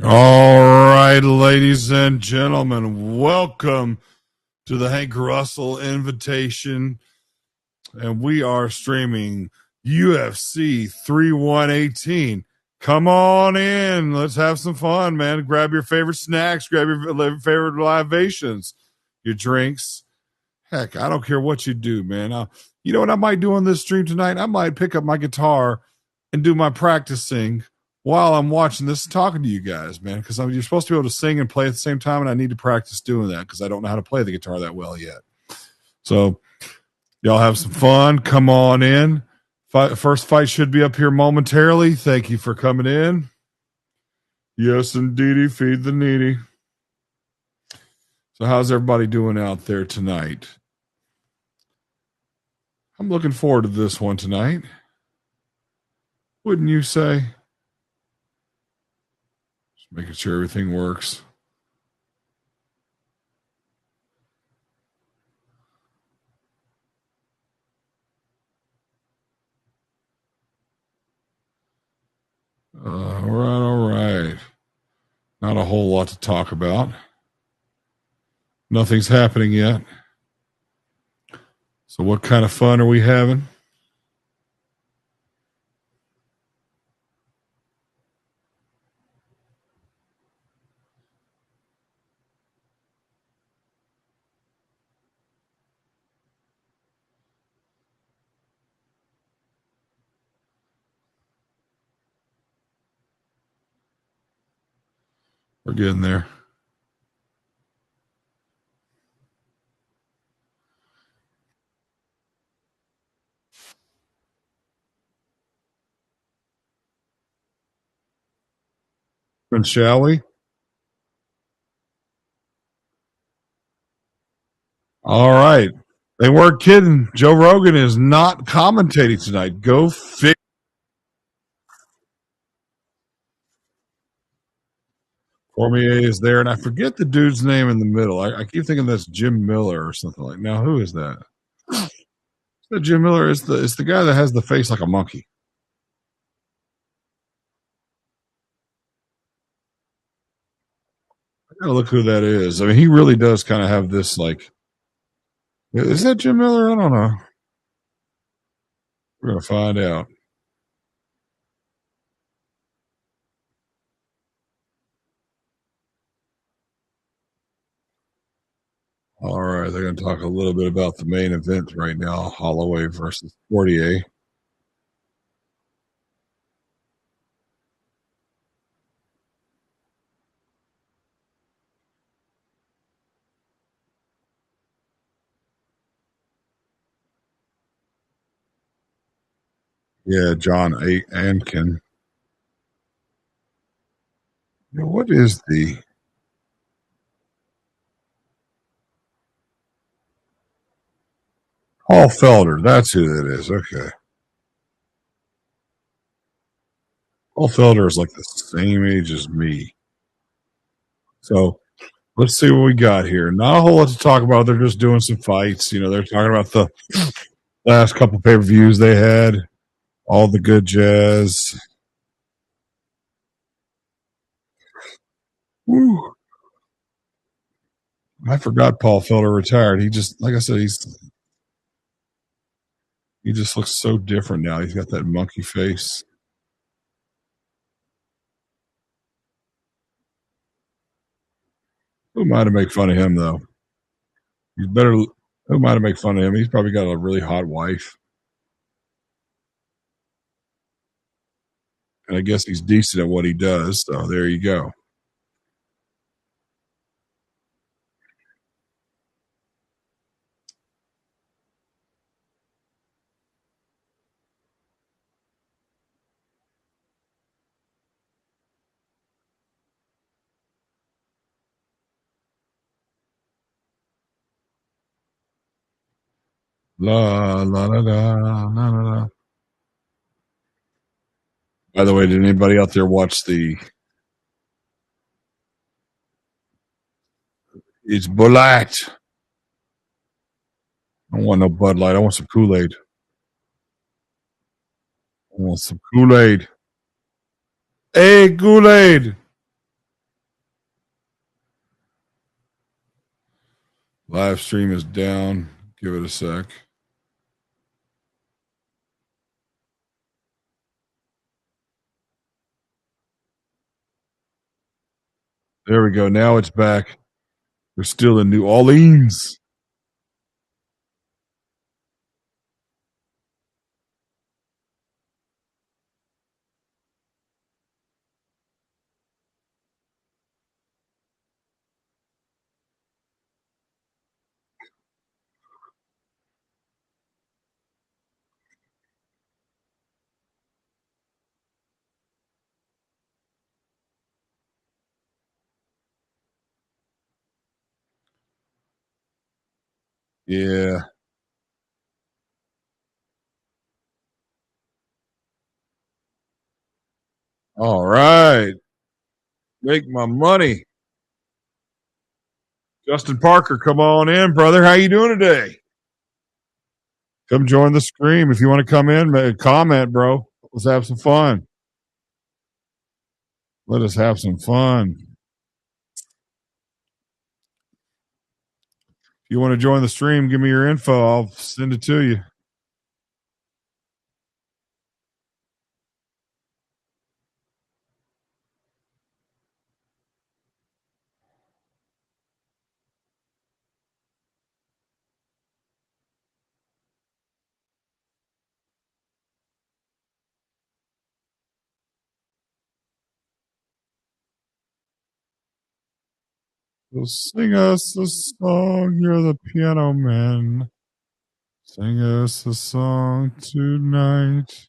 All right, ladies and gentlemen, welcome to the Hank Russell invitation. And we are streaming UFC 3118. Come on in. Let's have some fun, man. Grab your favorite snacks, grab your favorite libations, your drinks. Heck, I don't care what you do, man. You know what I might do on this stream tonight? I might pick up my guitar and do my practicing while I'm watching this and talking to you guys, man, because you're supposed to be able to sing and play at the same time, and I need to practice doing that because I don't know how to play the guitar that well yet. So y'all have some fun. Come on in. First fight should be up here momentarily. Thank you for coming in. Yes, indeedy. Feed the needy. So how's everybody doing out there tonight? I'm looking forward to this one tonight. Wouldn't you say? Just making sure everything works. All right. Not a whole lot to talk about. Nothing's happening yet. So what kind of fun are we having? We're getting there. And shall we? All right. They weren't kidding. Joe Rogan is not commentating tonight. Go figure. Cormier is there, and I forget the dude's name in the middle. I keep thinking that's Jim Miller or something like. Now, who is that? That Jim Miller is the guy that has the face like a monkey. I gotta look who that is. I mean, he really does kind of have this like. Is that Jim Miller? I don't know. We're gonna find out. All right, they're going to talk a little bit about the main event right now: Holloway versus Poirier. Yeah, John Ankin. You know, what is the Paul Felder? That's who that is. Okay, Paul Felder is like the same age as me. So let's see what we got here. Not a whole lot to talk about. They're just doing some fights. You know, they're talking about the last couple pay per views they had, all the good jazz. Woo. I forgot Paul Felder retired. He just, like I said, he just looks so different now. He's got that monkey face. Who am I to make fun of him, though? He's better. Who am I to make fun of him? He's probably got a really hot wife. And I guess he's decent at what he does. So there you go. La la la la la la la. By the way, did anybody out there watch the? It's Bud Light. I don't want no Bud Light. I want some Kool Aid. I want some Kool Aid. Hey, Kool Aid. Live stream is down. Give it a sec. There we go. Now it's back. We're still in New Orleans. Yeah. All right. Make my money. Justin Parker, come on in, brother. How you doing today? Come join the stream. If you want to come in, comment, bro. Let's have some fun. Let us have some fun. If you want to join the stream, give me your info. I'll send it to you. So sing us a song. You're the piano man. Sing us a song tonight.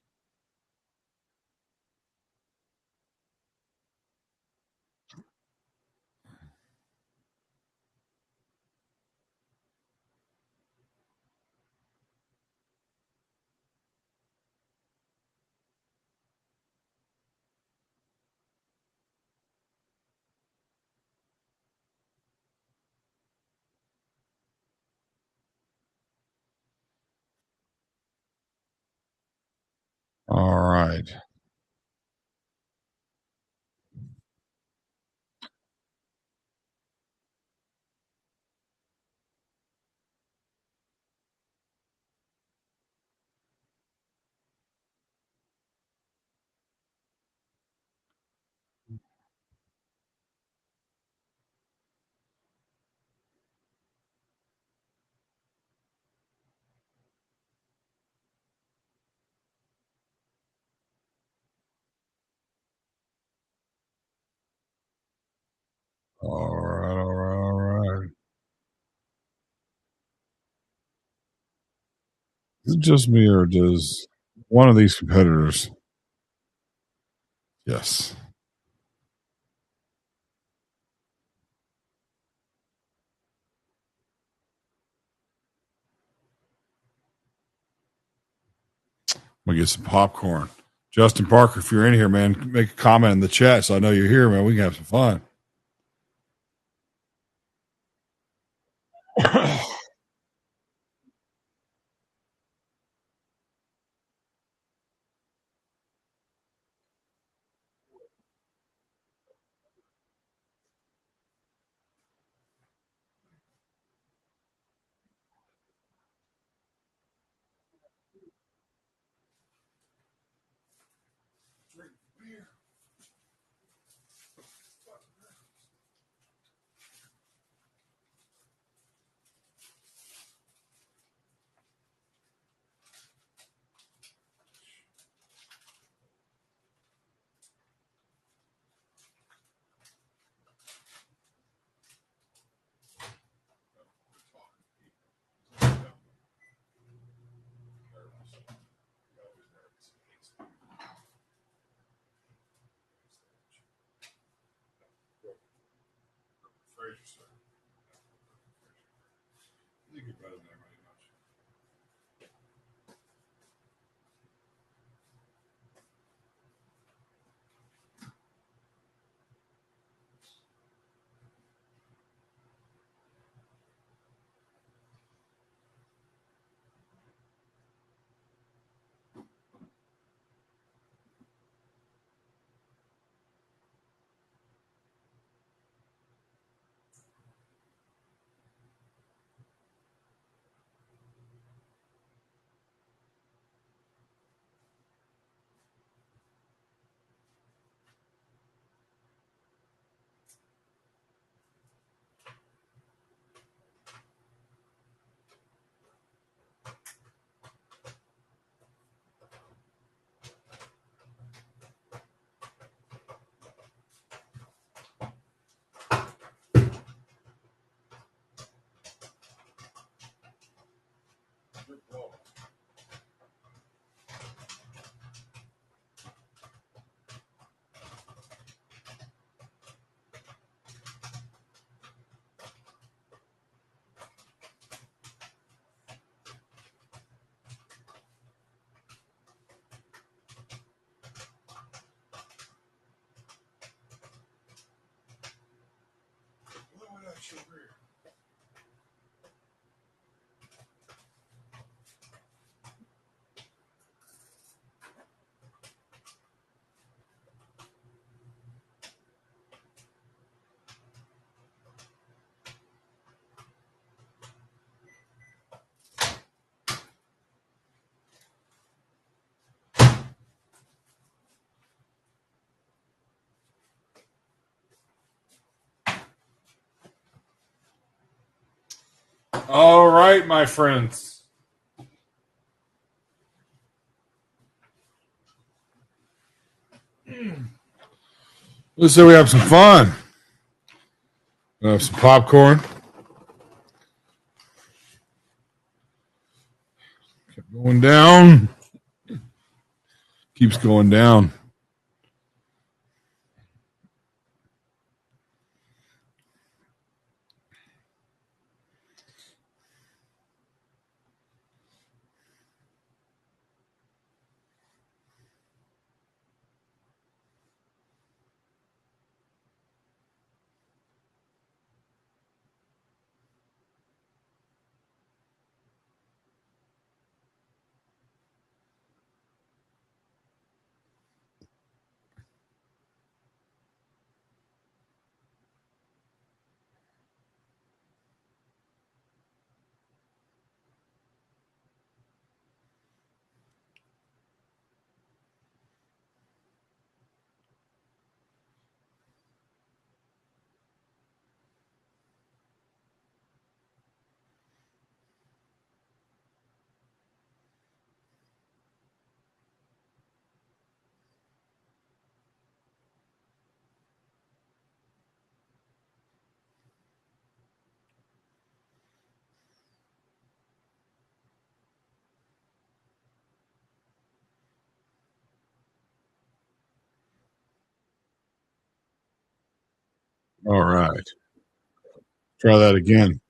All right. All right. All right. All right. Is it just me or does one of these competitors? Yes. I'm gonna get some popcorn. Justin Parker, if you're in here, man, make a comment in the chat so I know you're here, man. We can have some fun. All right, my friends. Let's say we have some fun. We have some popcorn. Kept going down. Keeps going down. All right. Try that again.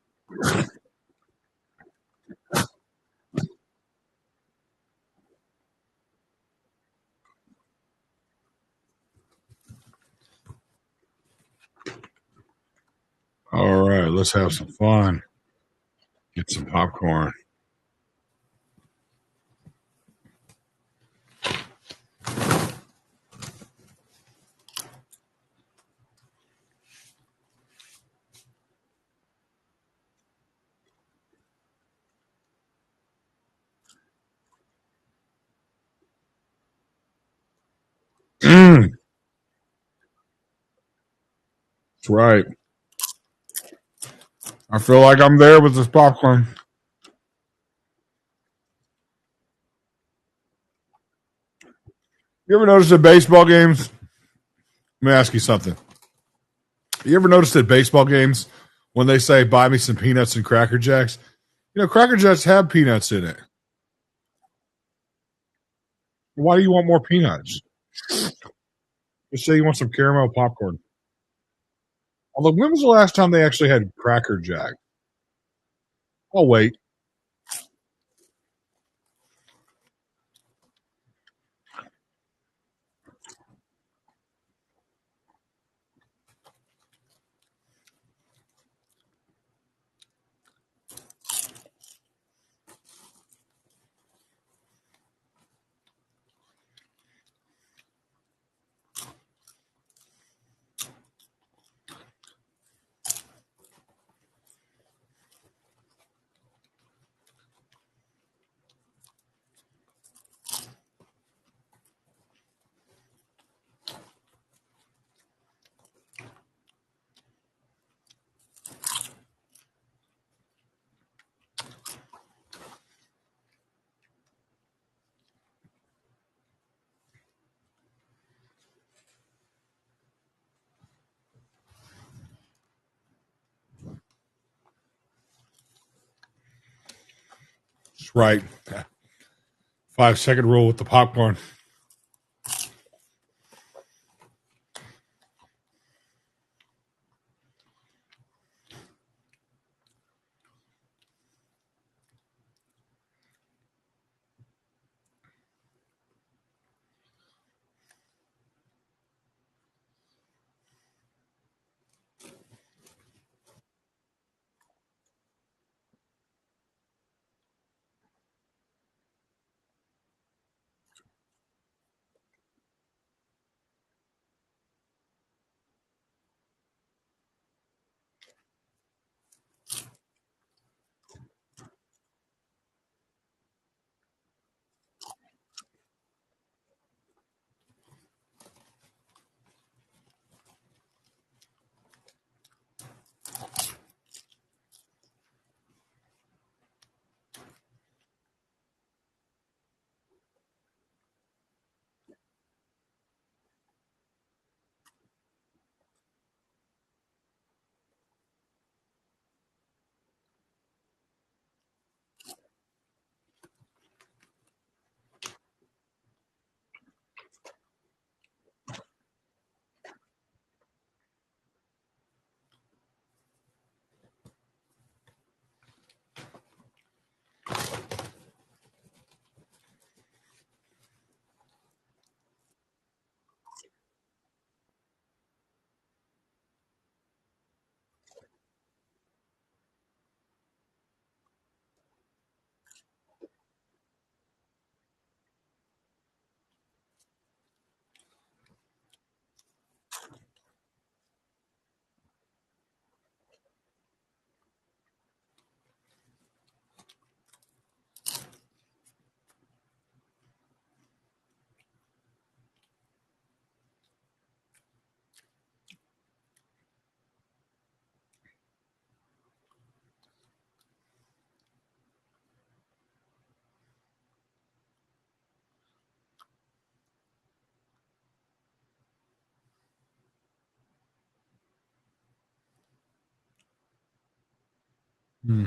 All right. Let's have some fun. Get some popcorn. That's right. I feel like I'm there with this popcorn. You ever notice at baseball games? Let me ask you something. You ever notice at baseball games when they say buy me some peanuts and Cracker Jacks? You know, Cracker Jacks have peanuts in it. Why do you want more peanuts? Just say you want some caramel popcorn. Although, when was the last time they actually had Cracker Jack? Oh, wait. That's right. 5 second rule with the popcorn. Hmm.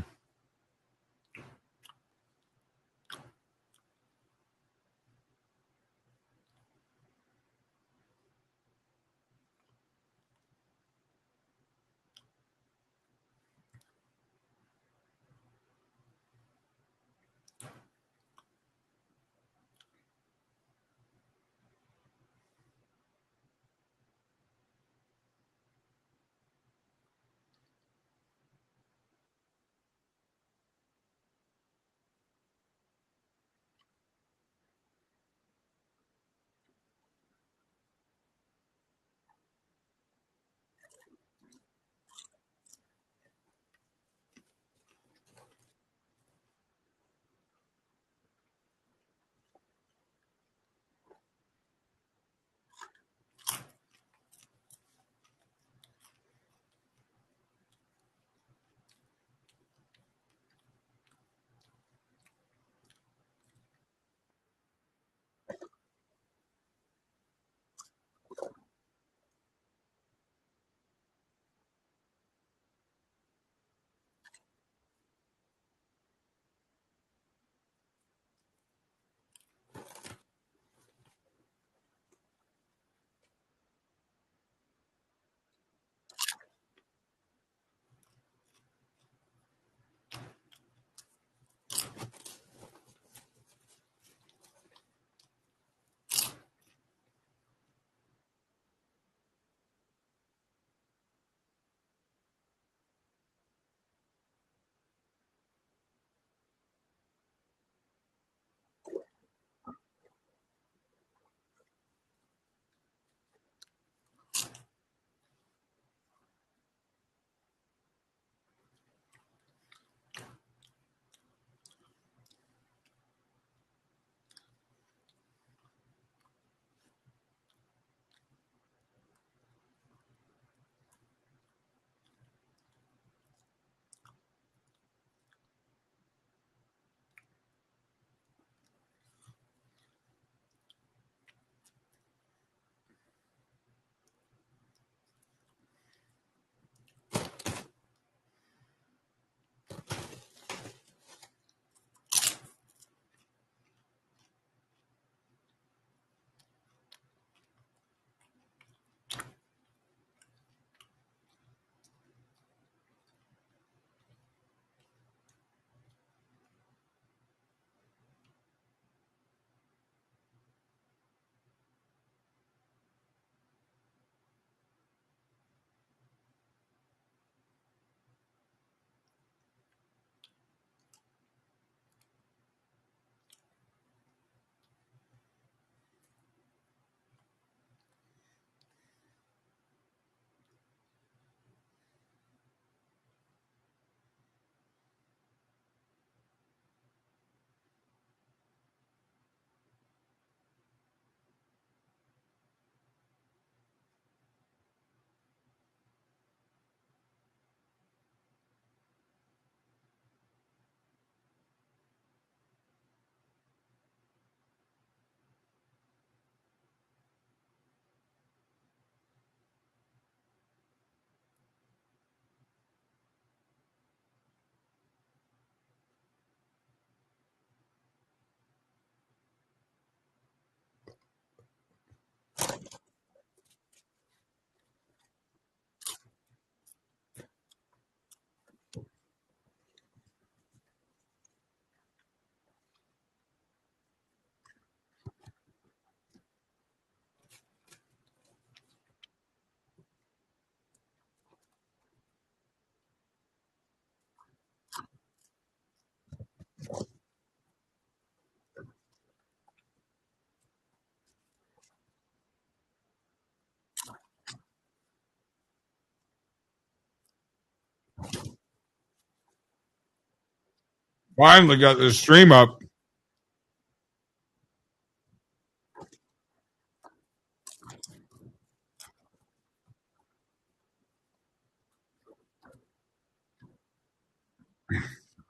Finally got this stream up.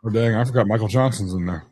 Oh, dang, I forgot Michael Johnson's in there.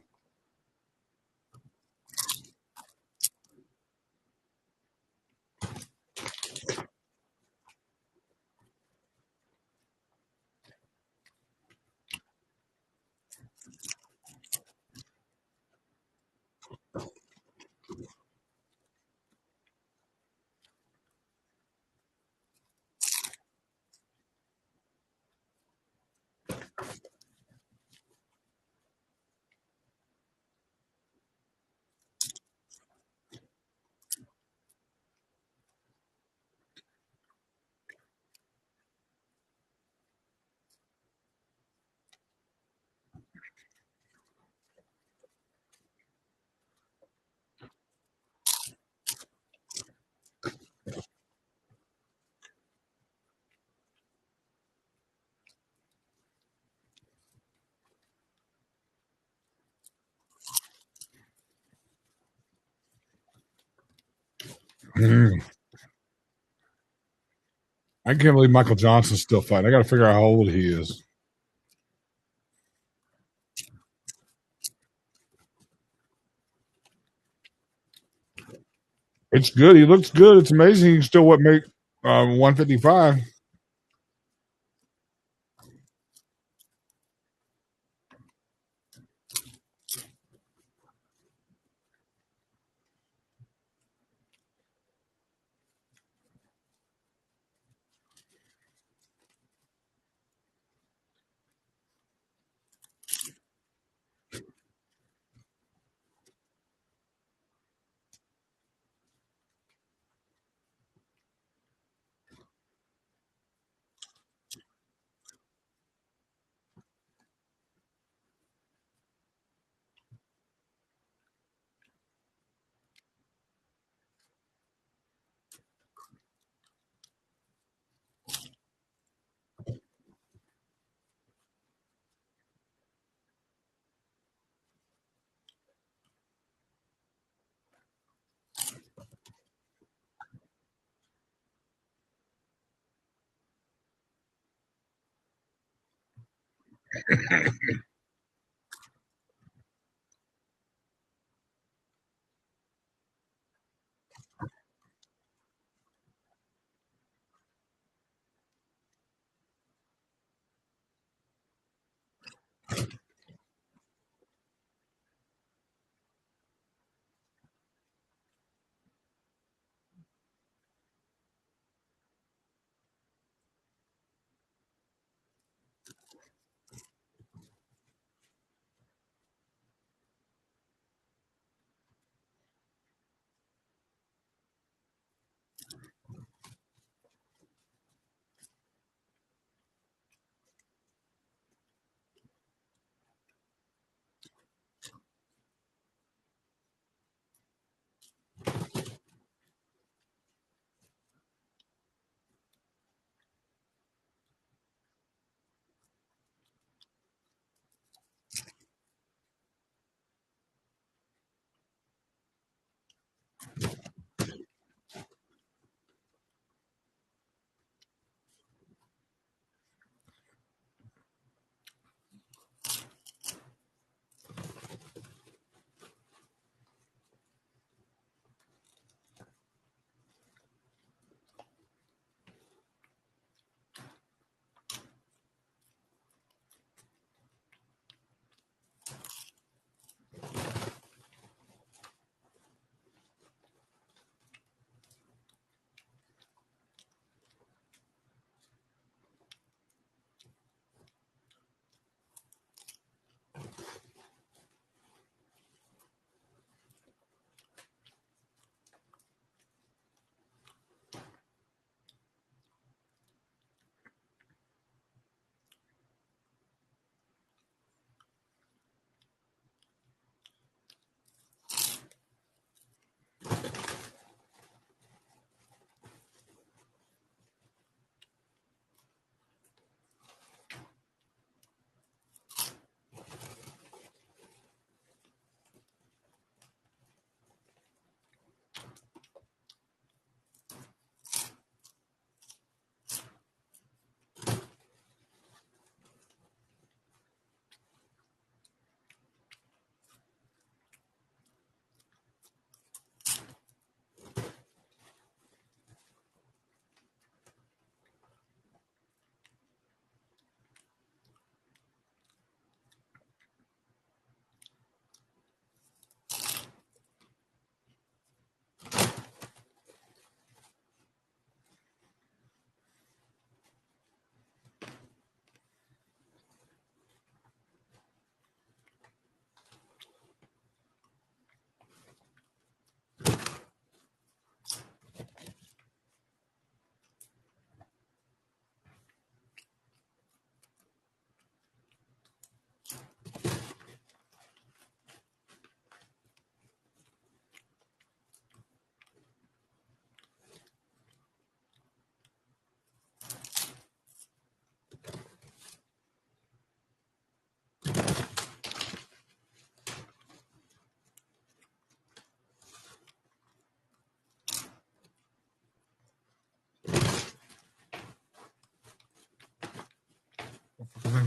Mm. I can't believe Michael Johnson's still fighting. I got to figure out how old he is. It's good. He looks good. It's amazing. He can still make 155.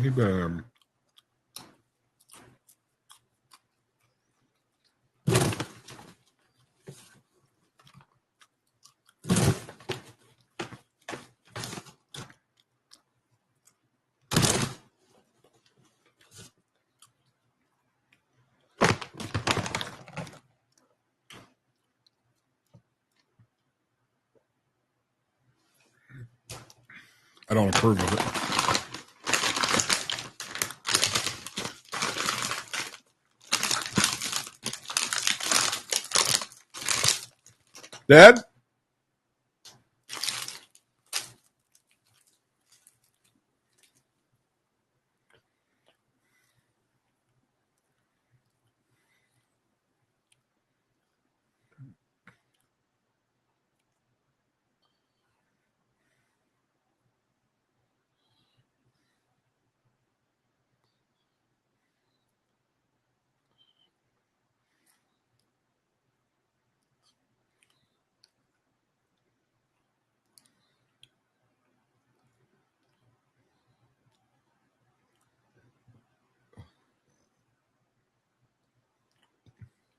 He better. I don't approve of it. Dad?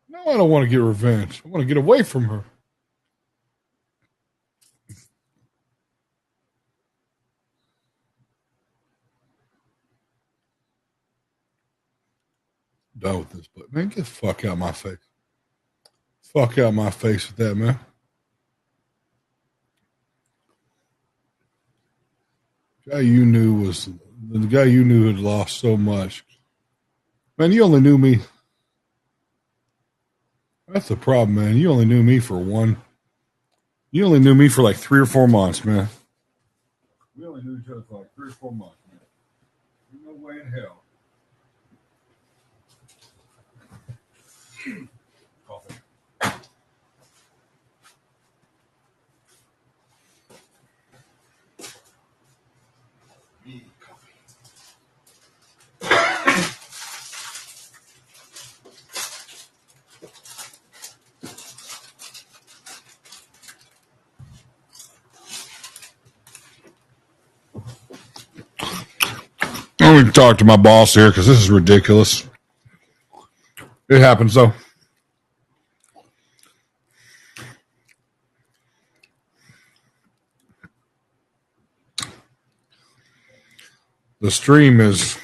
No, I don't want to get revenge. I want to get away from her. Done with this, but man, get the fuck out of my face. Fuck out of my face with that, man. Guy you knew was the guy you knew had lost so much. Man, you only knew me. That's the problem, man. You only knew me for one. You only knew me for like 3 or 4 months, man. We only knew each other for like 3 or 4 months, man. There's no way in hell. Coffee. I'm going to talk to my boss here because this is ridiculous. It happens, though. The stream is...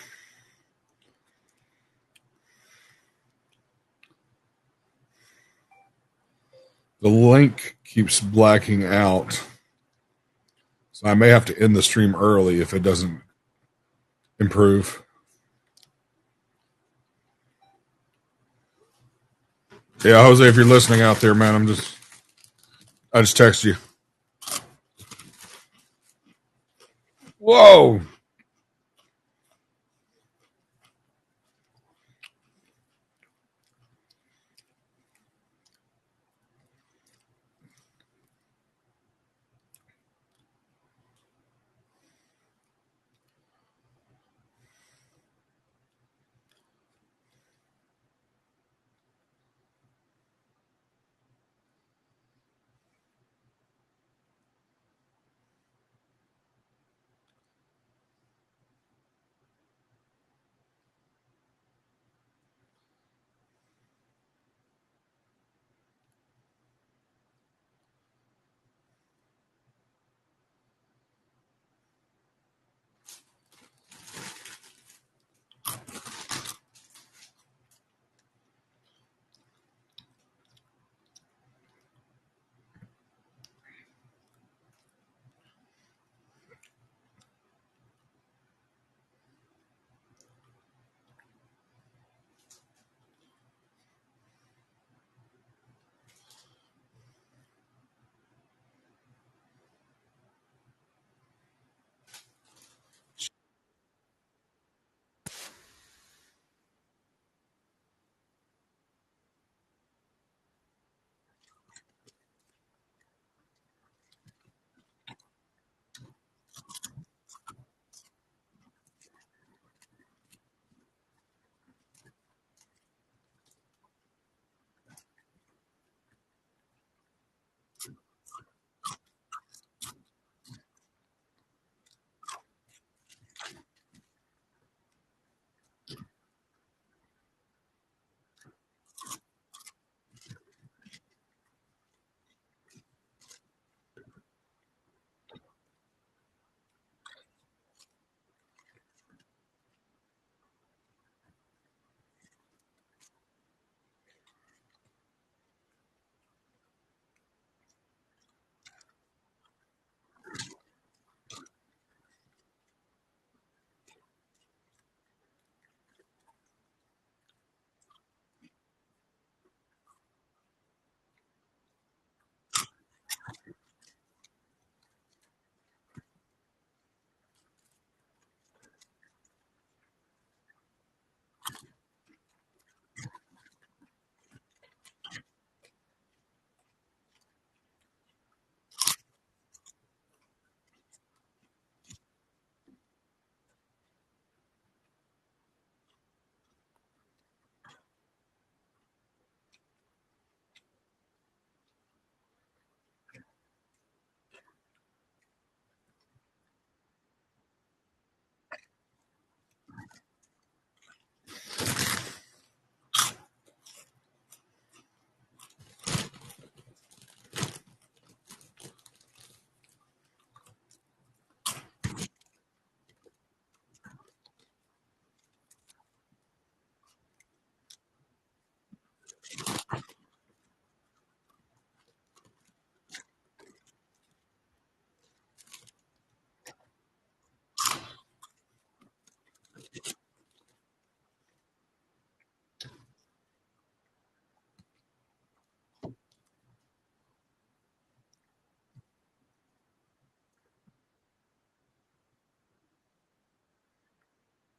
The link keeps blacking out. So I may have to end the stream early if it doesn't improve. Yeah, Jose, if you're listening out there, man, I just text you. Whoa.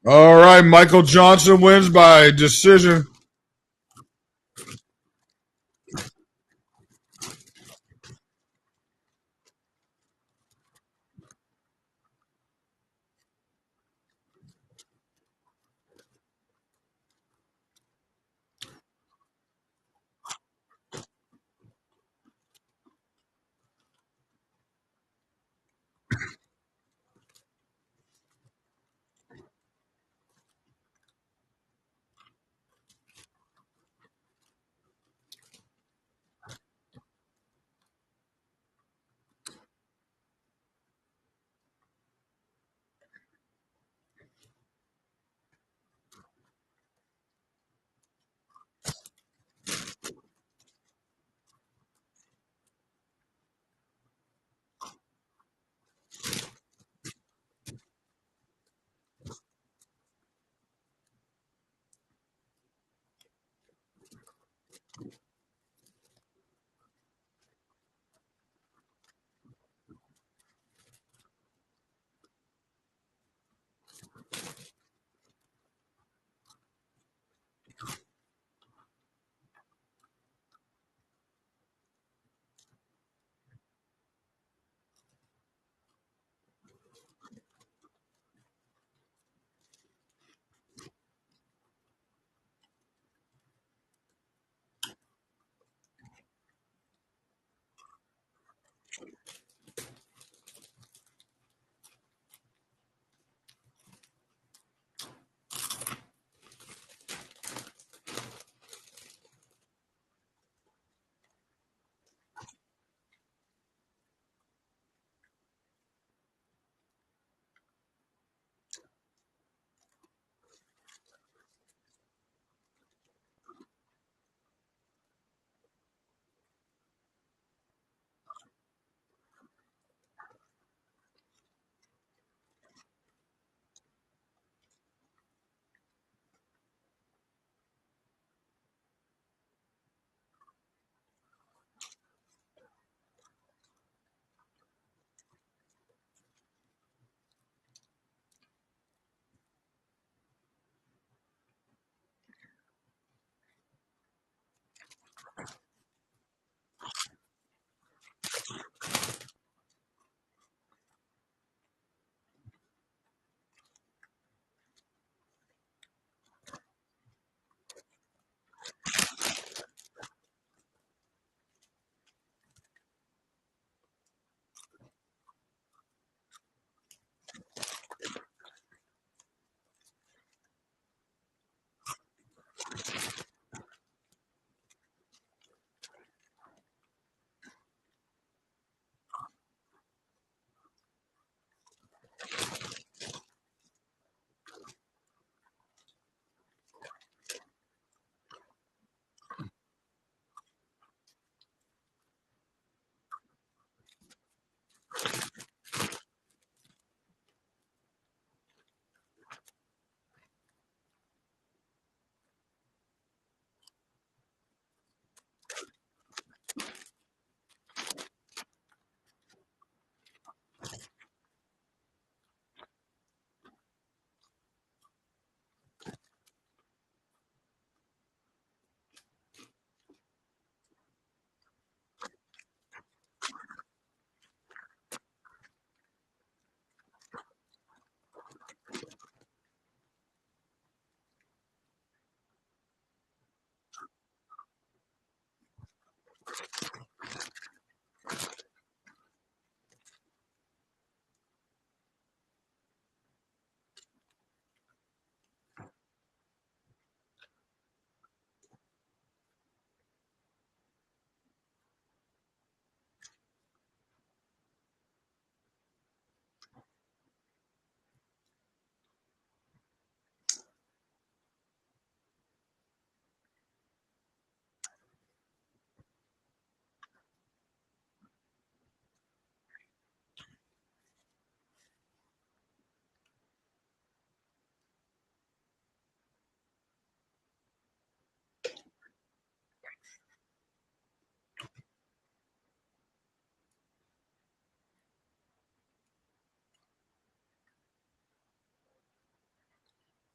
All right, Michael Johnson wins by decision.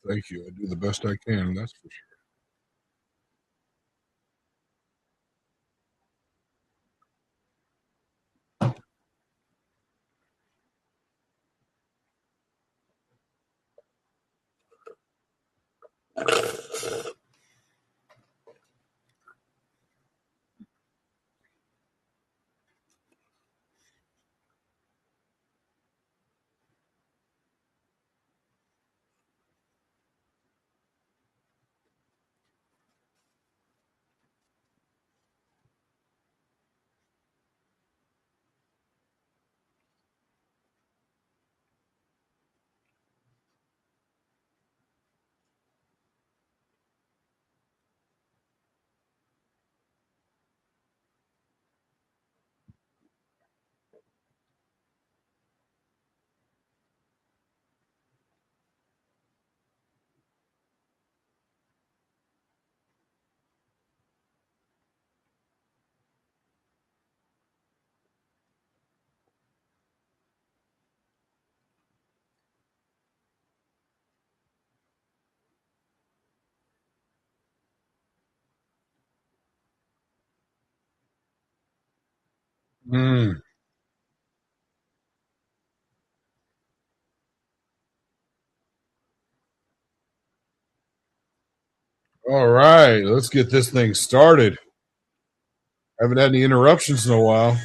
Thank you. I do the best I can. That's for sure. All right, let's get this thing started. I haven't had any interruptions in a while.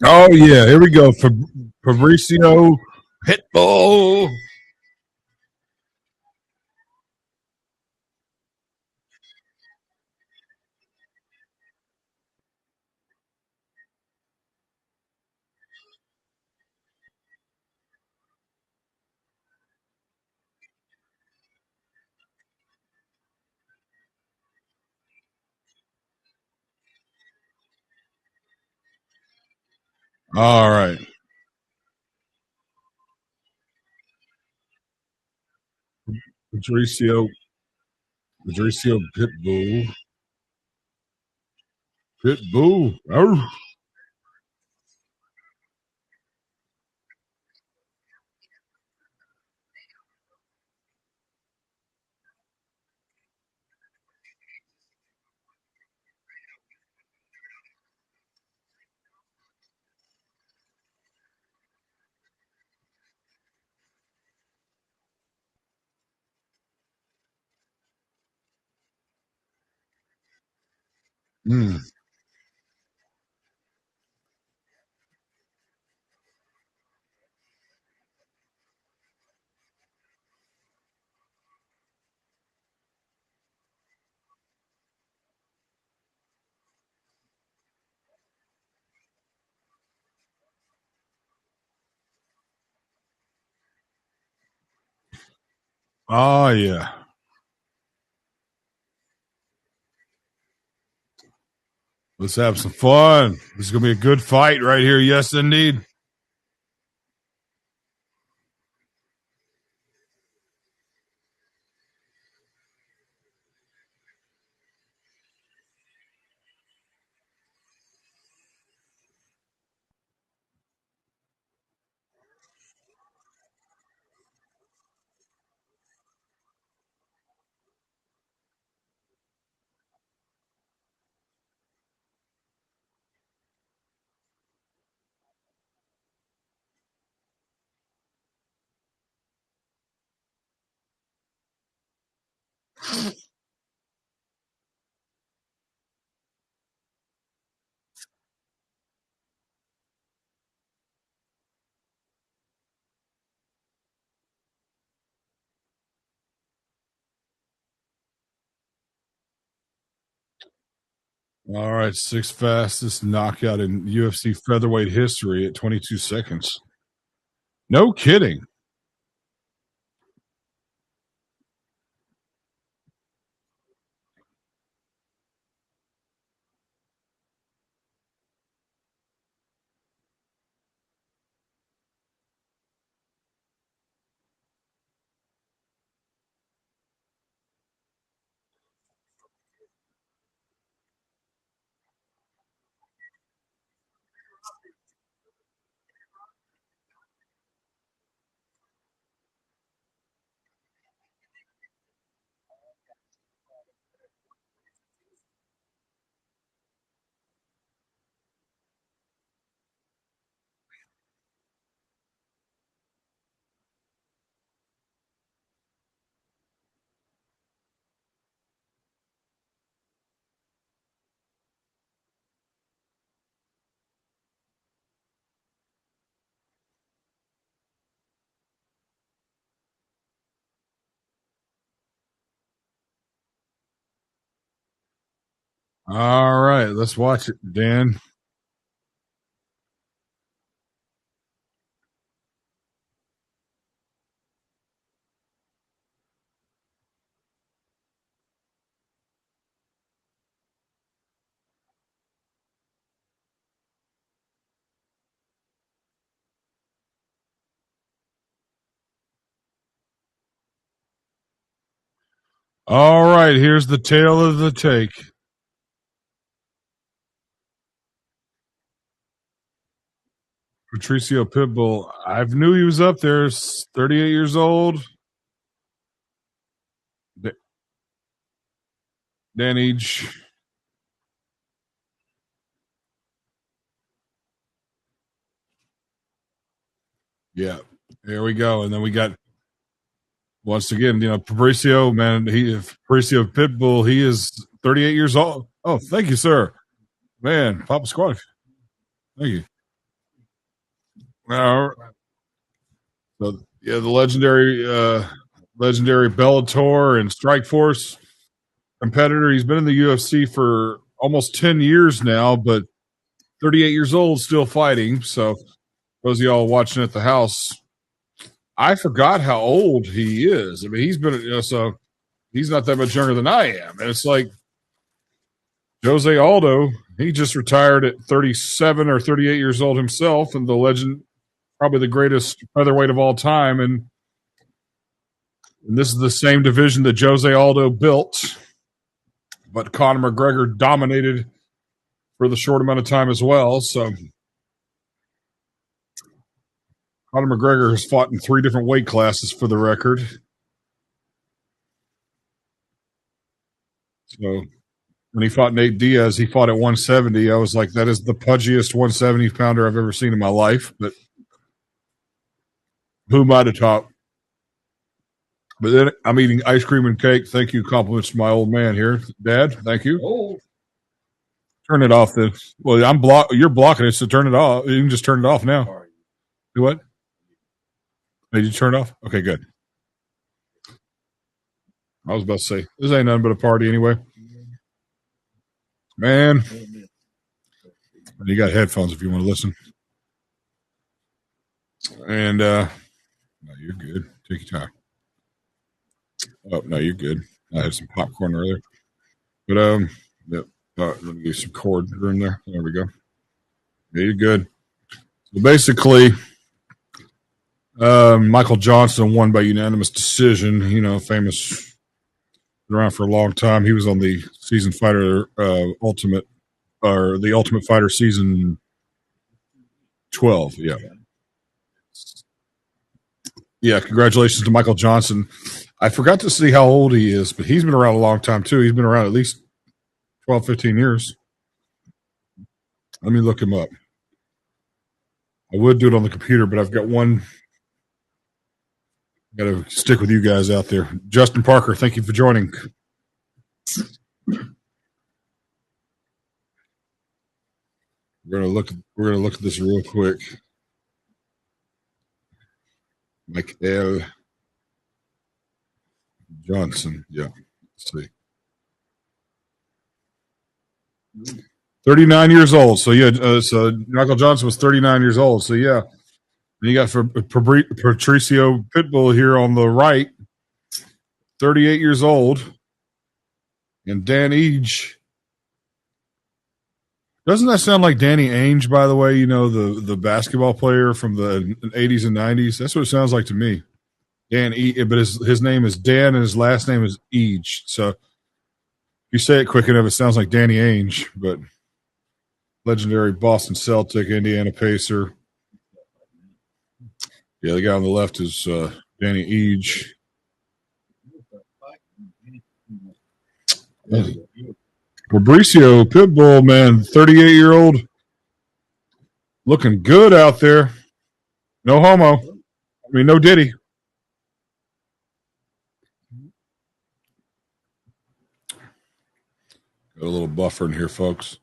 Oh yeah, here we go. Fabricio Pitbull. All right, Fabricio, Fabricio Pitbull, Pitbull. Oh. Mm. Oh, yeah. Let's have some fun. This is going to be a good fight right here. Yes, indeed. All right, sixth fastest knockout in UFC featherweight history at 22 seconds. No kidding. All right, let's watch it, Dan. All right, here's the tail of the take. Patricio Pitbull. I knew he was up there. 38 years old. Danage. Yeah, there we go. And then we got once again, Patricio, man, Patricio Pitbull, he is 38 years old. Oh, thank you, sir. Man, Papa Squad. Thank you. Uh, so, yeah, the legendary Bellator and Strikeforce competitor. He's been in the UFC for almost 10 years now, but 38 years old, still fighting. So, those of y'all watching at the house, I forgot how old he is. I mean, he's been, so he's not that much younger than I am. And it's like Jose Aldo, he just retired at 37 or 38 years old himself, and the legend, probably the greatest featherweight of all time. And this is the same division that Jose Aldo built, but Conor McGregor dominated for the short amount of time as well. So Conor McGregor has fought in 3 different weight classes for the record. So when he fought Nate Diaz, he fought at 170. I was like, that is the pudgiest 170 pounder I've ever seen in my life. But who might have taught? But then I'm eating ice cream and cake. Thank you. Compliments to my old man here. Dad, thank you. Oh. Turn it off then. Well, you're blocking it, so turn it off. You can just turn it off now. Do what? Did you turn it off? Okay, good. I was about to say, this ain't nothing but a party anyway. Man. You got headphones if you want to listen. And no, you're good. Take your time. Oh no, you're good. I had some popcorn earlier, but yep. Let me get some cord in there. There we go. Yeah, you're good. So basically, Michael Johnson won by unanimous decision. You know, famous, been around for a long time. He was on the Season Fighter Ultimate or the Ultimate Fighter season 12. Yeah, yeah. Congratulations to Michael Johnson. I forgot to see how old he is, but he's been around a long time too. He's been around at least 12, 15 years. Let me look him up. I would do it on the computer, but I've got one. Got to stick with you guys out there. Justin Parker, thank you for joining. We're gonna look. We're gonna look at this real quick. Michael Johnson. Yeah. Let's see. 39 years old. So yeah. So Michael Johnson was 39 years old. So yeah. And you got for Patricio Pitbull here on the right, 38 years old, and Dan Ige. Doesn't that sound like Danny Ainge, by the way? You know, the basketball player from the 80s and 90s? That's what it sounds like to me. Dan E, but his name is Dan and his last name is Ige. So if you say it quick enough, it sounds like Danny Ainge, but legendary Boston Celtic, Indiana Pacer. Yeah, the guy on the left is Danny Ige. Fabricio Pitbull, man, 38-year-old, looking good out there. No homo. I mean, no Diddy. Got a little buffer in here, folks.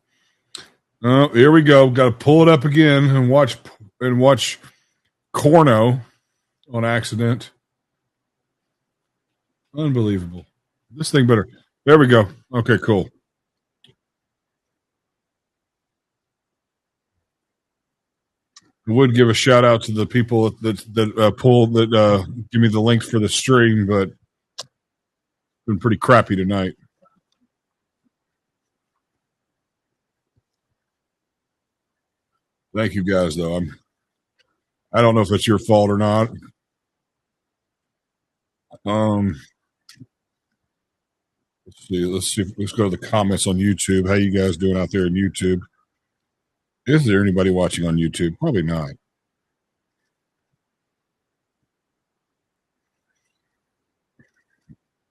Oh, here we go. Got to pull it up again and watch Corno on accident. Unbelievable. This thing better. There we go. Okay, cool. I would give a shout out to the people that pull that give me the links for the stream, but it's been pretty crappy tonight. Thank you guys, though. I don't know if it's your fault or not. Um, let's see. Let's see. Let's go to the comments on YouTube. How you guys doing out there in YouTube? Is there anybody watching on YouTube? Probably not.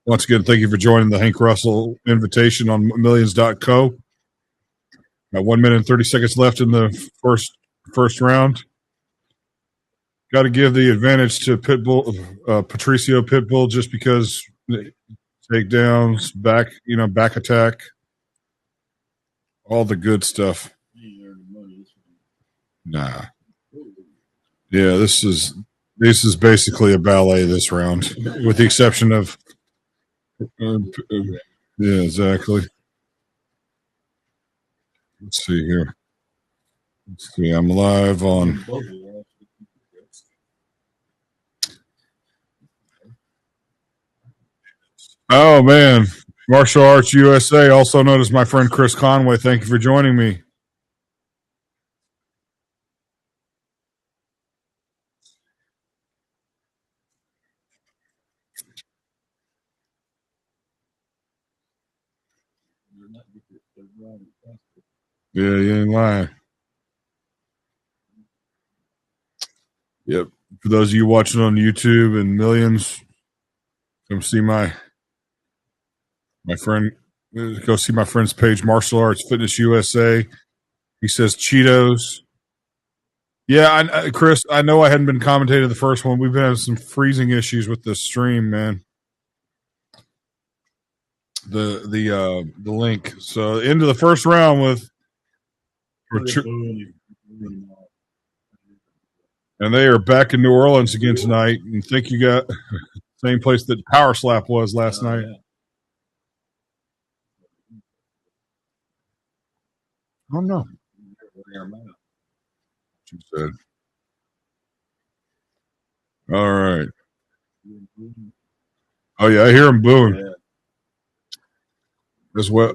Once again, thank you for joining the Hank Russell invitation on millions.co. Got 1 minute and 30 seconds left in the first round. Got to give the advantage to Pitbull, Patricio Pitbull, just because takedowns, back attack, all the good stuff. Nah. Yeah, this is basically a ballet this round, with the exception of yeah, exactly. Let's see here. Let's see. I'm live on. Oh man, Martial Arts USA, also known as my friend Chris Conway. Thank you for joining me. Yeah, you ain't lying. Yep. For those of you watching on YouTube and millions, come see my friend. Go see my friend's page, Martial Arts Fitness USA. He says Cheetos. Yeah, Chris, I know I hadn't been commentating the first one. We've been having some freezing issues with the stream, man. The link. So into the first round with, and they are back in New Orleans again tonight. And think you got same place that Power Slap was last night. Yeah. Oh no. She said. All right. Oh, yeah, I hear him booing. Yeah. As well.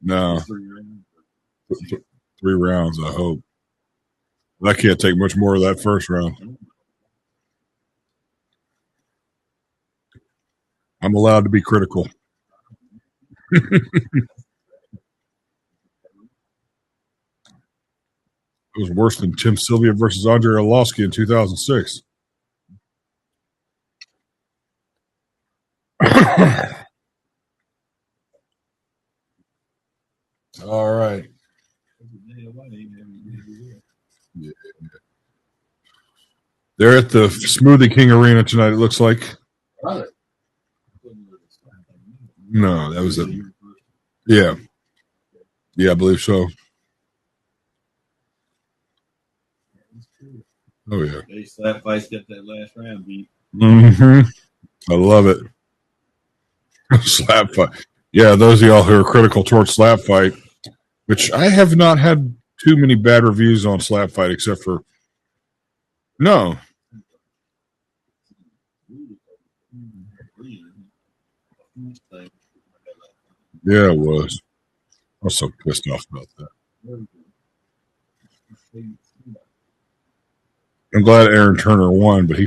No. 3 rounds, I hope. I can't take much more of that first round. I'm allowed to be critical. It was worse than Tim Sylvia versus Andre Arlovsky in 2006. All right. Yeah. They're at the Smoothie King Arena tonight, it looks like. No, that was it. Yeah. Yeah, I believe so. Oh, yeah. They slap fights get that last round beat. Mm-hmm. I love it. Slap fight. Yeah, those of y'all who are critical towards slap fight, which I have not had too many bad reviews on slap fight except for no. Yeah, it was. I was so pissed off about that. I'm glad Aaron Turner won, but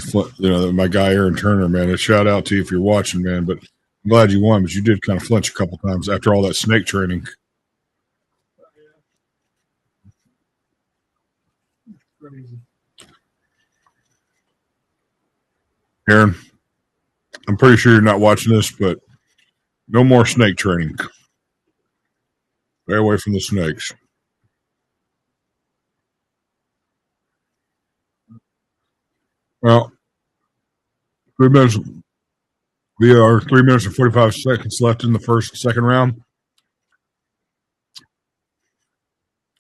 my guy Aaron Turner, man, a shout out to you if you're watching, man. But I'm glad you won, but you did kind of flinch a couple times after all that snake training. Aaron, I'm pretty sure you're not watching this, but no more snake training. Stay away from the snakes. Well, 3 minutes. We are 3 minutes and 45 seconds left in the second round.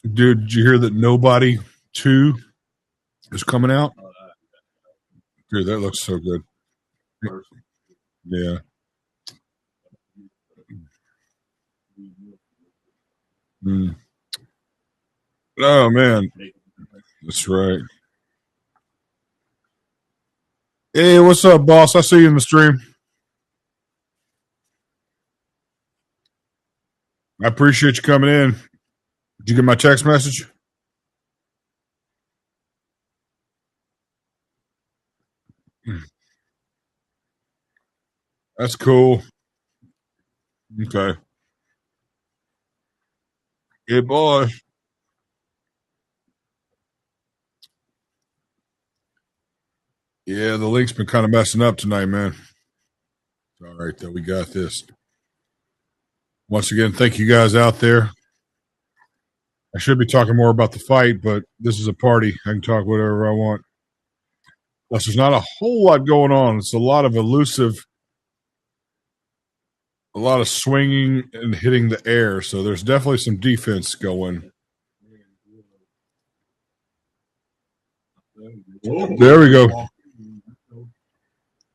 Dude, did you hear that Nobody 2 is coming out? Dude, that looks so good. Yeah. Mm. Oh, man. That's right. Hey, what's up, boss? I see you in the stream. I appreciate you coming in. Did you get my text message? That's cool. Okay. Hey, boy. Yeah, the link's been kind of messing up tonight, man. All right, though. We got this. Once again, thank you guys out there. I should be talking more about the fight, but this is a party. I can talk whatever I want. Plus, there's not a whole lot going on. It's a lot of elusive, a lot of swinging and hitting the air. So there's definitely some defense going. There we go.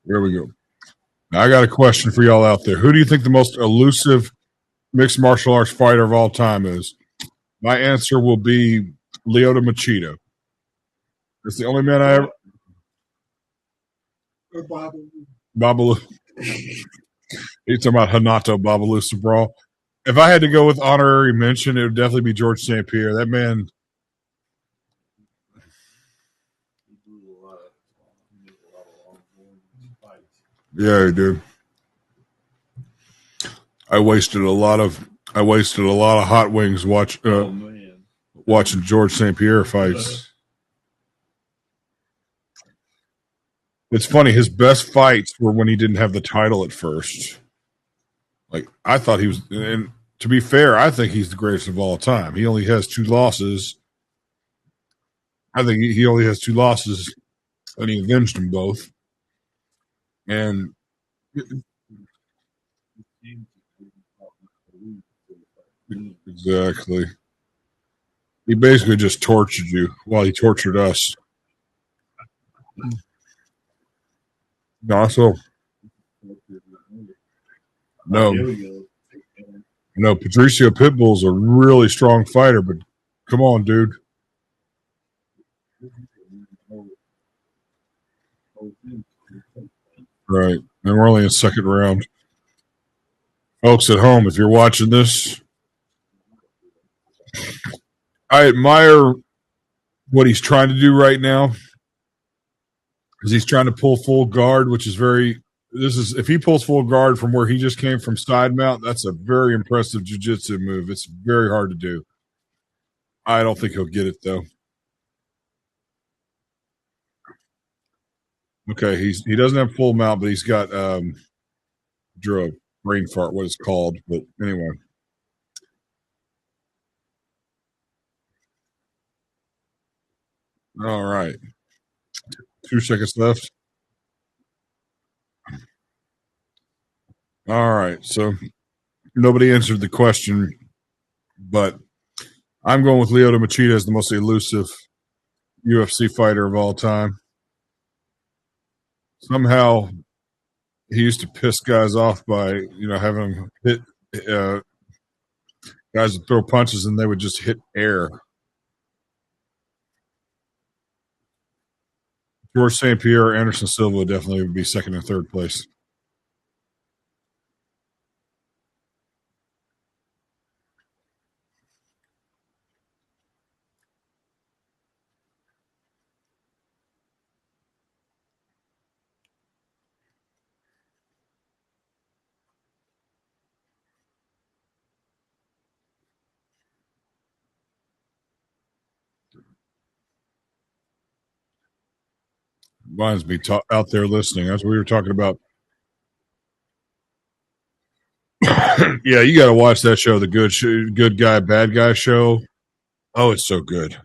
There we go. Now, I got a question for y'all out there. Who do you think the most elusive mixed martial arts fighter of all time is? My answer will be Lyoto Machida. It's the only man I ever. Babalu. He's talking about Hanato Babalu Sabral. If I had to go with honorary mention, it would definitely be George St. Pierre. That man. Yeah, dude. I wasted a lot of hot wings watching George St. Pierre fights. It's funny, his best fights were when he didn't have the title at first. Like, I thought he was, and to be fair, I think he's the greatest of all time. He only has 2 losses. I think he only has 2 losses, and he avenged them both. And exactly. He basically just tortured you while he tortured us. Also, no, Patricio Pitbull's a really strong fighter, but come on, dude. Right. And we're only in second round. Folks at home, if you're watching this, I admire what he's trying to do right now because he's trying to pull full guard, which is very. This is if he pulls full guard from where he just came from side mount, that's a very impressive jiu-jitsu move. It's very hard to do. I don't think he'll get it though. Okay, he doesn't have full mount, but he's got drew a brain fart, what it's called. But anyway. All right. 2 seconds left. All right. So nobody answered the question, but I'm going with Lyoto Machida as the most elusive UFC fighter of all time. Somehow he used to piss guys off by, having them hit guys would throw punches and they would just hit air. George St. Pierre, Anderson Silva definitely would be second and third place. Reminds me out there listening. That's what we were talking about. Yeah, you got to watch that show, the Good Guy, Bad Guy show. Oh, it's so good.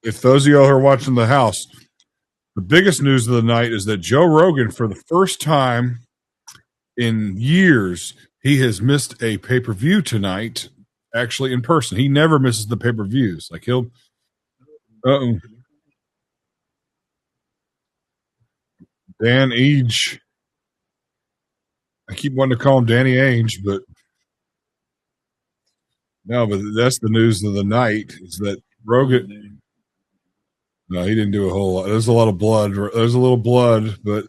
If those of y'all who are watching the house, the biggest news of the night is that Joe Rogan, for the first time in years, he has missed a pay-per-view tonight, actually in person. He never misses the pay-per-views. Like he'll Dan Age. I keep wanting to call him Danny Ainge, but no, but that's the news of the night is that Rogan. No, he didn't do a whole lot. There's a lot of blood. There's a little blood, but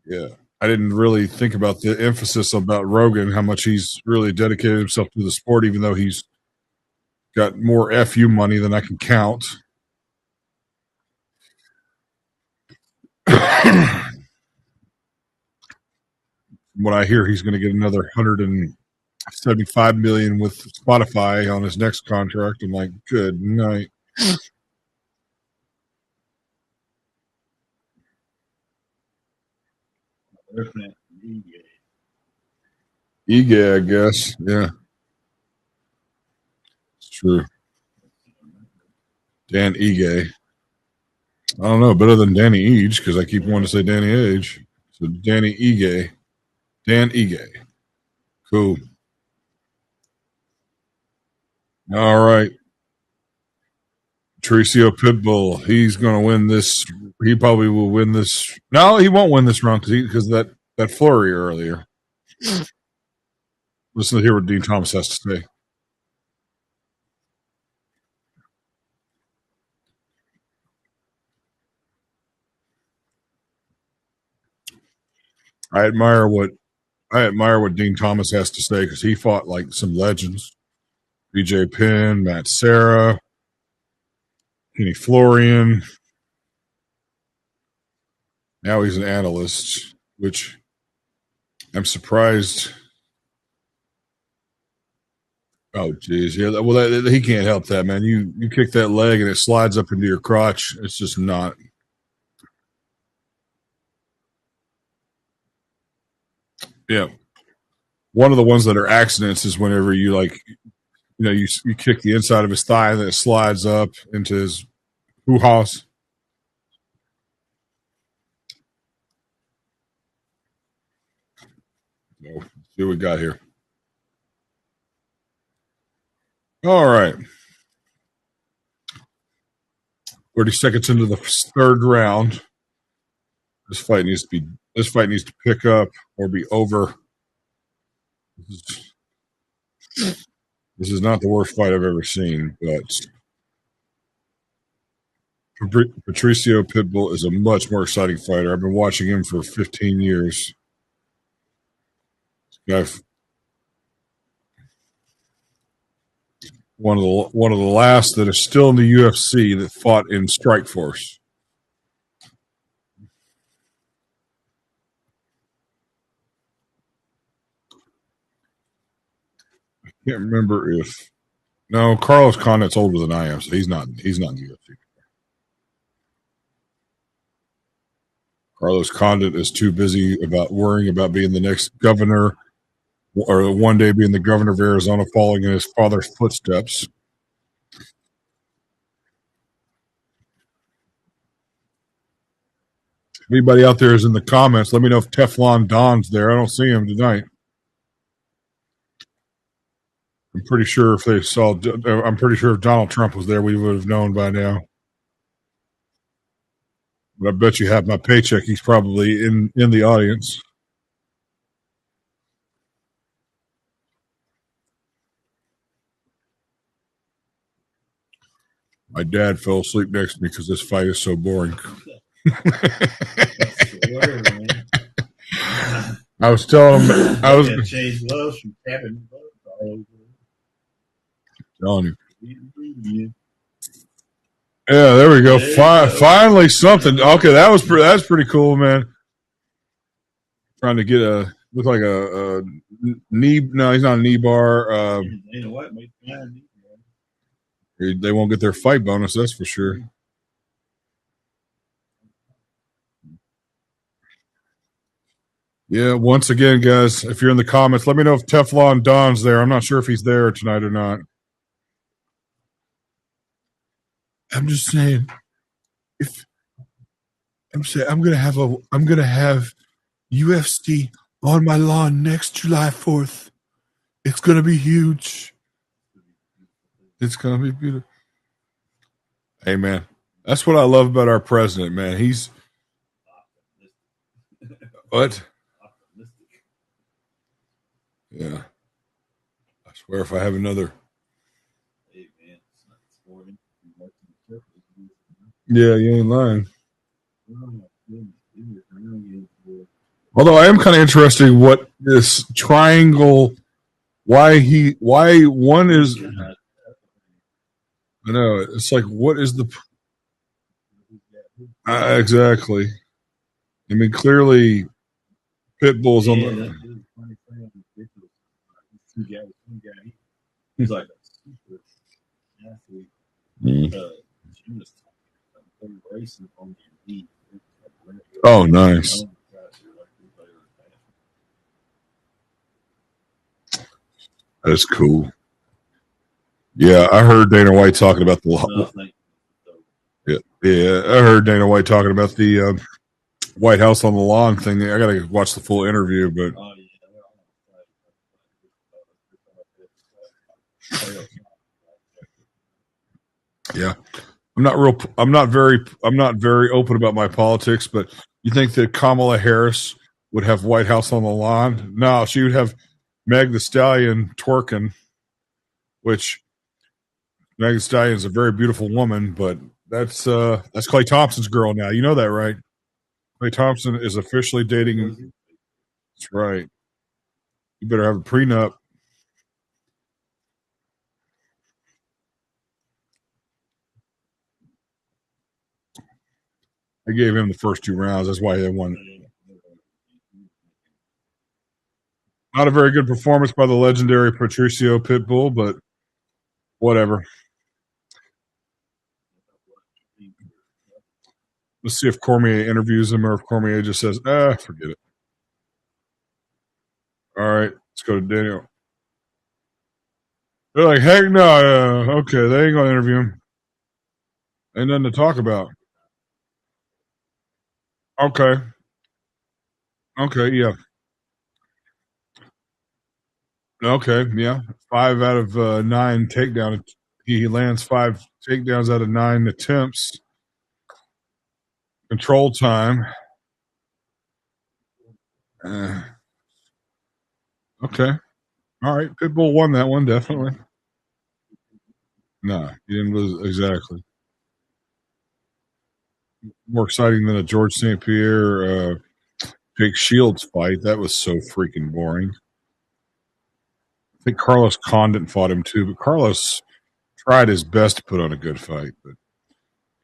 yeah. I didn't really think about the emphasis about Rogan, how much he's really dedicated himself to the sport, even though he's got more FU money than I can count. What I hear, he's going to get another 175 million with Spotify on his next contract. I'm like, good night. Ige, I guess. Yeah. It's true. Dan Ige. I don't know, better than Danny Age because I keep wanting to say Danny Age. So Danny Ige. Dan Ige. Cool. All right. Tricio Pitbull. He's going to win this. He probably will win this. No, he won't win this round because that flurry earlier. Listen to hear what Dean Thomas has to say. I admire what Dean Thomas has to say because he fought like some legends. BJ Penn, Matt Serra, Kenny Florian. Now he's an analyst, which I'm surprised. Oh, geez. Yeah, well, he can't help that, man. You kick that leg and it slides up into your crotch. It's just not. Yeah. One of the ones that are accidents is whenever you you kick the inside of his thigh and then it slides up into his hoo-haws. So, let's see what we got here. All right. 30 seconds into the third round. This fight needs to pick up or be over. This is not the worst fight I've ever seen, but Patricio Pitbull is a much more exciting fighter. I've been watching him for 15 years. One of the last that is still in the UFC that fought in Strikeforce. I can't remember if Carlos Condit's older than I am, so he's not in the UFC. Carlos Condit is too busy about worrying about being the next governor, or one day being the governor of Arizona, following in his father's footsteps. Anybody out there is in the comments. Let me know if Teflon Don's there. I don't see him tonight. I'm pretty sure if Donald Trump was there, we would have known by now. But I bet you have my paycheck. He's probably in the audience. My dad fell asleep next to me because this fight is so boring. I was telling him I was change gloves from tapping all over. Telling you. Yeah, there we go. Finally, something. Okay, that's pretty cool, man. Trying to get look like a knee. No, he's not a knee bar. They won't get their fight bonus. That's for sure. Yeah, once again, guys, if you're in the comments, let me know if Teflon Don's there. I'm not sure if he's there tonight or not. I'm just saying, I'm gonna have UFC on my lawn next July 4th. It's gonna be huge. It's gonna be beautiful. Hey, man, that's what I love about our president, man. He's what? Yeah. I swear if I have another. Yeah, you ain't lying. Although I am kind of interested what this triangle, why one is. I know, it's like, what is the. Exactly. I mean, clearly, Pitbull's on the. He's like a super athlete. Oh, nice. That's cool. Yeah, I heard Dana White talking about the. Yeah, I heard Dana White talking about the White House on the lawn thing. I gotta watch the full interview, but. Yeah, I'm not very open about my politics, but you think that Kamala Harris would have White House on the lawn? No, she would have Meg the Stallion twerking, which Meg the Stallion is a very beautiful woman, but that's Klay Thompson's girl now. You know that, right? Klay Thompson is officially dating. That's right. You better have a prenup. I gave him the first 2 rounds. That's why they won. Not a very good performance by the legendary Patricio Pitbull, but whatever. Let's see if Cormier interviews him or if Cormier just says, forget it. All right, let's go to Daniel. They're like, heck no. Okay, they ain't going to interview him. Ain't nothing to talk about. Okay. Okay, yeah. Okay, yeah. 5 out of 9 takedown. He lands 5 takedowns out of 9 attempts. Control time. Okay. All right, Pitbull won that one definitely. No, he didn't lose exactly. More exciting than a George St. Pierre Jake Shields fight. That was so freaking boring. I think Carlos Condit fought him too, but Carlos tried his best to put on a good fight, but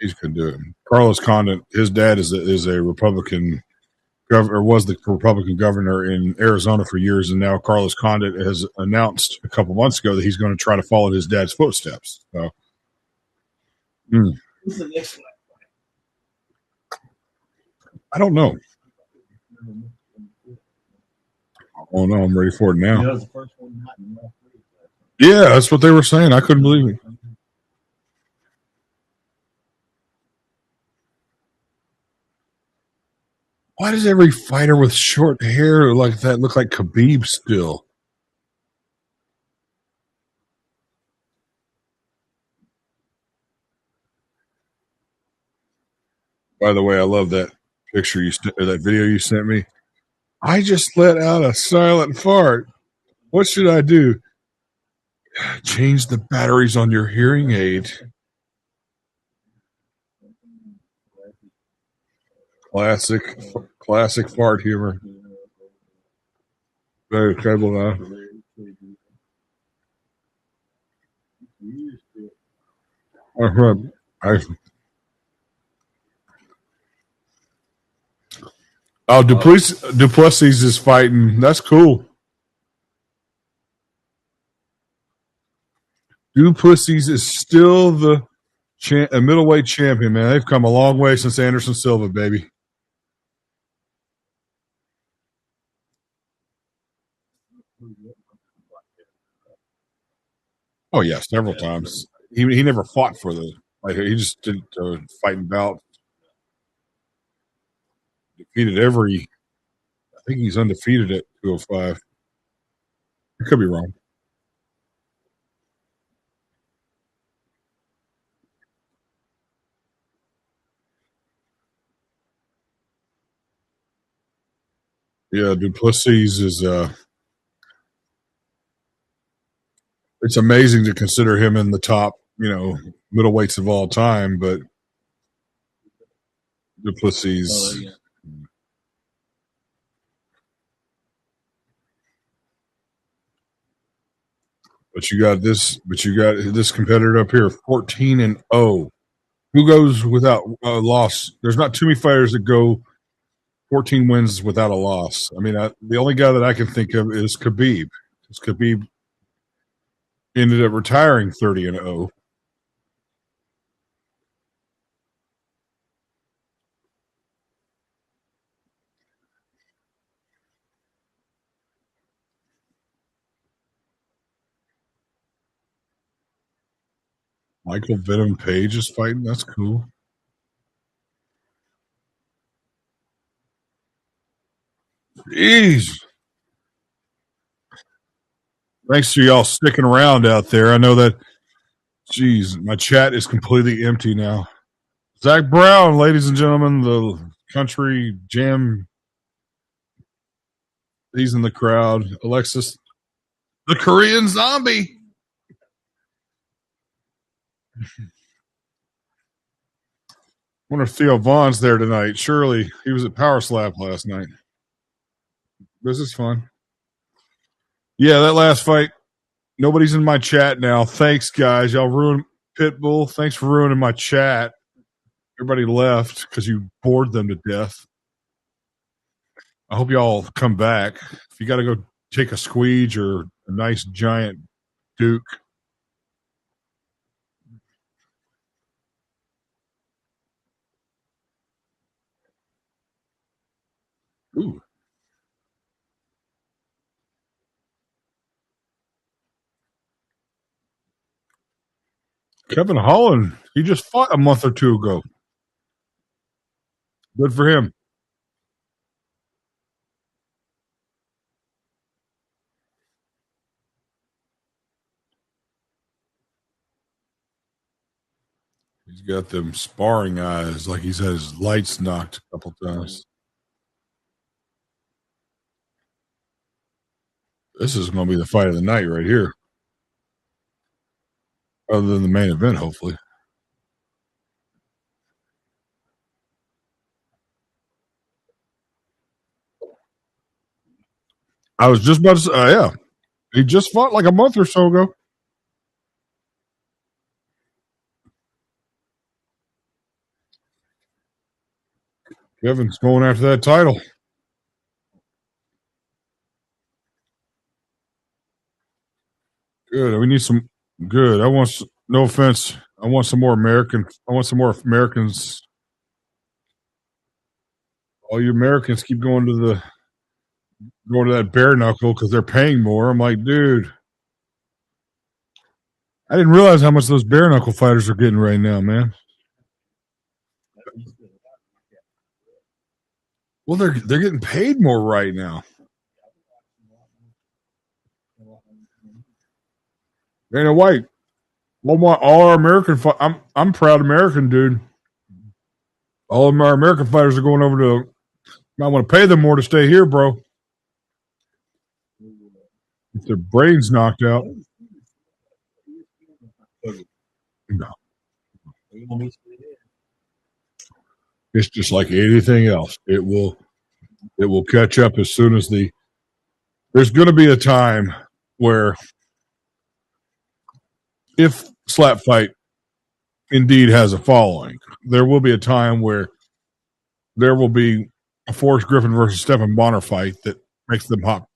he couldn't do it. Carlos Condit, his dad is a Republican governor, was the Republican governor in Arizona for years, and now Carlos Condit has announced a couple months ago that he's going to try to follow his dad's footsteps. So, Who's the next one? I don't know. Oh no, I'm ready for it now. That was the first one not in my three. Yeah, that's what they were saying. I couldn't believe it. Why does every fighter with short hair like that look like Khabib still? By the way, I love that picture or that video you sent me. I just let out a silent fart. What should I do? Change the batteries on your hearing aid. Classic fart humor. Very incredible now. Duplessis is fighting. That's cool. Duplessis is still the middleweight champion, man. They've come a long way since Anderson Silva, baby. Oh yeah, several times. He never fought for the like. He just did fighting bout. Defeated every. I think he's undefeated at 205. I could be wrong. Yeah, Duplessis is. It's amazing to consider him in the top, middleweights of all time, but Duplessis. Oh, yeah. But you got this competitor up here, 14-0. Who goes without a loss? There's not too many fighters that go 14 wins without a loss. I mean, the only guy that I can think of is Khabib. Because Khabib ended up retiring 30-0. Michael Venom Page is fighting. That's cool. Jeez. Thanks to y'all sticking around out there. I know that, geez, my chat is completely empty now. Zach Brown, ladies and gentlemen, the country jam. He's in the crowd. Alexis, the Korean zombie. Wonder if Theo Vaughn's there tonight. Surely he was at Power Slap last night. This is fun. Yeah, that last fight. Nobody's in my chat now. Thanks, guys. Y'all ruined Pitbull. Thanks for ruining my chat. Everybody left because you bored them to death. I hope y'all come back. If you got to go take a squeege or a nice giant Duke. Ooh. Kevin Holland, he just fought a month or two ago. Good for him. He's got them sparring eyes, like he's had his lights knocked a couple times. This is going to be the fight of the night right here. Other than the main event, hopefully. I was just about to say, yeah. He just fought like a month or so ago. Kevin's going after that title. Good. We need some good. No offense. I want some more American. I want some more Americans. All you Americans keep going to that bare knuckle because they're paying more. I'm like, dude, I didn't realize how much those bare knuckle fighters are getting right now, man. Well, they're getting paid more right now. Dana White, all our American. I'm proud American, dude. All of our American fighters are going over to. I want to pay them more to stay here, bro. If their brains knocked out. No. It's just like anything else. It will catch up as soon as there's going to be a time where if Slap Fight indeed has a following, there will be a time where there will be a Forrest Griffin versus Stephen Bonner fight that makes them hot.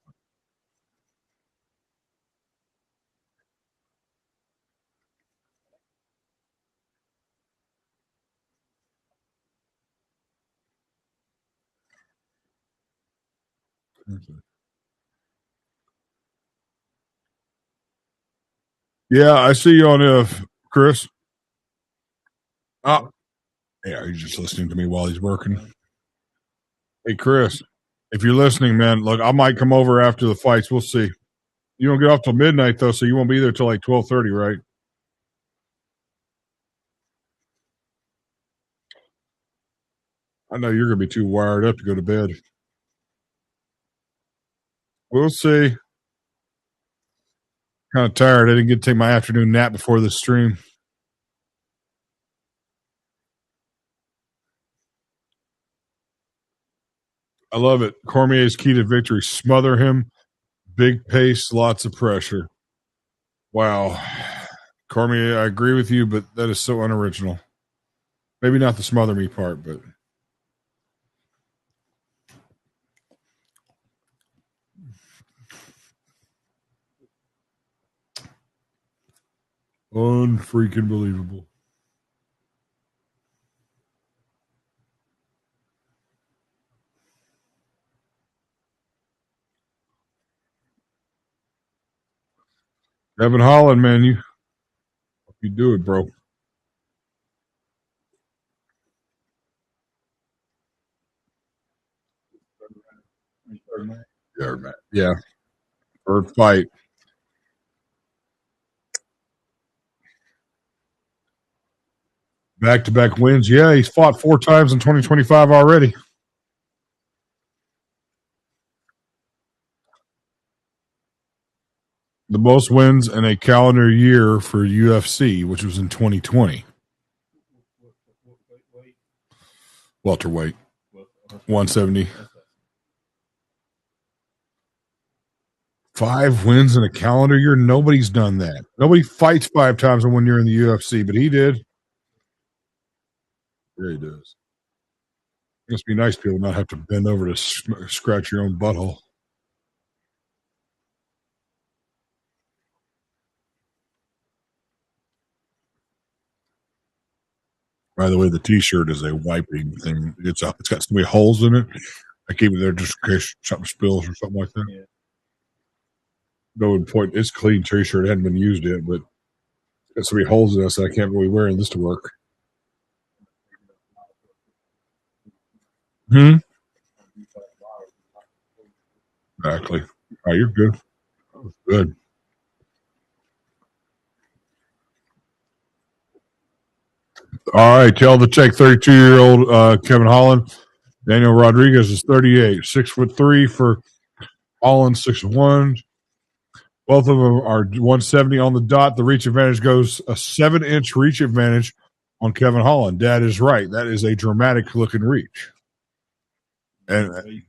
Yeah, I see you on if Chris. Oh, yeah, he's just listening to me while he's working. Hey, Chris, if you're listening, man, look, I might come over after the fights. We'll see. You don't get off till midnight though, so you won't be there till like 12:30, right? I know you're gonna be too wired up to go to bed. We'll see. Kind of tired. I didn't get to take my afternoon nap before this stream. I love it. Cormier's key to victory: smother him, big pace, lots of pressure. Wow, Cormier, I agree with you, but that is so unoriginal. Maybe not the smother me part, but unfreaking believable. Evan Holland, man, you do it, bro. Yeah. Third fight. Back-to-back wins. Yeah, he's fought 4 times in 2025 already. The most wins in a calendar year for UFC, which was in 2020. Welterweight. 170. 5 wins in a calendar year. Nobody's done that. Nobody fights 5 times in 1 year in the UFC, but he did. Yeah, he does. It must be nice people not have to bend over to scratch your own butthole. By the way, the T-shirt is a wiping thing. It's got so many holes in it. I keep it there just in case something spills or something like that. Yeah. No point. It's a clean T-shirt. It hadn't been used yet, but it's got so many holes in it, so I can't really wear this to work. Exactly. Oh, you're good. Good. All right. Tell the Tech 32-year-old Kevin Holland. Daniel Rodriguez is 38. 6'3" for Holland, 6'1". Both of them are 170 on the dot. The reach advantage goes a 7-inch reach advantage on Kevin Holland. Dad is right. That is a dramatic looking reach. And I'm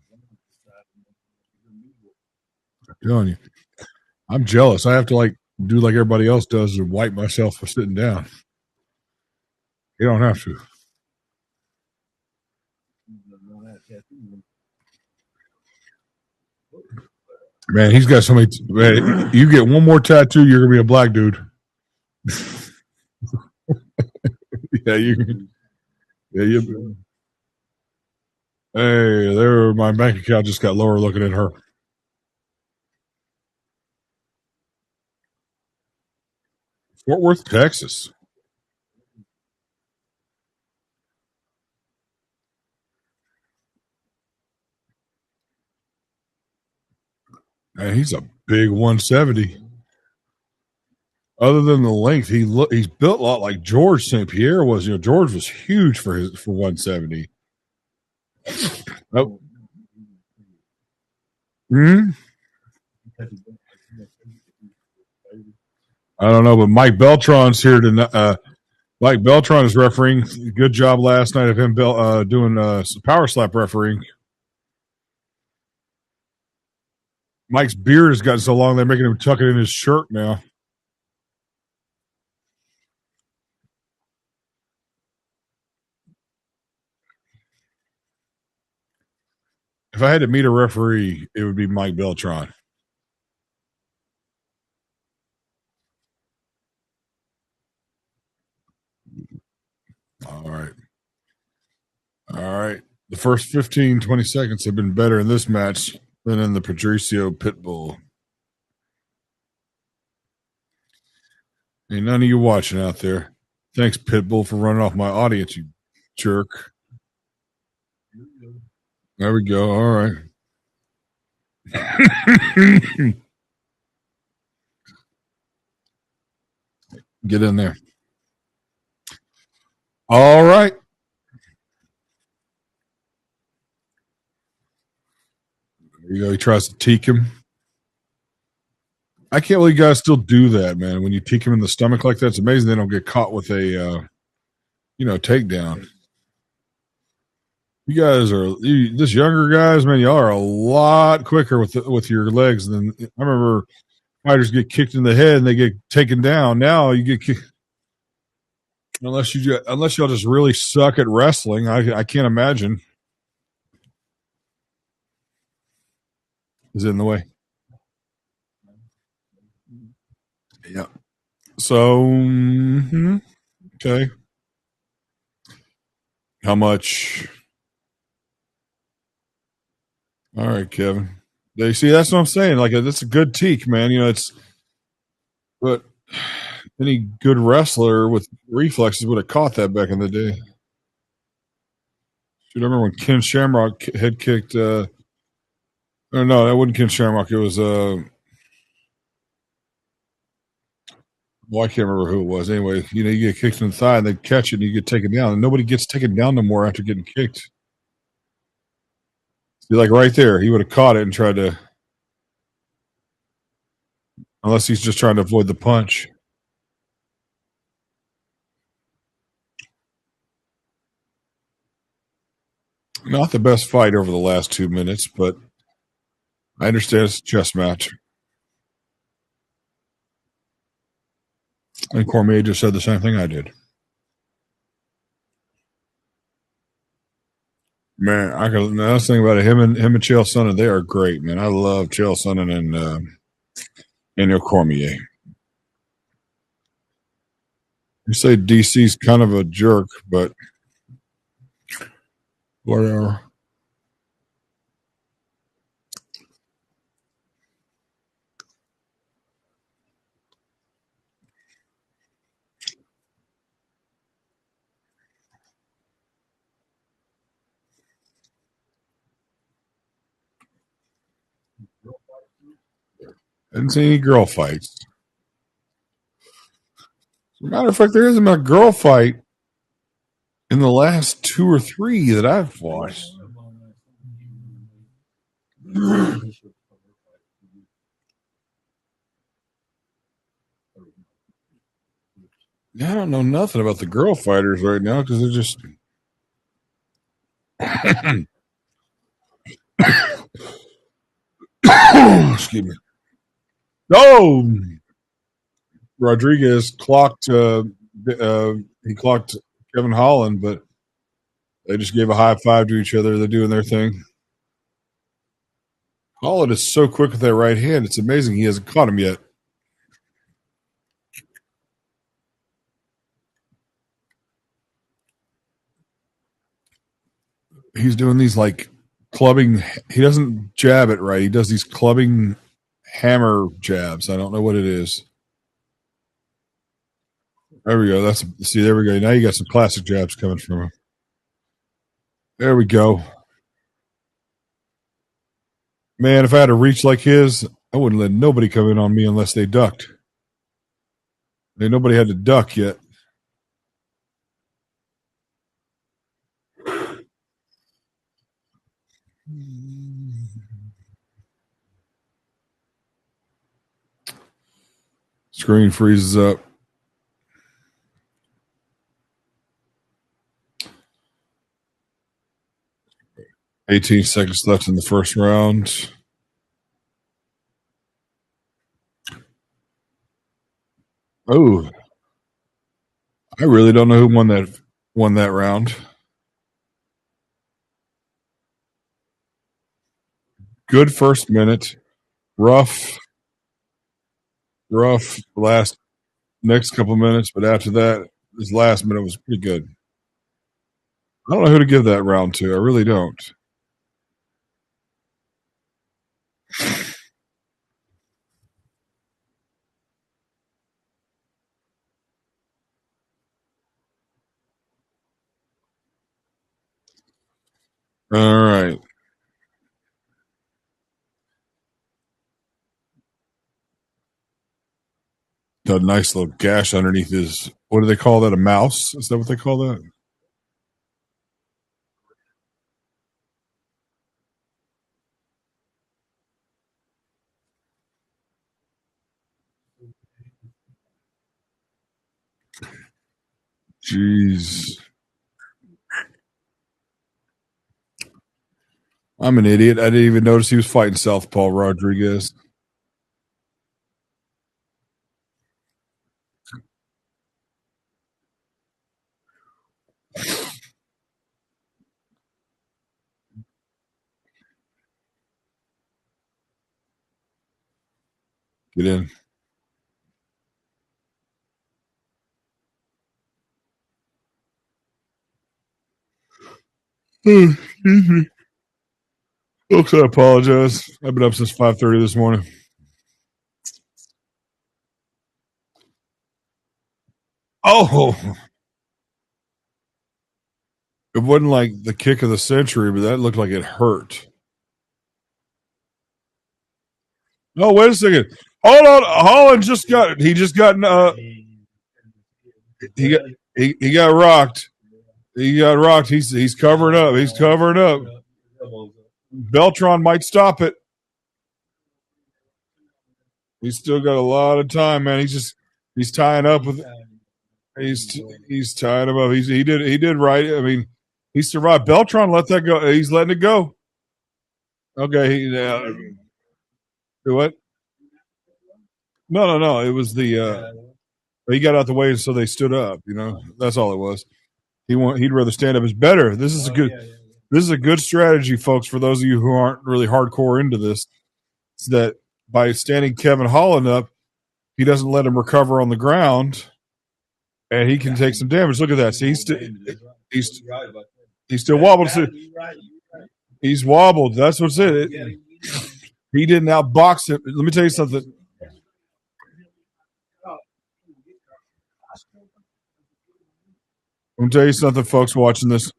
telling you, I'm jealous. I have to do like everybody else does and wipe myself for sitting down. You don't have to. Man, he's got so many. Man, you get one more tattoo, you're gonna be a black dude. Yeah, you. Yeah, you. Hey, there. My bank account just got lower looking at her. Fort Worth, Texas. Man, he's a big 170. Other than the length, he's built a lot like George St. Pierre was. You know, George was huge for 170. Oh. Hmm? I don't know, but Mike Beltran's here to. Mike Beltran is refereeing. Good job last night of him doing power slap refereeing. Mike's beard has gotten so long they're making him tuck it in his shirt now. If I had to meet a referee, it would be Mike Beltran. All right. All right. The first 15, 20 seconds have been better in this match than in the Patricio Pitbull. Ain't none of you watching out there. Thanks, Pitbull, for running off my audience, you jerk. There we go. All right. Get in there. All right. There you go. He tries to teak him. I can't believe you guys still do that, man. When you teak him in the stomach like that, it's amazing they don't get caught with a, takedown. You guys are this younger guys, man. Y'all are a lot quicker with your legs than I remember. Fighters get kicked in the head and they get taken down. Now you get kicked. Unless y'all just really suck at wrestling, I can't imagine. Is it in the way? Yeah. So, okay. How much? All right, Kevin. They see that's what I'm saying. Like that's a good teak, man. You know, but any good wrestler with reflexes would have caught that back in the day. You remember when Ken Shamrock head kicked? No, that wasn't Ken Shamrock. It was well, I can't remember who it was. Anyway, you get kicked in the thigh and they catch it and you get taken down. And nobody gets taken down no more after getting kicked. See, like right there, he would have caught it and tried to, unless he's just trying to avoid the punch. Not the best fight over the last 2 minutes, but I understand it's a chess match. And Cormier just said the same thing I did. Man, that's the thing about it. Him and Chael Sonnen, they are great, man. I love Chael Sonnen and Daniel Cormier. You say DC's kind of a jerk, but whatever. I didn't see any girl fights. As a matter of fact, there isn't a girl fight in the last 2 or 3 that I've watched. I don't know nothing about the girl fighters right now because they're just. Excuse me. Oh, Rodriguez clocked. He clocked Kevin Holland, but they just gave a high five to each other. They're doing their thing. Holland is so quick with that right hand. It's amazing he hasn't caught him yet. He's doing these like clubbing. He doesn't jab it right. He does these clubbing hammer jabs. I don't know what it is. There we go. There we go. Now you got some classic jabs coming from him. There we go. Man, if I had a reach like his, I wouldn't let nobody come in on me unless they ducked. Nobody had to duck yet. Screen freezes up. 18 seconds left in the first round. Oh, I really don't know who won that round. Good first minute. Rough last next couple minutes, but after that, this last minute was pretty good. I don't know who to give that round to. I really don't. All right. A nice little gash underneath his. What do they call that? A mouse? Is that what they call that? Jeez. I'm an idiot. I didn't even notice he was fighting Southpaw Rodriguez. Get in. Excuse me. Folks, I apologize. I've been up since 5:30 this morning. Oh, it wasn't like the kick of the century, but that looked like it hurt. No, wait a second. Hold on. Holland just got. He just got. He got. He got rocked. He got rocked. He's covering up. He's covering up. Beltron might stop it. He's still got a lot of time, man. He's tying up with. He's tying him up. He did right. I mean, he survived. Beltron let that go. He's letting it go. Okay. What? No. It was the. He got out the way, so they stood up. You know, that's all it was. He'd rather stand up. Is better. This is a good. This is a good strategy, folks. For those of you who aren't really hardcore into this, it's that by standing Kevin Holland up, he doesn't let him recover on the ground, and he can take some damage. Look at that. See, he's still wobbled. He's wobbled. That's what's it. He didn't outbox him. Let me tell you something. Let me tell you something, folks watching this.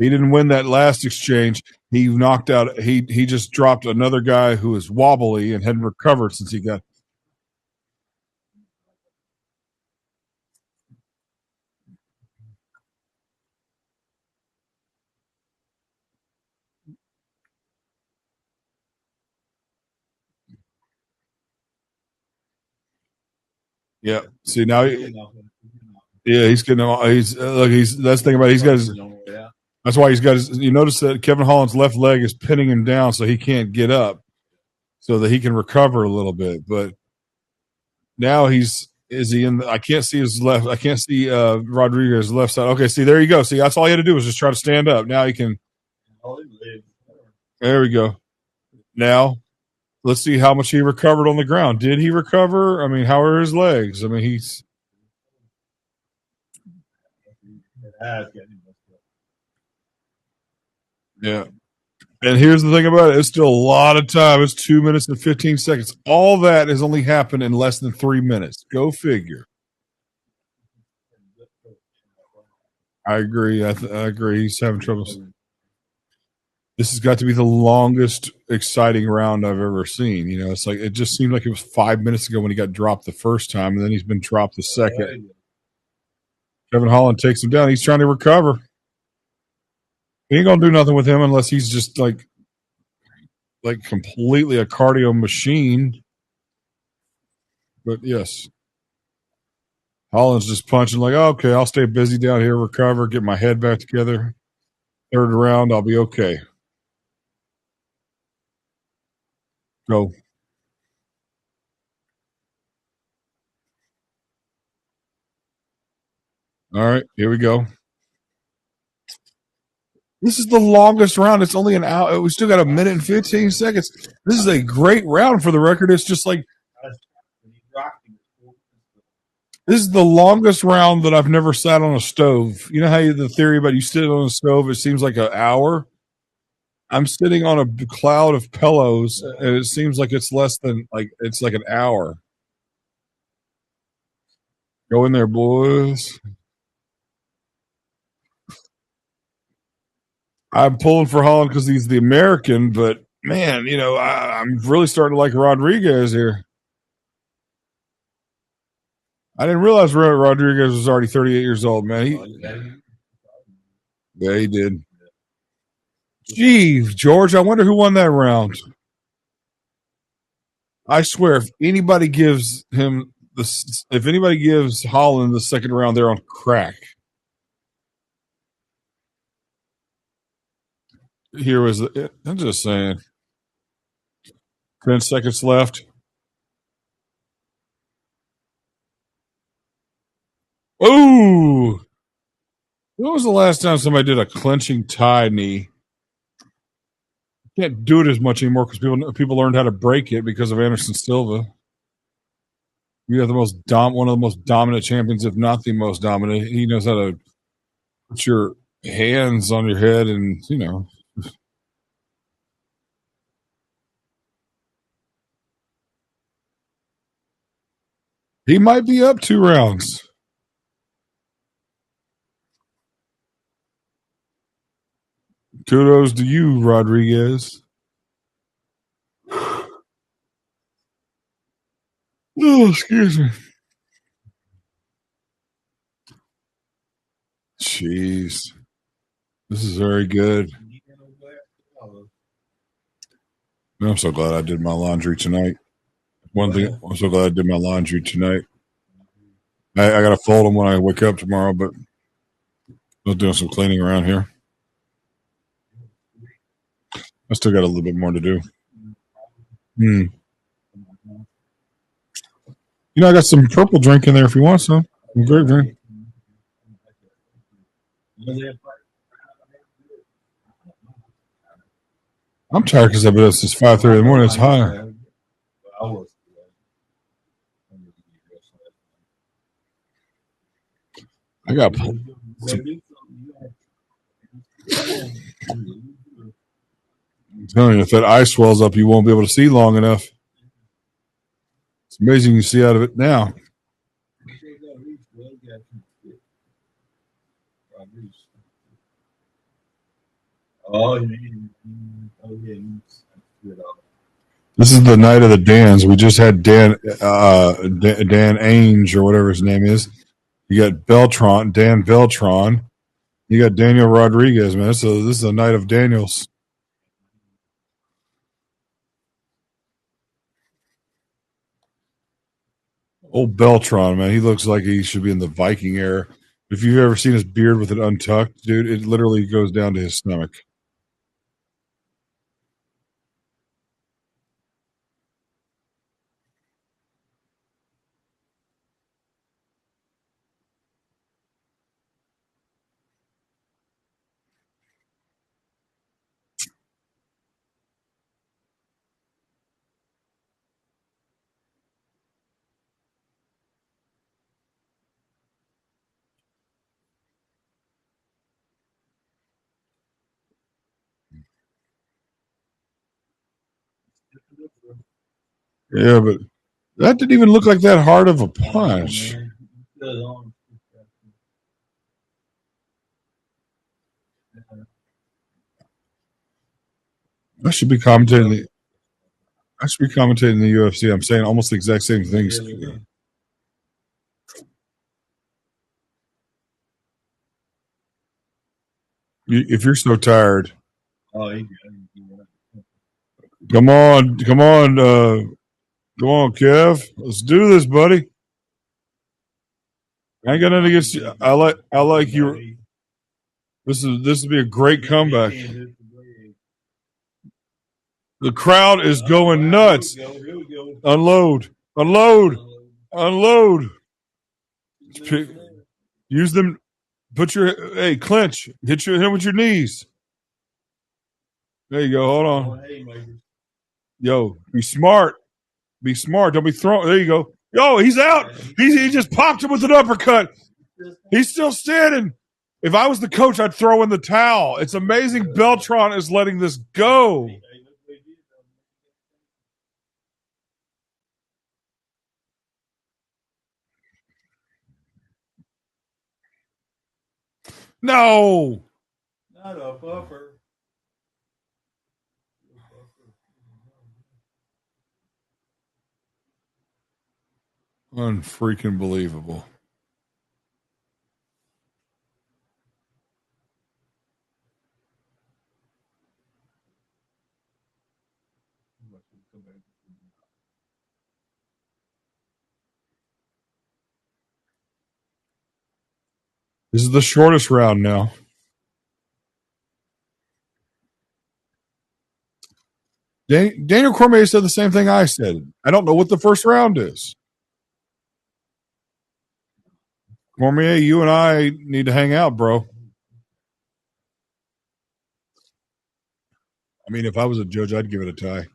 He didn't win that last exchange. He knocked out. He just dropped another guy who was wobbly and hadn't recovered since he got. Yeah. See now, Yeah, he's getting. He's look. That's the thing about it. He's got his. That's why he's got his. You notice that Kevin Holland's left leg is pinning him down, so he can't get up, so that he can recover a little bit. But now he's. Is he in? I can't see his left. I can't see Rodriguez's left side. Okay, see there you go. See, that's all he had to do was just try to stand up. Now he can. There we go. Now let's see how much he recovered on the ground. Did he recover? I mean, how are his legs? I mean, he's. Yeah. And here's the thing about it. It's still a lot of time. It's 2 minutes and 15 seconds. All that has only happened in less than 3 minutes. Go figure. I agree. I agree. He's having trouble. This has got to be the longest exciting round I've ever seen. You know, it's like it just seemed like it was 5 minutes ago when he got dropped the first time, and then he's been dropped the second. Kevin Holland takes him down. He's trying to recover. He ain't gonna do nothing with him unless he's just like completely a cardio machine. But yes, Holland's just punching like, oh, okay, I'll stay busy down here, recover, get my head back together. Third round, I'll be okay. Go. All right, here we go. This is the longest round. It's only an hour. We still got a minute and 15 seconds. This is a great round for the record. It's just like this is the longest round that I've never sat on a stove. You know how the theory about you sitting on a stove, it seems like an hour? I'm sitting on a cloud of pillows, and it seems like it's less than it's like an hour. Go in there, boys. I'm pulling for Holland because he's the American, but man, you know, I'm really starting to like Rodriguez here. I didn't realize Rodriguez was already 38 years old, man. Yeah, he did. Jeez, George, I wonder who won that round. I swear, if anybody gives Holland the second round, they're on crack. Here was I'm just saying. 10 seconds left. Ooh. When was the last time somebody did a clenching tie knee? Can't do it as much anymore because people learned how to break it because of Anderson Silva. You have one of the most dominant champions, if not the most dominant. He knows how to put your hands on your head, and you know. He might be up 2 rounds. Kudos to you, Rodriguez. Oh, excuse me. Jeez. This is very good. I'm so glad I did my laundry tonight. One thing, I'm so glad I did my laundry tonight. I got to fold them when I wake up tomorrow, but I'm doing some cleaning around here. I still got a little bit more to do. You know, I got some purple drink in there if you want some. Some grape drink. I'm tired because I've been up since 5:30 in the morning. It's hot. I got. I'm telling you, if that ice swells up, you won't be able to see long enough. It's amazing you see out of it now. This is the night of the Dans. We just had Dan Ainge or whatever his name is. You got Dan Beltran. You got Daniel Rodriguez, man. So this is a night of Daniels. Old Beltron, man, he looks like he should be in the Viking era. If you've ever seen his beard with it untucked, dude, it literally goes down to his stomach. Yeah, but that didn't even look like that hard of a punch. I should be commentating. I should be commentating the UFC. I'm saying almost the exact same things. If you're so tired, come on, come on, Kev. Let's do this, buddy. I ain't got nothing against you. I like you. This would be a great comeback. The crowd is going nuts. Unload, unload, unload. Use them. Put your clench. Hit him with your knees. There you go. Hold on. Yo, be smart. Be smart. Don't be thrown. There you go. Yo, he's out. He just popped him with an uppercut. He's still standing. If I was the coach, I'd throw in the towel. It's amazing Beltron is letting this go. No. Not a buffer. Unfreaking believable. This is the shortest round now. Daniel Cormier said the same thing I said. I don't know what the first round is. Cormier, you and I need to hang out, bro. I mean, if I was a judge, I'd give it a tie.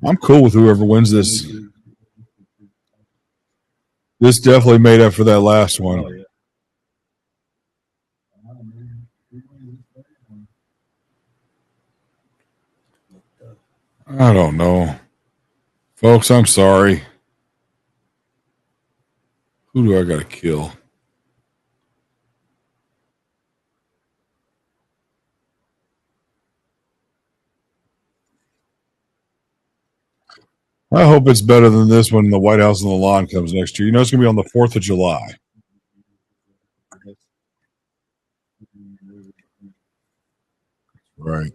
I'm cool with whoever wins this. This definitely made up for that last one. I don't know. Folks, I'm sorry. Who do I got to kill? I hope it's better than this when the White House on the Lawn comes next year. You know, it's going to be on the 4th of July. Right.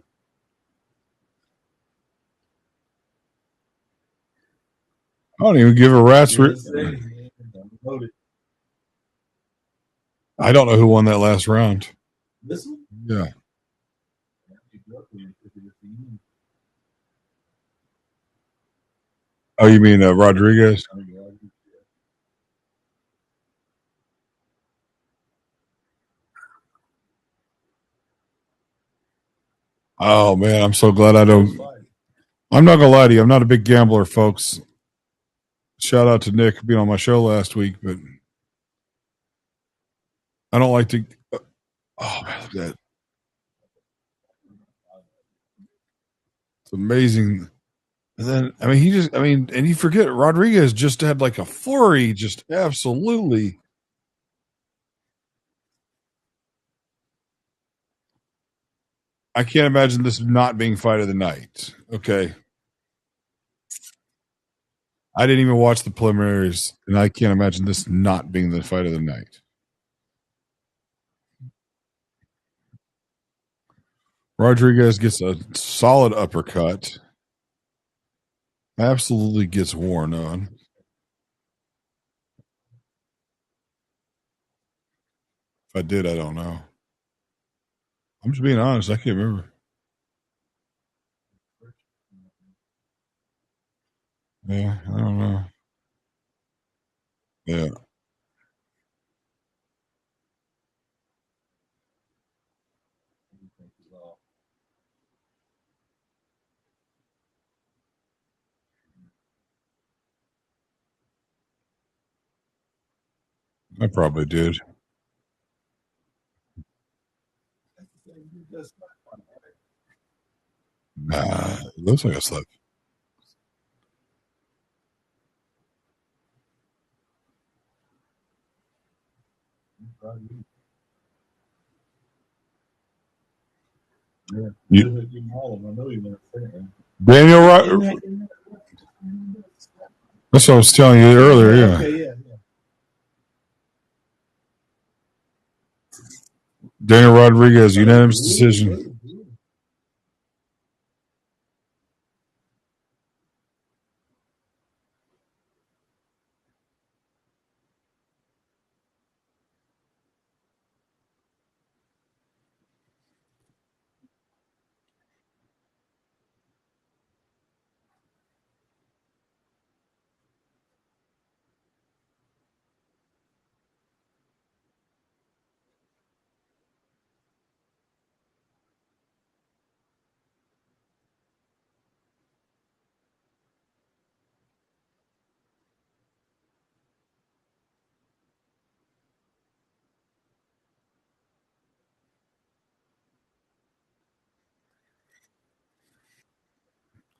I don't even give a rat's. I don't know who won that last round. This one? Yeah. Oh, you mean Rodriguez? Oh man, I'm so glad I don't. I'm not gonna lie to you. I'm not a big gambler, folks. Shout out to Nick being on my show last week, but I don't like to. Oh man, look at that! It's amazing. And then I mean, and you forget Rodriguez just had like a flurry, just absolutely. I can't imagine this not being fight of the night. Okay, I didn't even watch the preliminaries, and I can't imagine this not being the fight of the night. Rodriguez gets a solid uppercut. absolutely gets worn on. If I did, I don't know. I'm just being honest. I can't remember. Yeah, I don't know. Yeah, I probably did. Nah, it looks like I slept. You, Daniel, that's what I was telling you earlier. Yeah, Okay, yeah. Daniel Rodriguez, unanimous decision.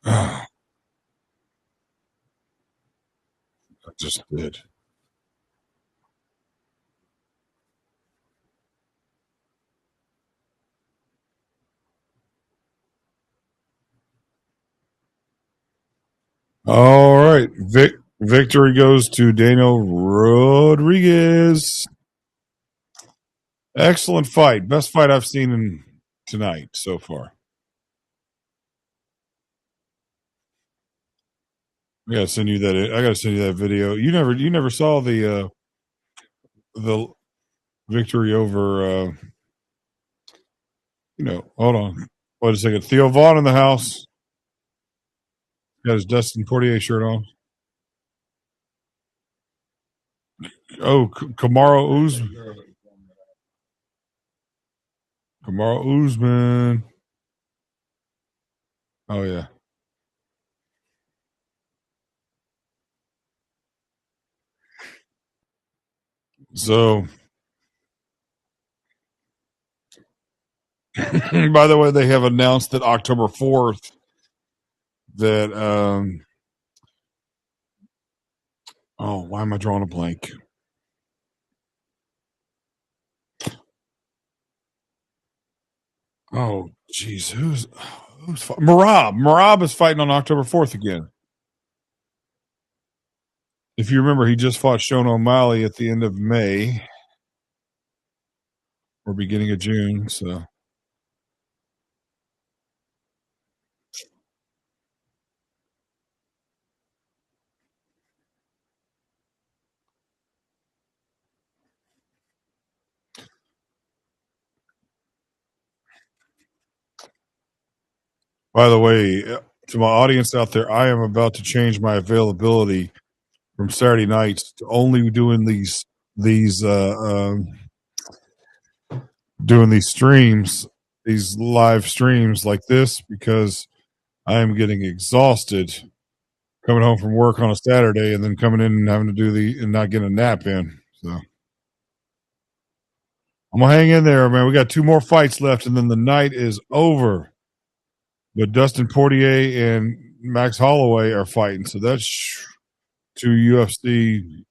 I just did. All right. Victory goes to Daniel Rodriguez. Excellent fight. Best fight I've seen in tonight so far. I gotta send you that. I gotta send you that video. You never saw the victory over. Hold on. Wait a second. Theo Vaughn in the house. Got his Dustin Poirier shirt on. Oh, Kamaru Usman. Kamaru Usman. Oh yeah. So, by the way, they have announced that October 4th that oh, why am I drawing a blank? Oh, jeez, who's Merab? Merab is fighting on October 4th again. If you remember, he just fought Sean O'Malley at the end of May or beginning of June. So, by the way, to my audience out there, I am about to change my availability from Saturday nights to only these doing these streams, these live streams like this because I am getting exhausted coming home from work on a Saturday and then coming in and having to do and not getting a nap in. So I'm gonna hang in there, man. We got two more fights left, and then the night is over. But Dustin Poirier and Max Holloway are fighting, so that's two UFC,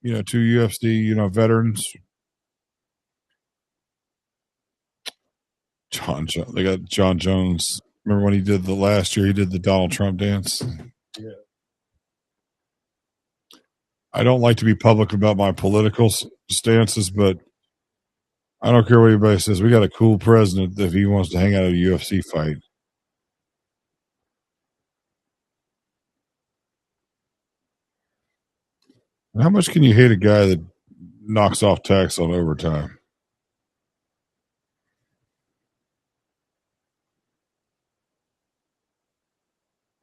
veterans. They got John Jones. Remember when he did the last year? He did the Donald Trump dance. Yeah. I don't like to be public about my political stances, but I don't care what anybody says. We got a cool president if he wants to hang out at a UFC fight. How much can you hate a guy that knocks off tax on overtime?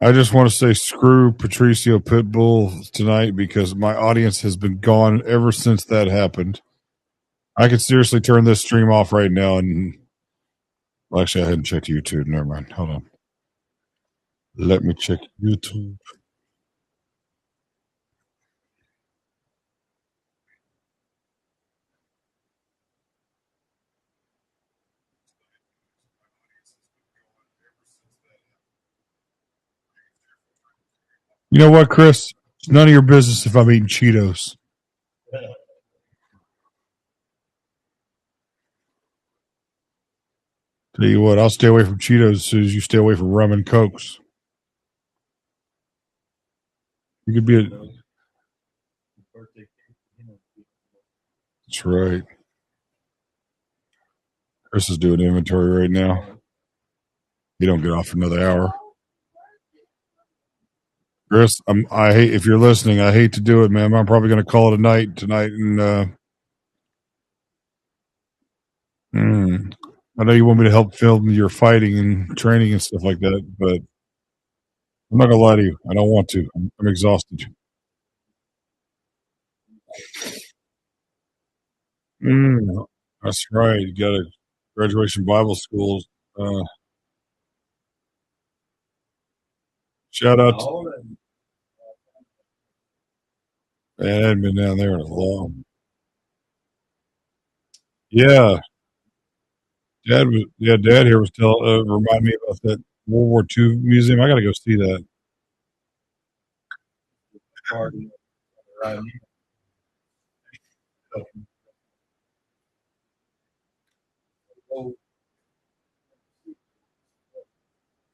I just want to say screw Patricio Pitbull tonight because my audience has been gone ever since that happened. I could seriously turn this stream off right now and well, actually I hadn't checked YouTube. Never mind. Hold on. Let me check YouTube. You know what, Chris? It's none of your business if I'm eating Cheetos. Tell you what, I'll stay away from Cheetos as soon as you stay away from rum and cokes. You could be a. That's right. Chris is doing inventory right now. You don't get off for another hour. Chris, I hate if you're listening. I hate to do it, man. I'm probably going to call it a night tonight, and I know you want me to help film your fighting and training and stuff like that, but I'm not going to lie to you. I don't want to. I'm exhausted. That's right. You got a graduation Bible school. Shout out to man, I hadn't been down there in a long. Yeah, Dad here was remind me about that World War II museum. I got to go see that.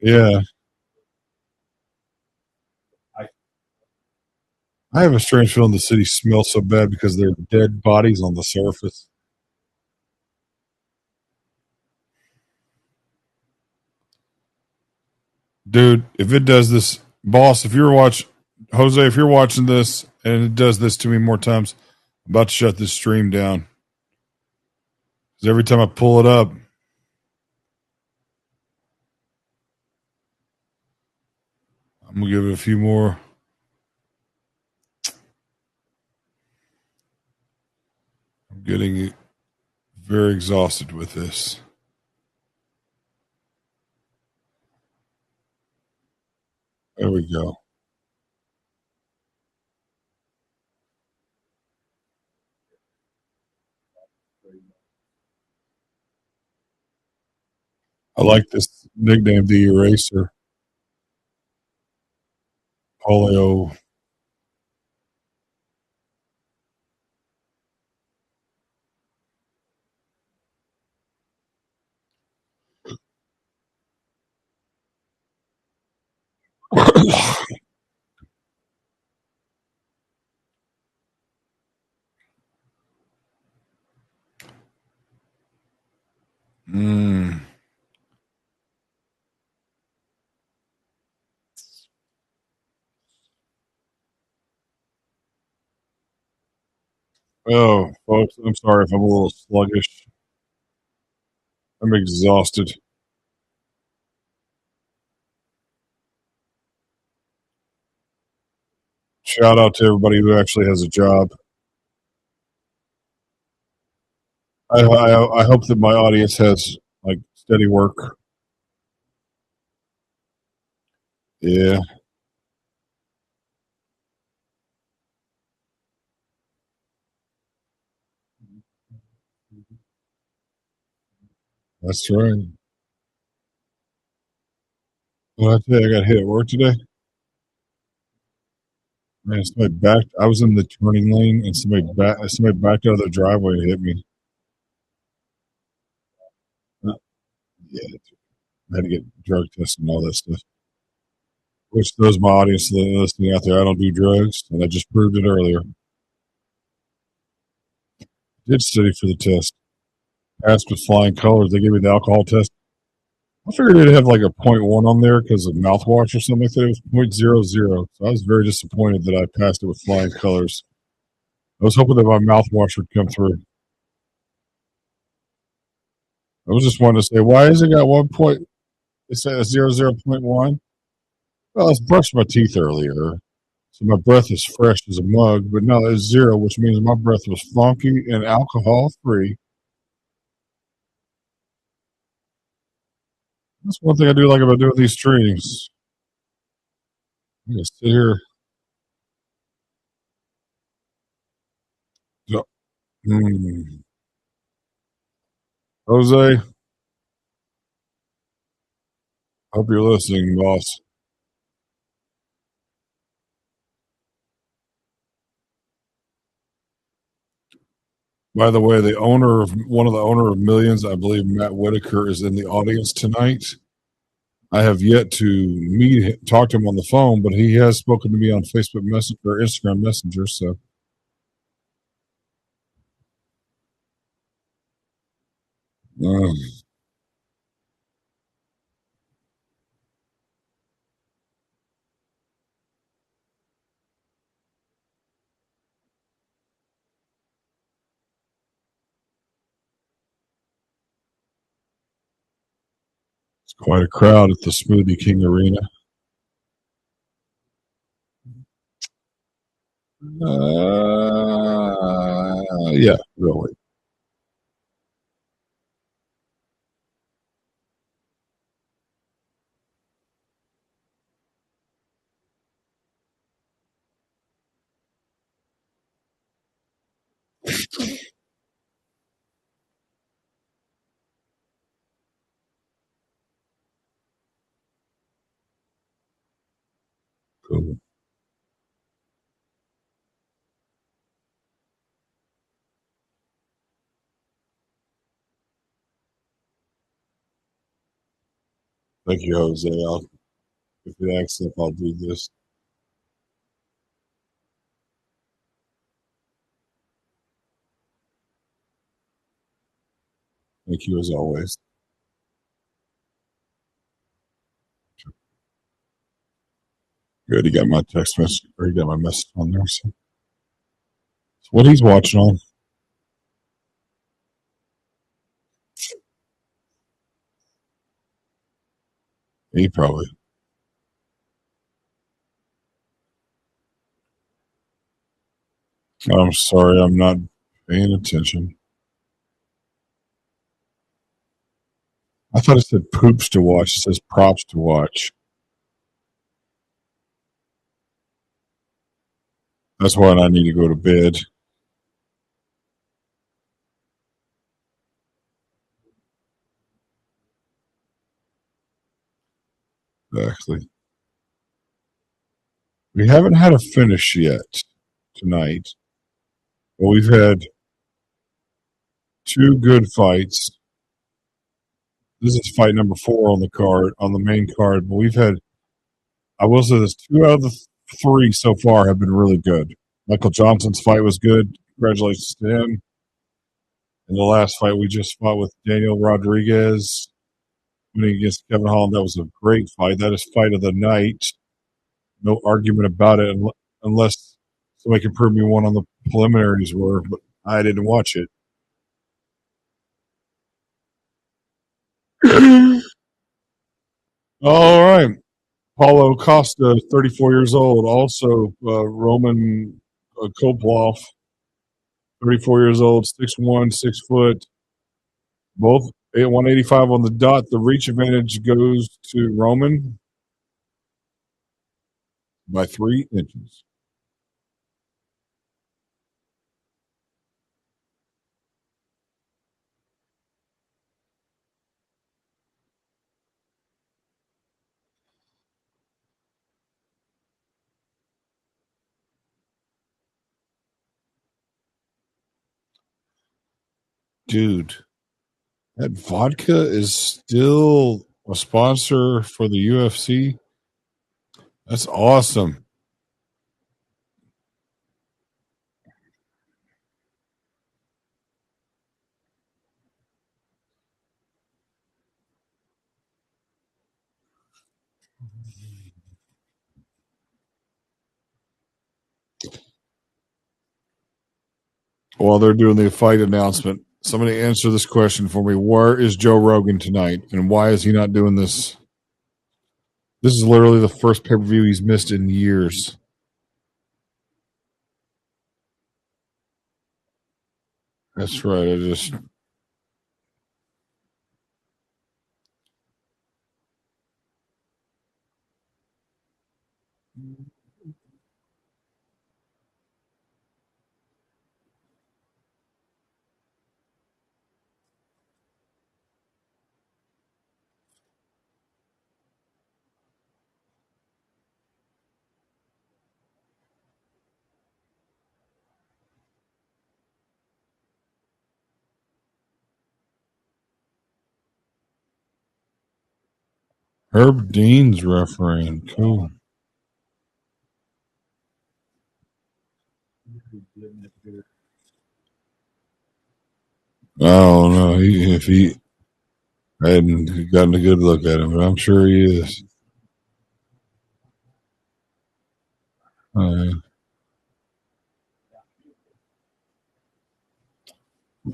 Yeah, I have a strange feeling the city smells so bad because there are dead bodies on the surface. Dude, if it does this, boss, if you're watching this and it does this to me more times, I'm about to shut this stream down. Because every time I pull it up, I'm going to give it a few more. I'm getting very exhausted with this. There we go. I like this nickname, the Eraser. Polio. Oh, folks, I'm sorry if I'm a little sluggish. I'm exhausted. Shout out to everybody who actually has a job. I hope that my audience has like steady work. Yeah, that's right. Well, I tell you, I got hit at work today. Man, somebody backed. I was in the turning lane, and somebody backed out of the driveway and hit me. Yeah, I had to get drug tested and all that stuff. Which those my audience listening out there, I don't do drugs, and I just proved it earlier. Did study for the test. Passed with flying colors. They gave me the alcohol test. I figured it'd have like a .1 on there because of mouthwash or something like that. It was .00. So I was very disappointed that I passed it with flying colors. I was hoping that my mouthwash would come through. I was just wanting to say, why is it got 1 point? It said 0.1. Well, I was brushing my teeth earlier, so my breath is fresh as a mug. But no, it's 0, which means my breath was funky and alcohol free. That's one thing I do like about doing these streams. I can sit here. Mm. Jose, hope you're listening, boss. By the way, one of the owner of Millions, I believe Matt Whitaker, is in the audience tonight. I have yet to talk to him on the phone, but he has spoken to me on Facebook Messenger or Instagram Messenger. So, it's quite a crowd at the Smoothie King Arena. Yeah, really. Cool. Thank you, Jose. If it acts up, I'll do this. Thank you as always. Good. He got my text message, or he got my message on there. So what he's watching on. He probably. I'm sorry, I'm not paying attention. I thought it said poops to watch. It says props to watch. That's why I need to go to bed. Exactly. We haven't had a finish yet tonight, but we've had 2 good fights. This is fight number 4 on the card, on the main card. But we've had, I will say this, 2 out of the 3 so far have been really good. Michael Johnson's fight was good. Congratulations to him. And the last fight we just fought with Daniel Rodriguez winning against Kevin Holland, that was a great fight. That is fight of the night. No argument about it, unless somebody can prove me one on the preliminaries were, but I didn't watch it. All right. Paulo Costa, 34 years old. Also, Roman Koploff, 34 years old, 6'1", 6 foot. Both at 185 on the dot. The reach advantage goes to Roman by 3 inches. Dude, that vodka is still a sponsor for the UFC. That's awesome. while they're doing the fight announcement, somebody answer this question for me. Where is Joe Rogan tonight, and why is he not doing this? This is literally the first pay-per-view he's missed in years. That's right. I just... Herb Dean's refereeing. Cool. Oh no, if he hadn't gotten a good look at him, but I'm sure he is. A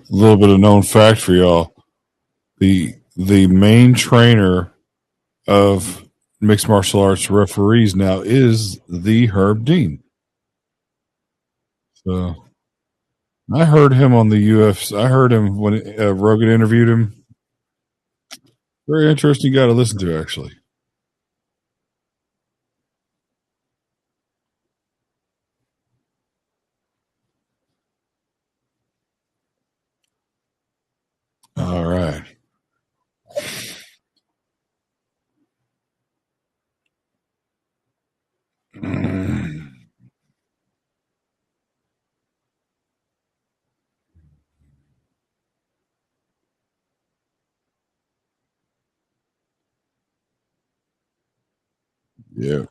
little bit of known fact for y'all: the main trainer of mixed martial arts referees now is the Herb Dean. So I heard him on the UFC. I heard him when Rogan interviewed him. Very interesting guy to listen to, actually. All right. Yeah.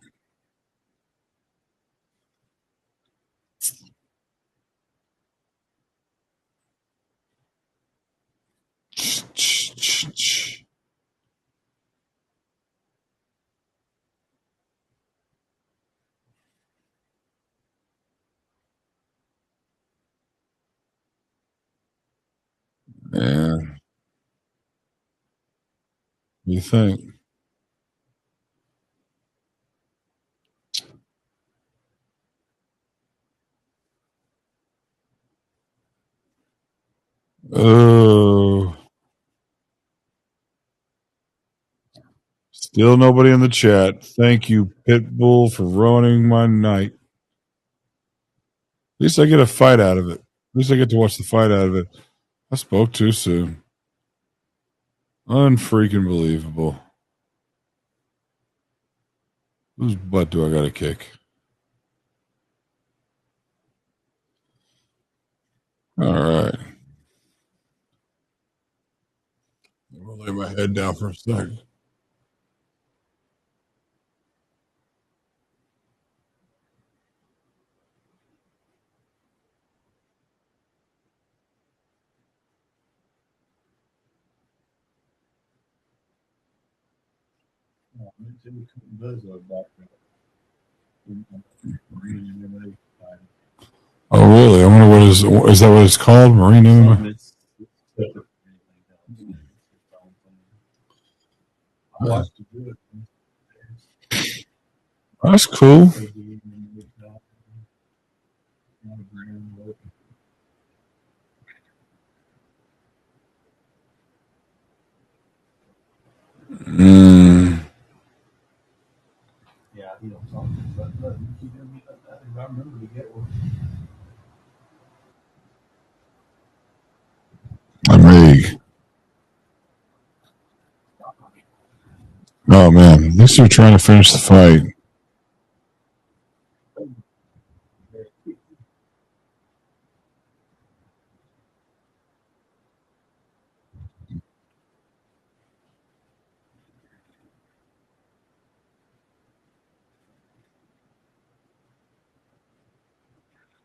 Yeah. You think? Oh. Still nobody in the chat. Thank you, Pitbull, for ruining my night. At least I get a fight out of it. At least I get to watch the fight out of it. I spoke too soon. Unfreaking believable. Whose butt do I got to kick? All right. I'm going to lay my head down for a second. Oh, really? I wonder what is that what it's called? Marine MMA? That's cool. Me. Oh man, at least they're trying to finish the fight.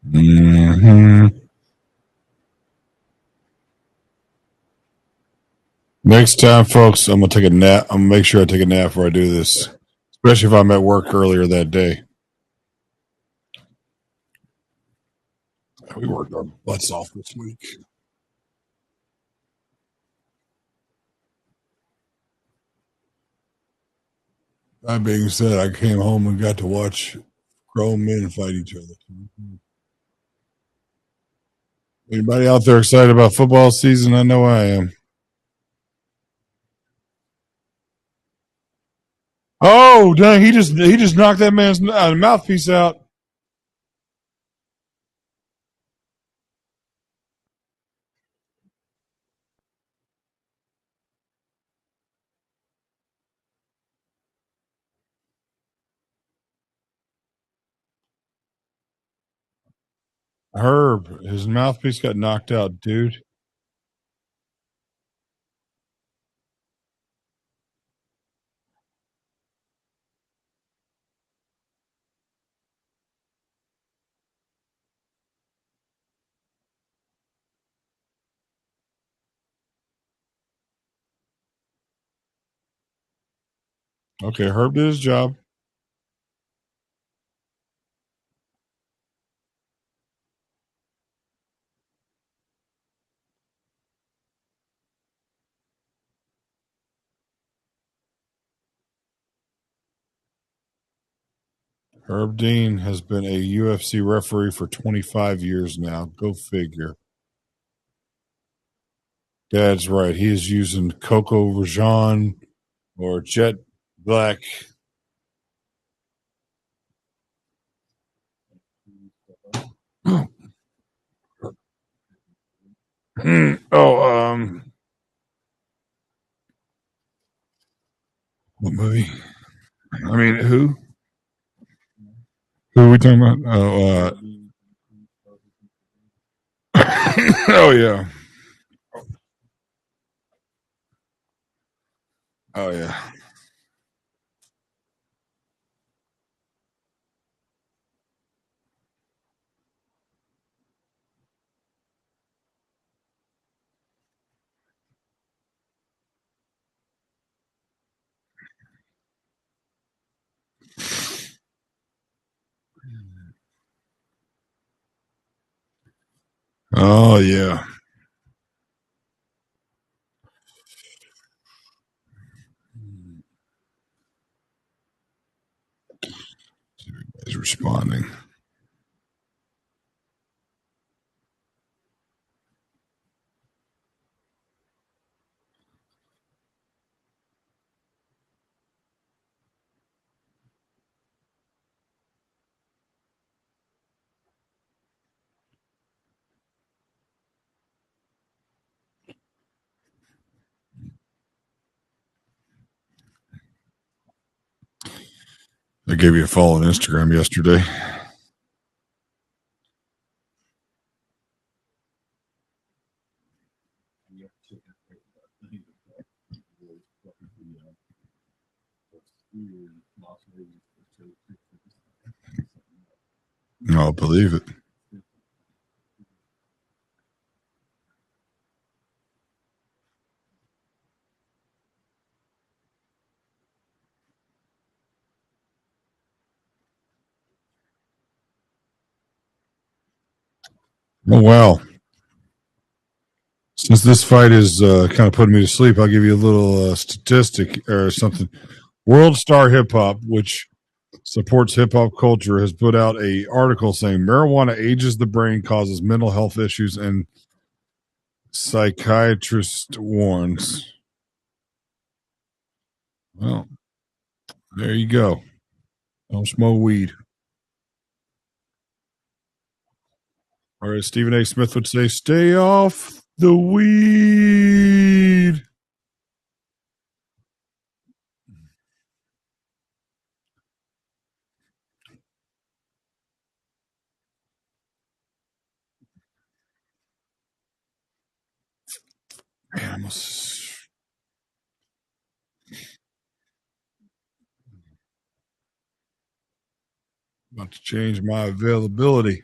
Mm-hmm. Next time, folks, I'm gonna take a nap. I'm gonna make sure I take a nap before I do this, especially if I'm at work earlier that day. We worked our butts off this week. That being said, I came home and got to watch grown men fight each other. Anybody out there excited about football season? I know I am. Oh, dang! He just knocked that man's mouthpiece out. Herb, his mouthpiece got knocked out, dude. Okay, Herb did his job. Herb Dean has been a UFC referee for 25 years now. Go figure. Dad's right. He is using Coco Rajan or Jet Black. Oh, what movie? I mean, who? Who are we talking about? Oh, oh yeah. Oh yeah. Oh yeah. He's responding. I gave you a follow on Instagram yesterday. I'll believe it. Oh wow. Since this fight is kind of putting me to sleep, I'll give you a little statistic or something. World Star Hip Hop, which supports hip hop culture, has put out a article saying marijuana ages the brain, causes mental health issues, and psychiatrist warns. Well, there you go. Don't smoke weed. Or as Stephen A. Smith would say, stay off the weed. Man, I almost about to change my availability.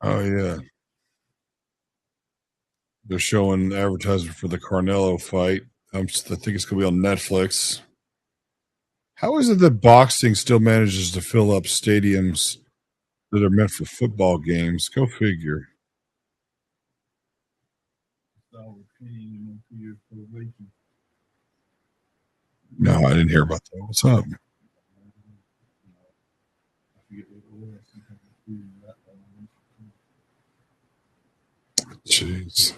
Oh yeah, they're showing advertisement for the Carnelo fight. I think it's going to be on Netflix. How is it that boxing still manages to fill up stadiums that are meant for football games? Go figure. No, I didn't hear about that. What's up? Jeez.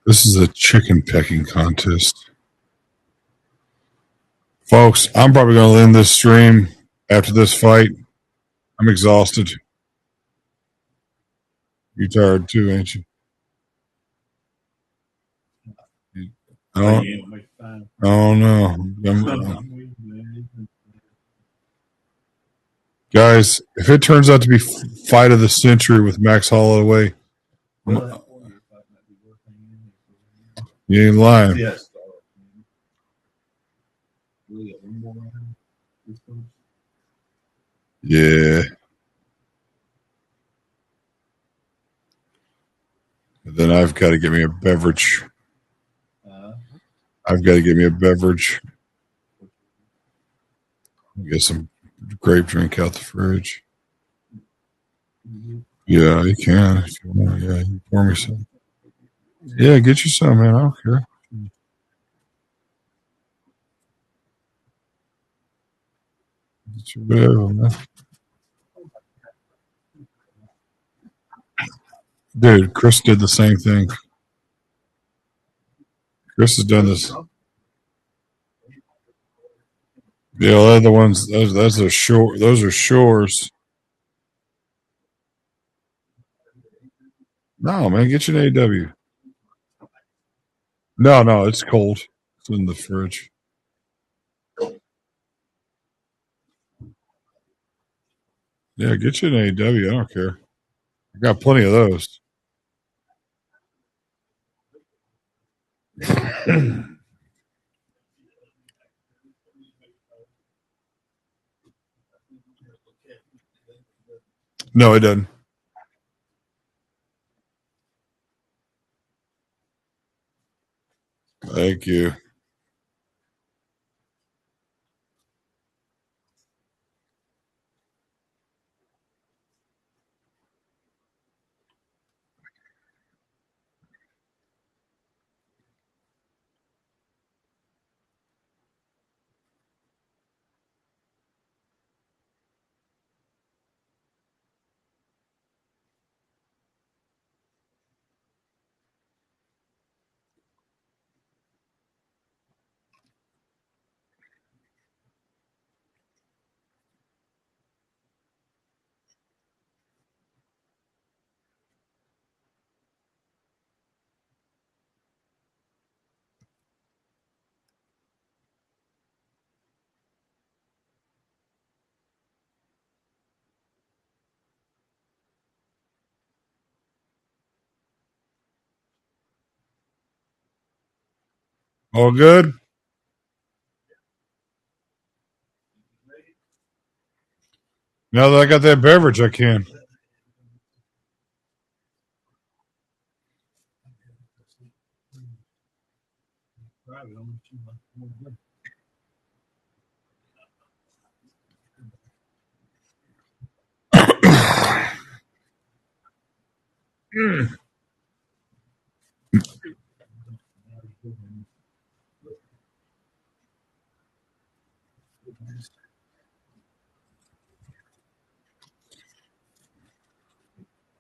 This is a chicken pecking contest. Folks, I'm probably going to end this stream after this fight. I'm exhausted. You tired too, ain't you? Oh, oh no. Guys, if it turns out to be fight of the century with Max Holloway, you ain't lying. Yeah. Then I've got to get me a beverage. I've got to get me a beverage. Get some grape drink out the fridge. Yeah, you can if you want. Yeah, you pour me some. Yeah, get you some, man. I don't care. Get you whatever, man. Dude, Chris did the same thing. Chris has done this. Yeah, they're the ones. Those are shore. Those are shores. No, man, get you an AW. No, it's cold. It's in the fridge. Yeah, get you an AW. I don't care. I got plenty of those. No, it doesn't. Thank you. All good? Now that I got that beverage, I can.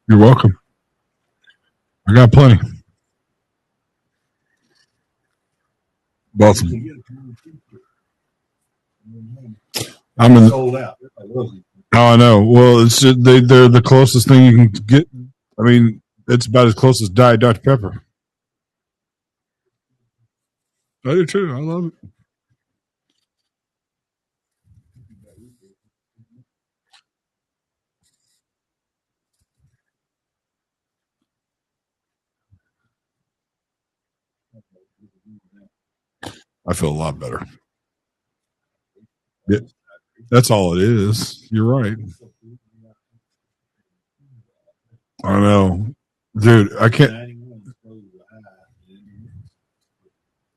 You're welcome. I got plenty. Both of them. I'm in. Sold out. Oh, I know. Well, it's they're the closest thing you can get. I mean, it's about as close as Diet Dr Pepper. I do too. I love it. I feel a lot better. Yeah, that's all it is. You're right. I know, dude. I can't.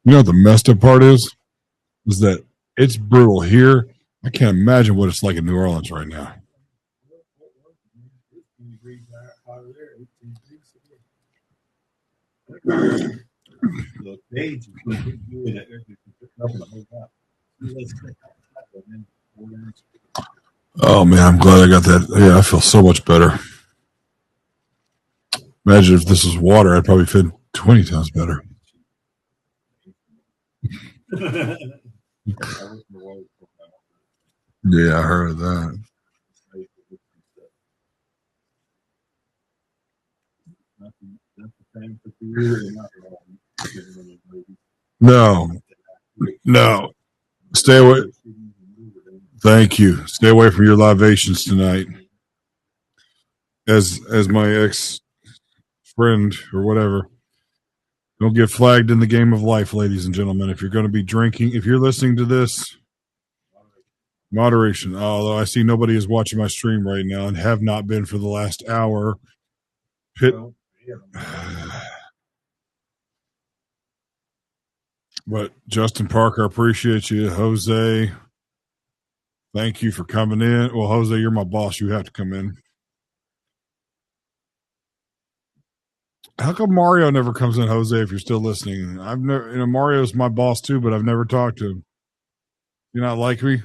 You know what the messed up part is that it's brutal here. I can't imagine what it's like in New Orleans right now. Oh man, I'm glad I got that. Yeah, I feel so much better. Imagine if this was water, I'd probably feel 20 times better. Yeah, I heard of that. No, no. Stay away. Thank you. Stay away from your libations tonight. As my ex friend or whatever. Don't get flagged in the game of life, ladies and gentlemen. If you're going to be drinking, if you're listening to this, moderation. Although I see nobody is watching my stream right now and have not been for the last hour. But Justin Parker, I appreciate you. Jose, thank you for coming in. Well, Jose, you're my boss. You have to come in. How come Mario never comes in, Jose, if you're still listening? I've never, Mario's my boss too, but I've never talked to him. You not like me?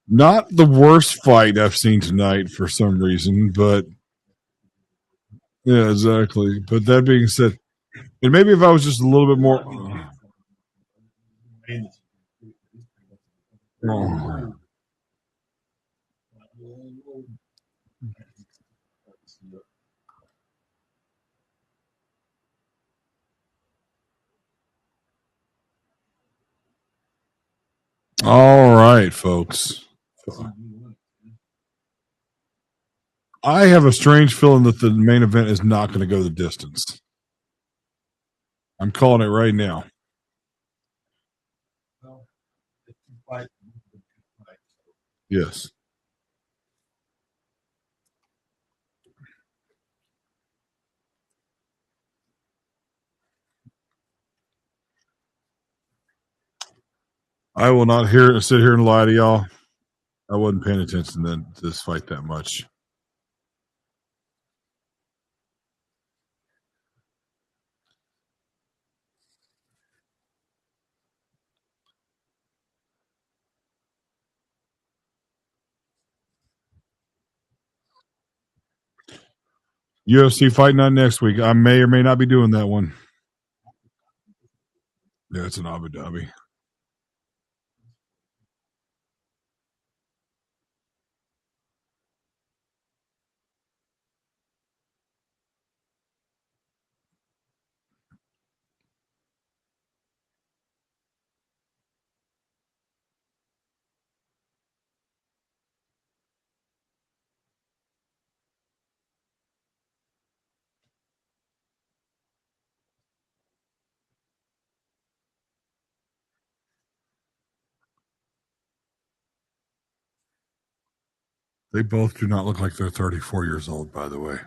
Not the worst fight I've seen tonight for some reason, but yeah, exactly. But that being said, and maybe if I was just a little bit more. Oh. All right, folks. I have a strange feeling that the main event is not going to go the distance. I'm calling it right now. Yes. I will not sit here and lie to y'all. I wasn't paying attention to this fight that much. UFC Fight Night next week. I may or may not be doing that one. Yeah, it's in Abu Dhabi. They both do not look like they're 34 years old, by the way.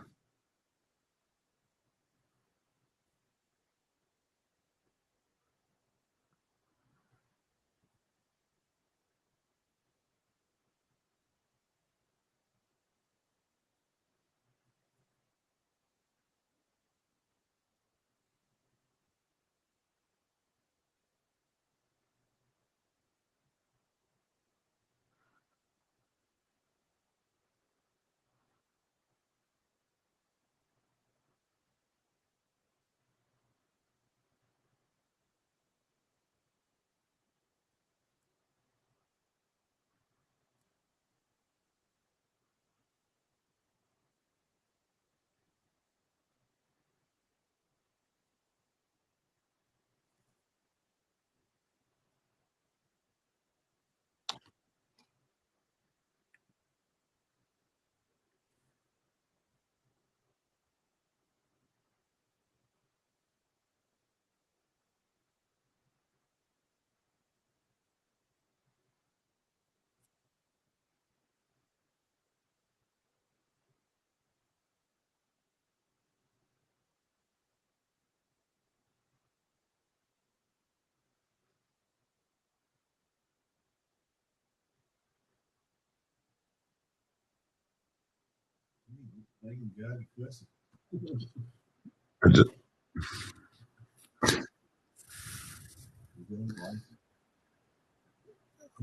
I just,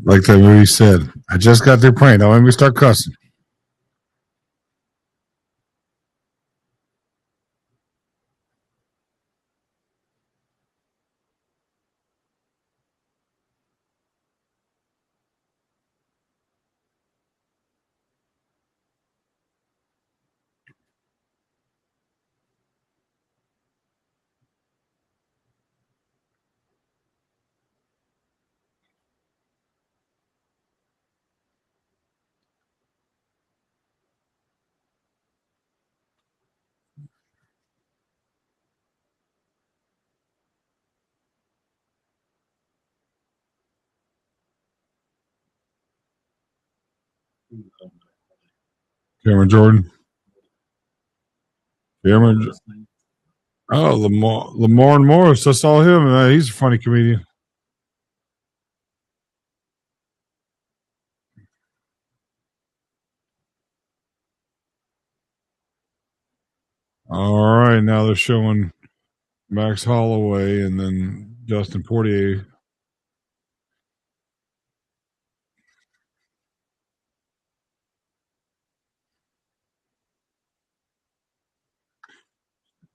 like that movie said, I just got through praying. Now let me start cussing. Cameron Jordan. Cameron. Oh, Lamar Morris. I saw him. He's a funny comedian. All right, now they're showing Max Holloway and then Justin Poirier.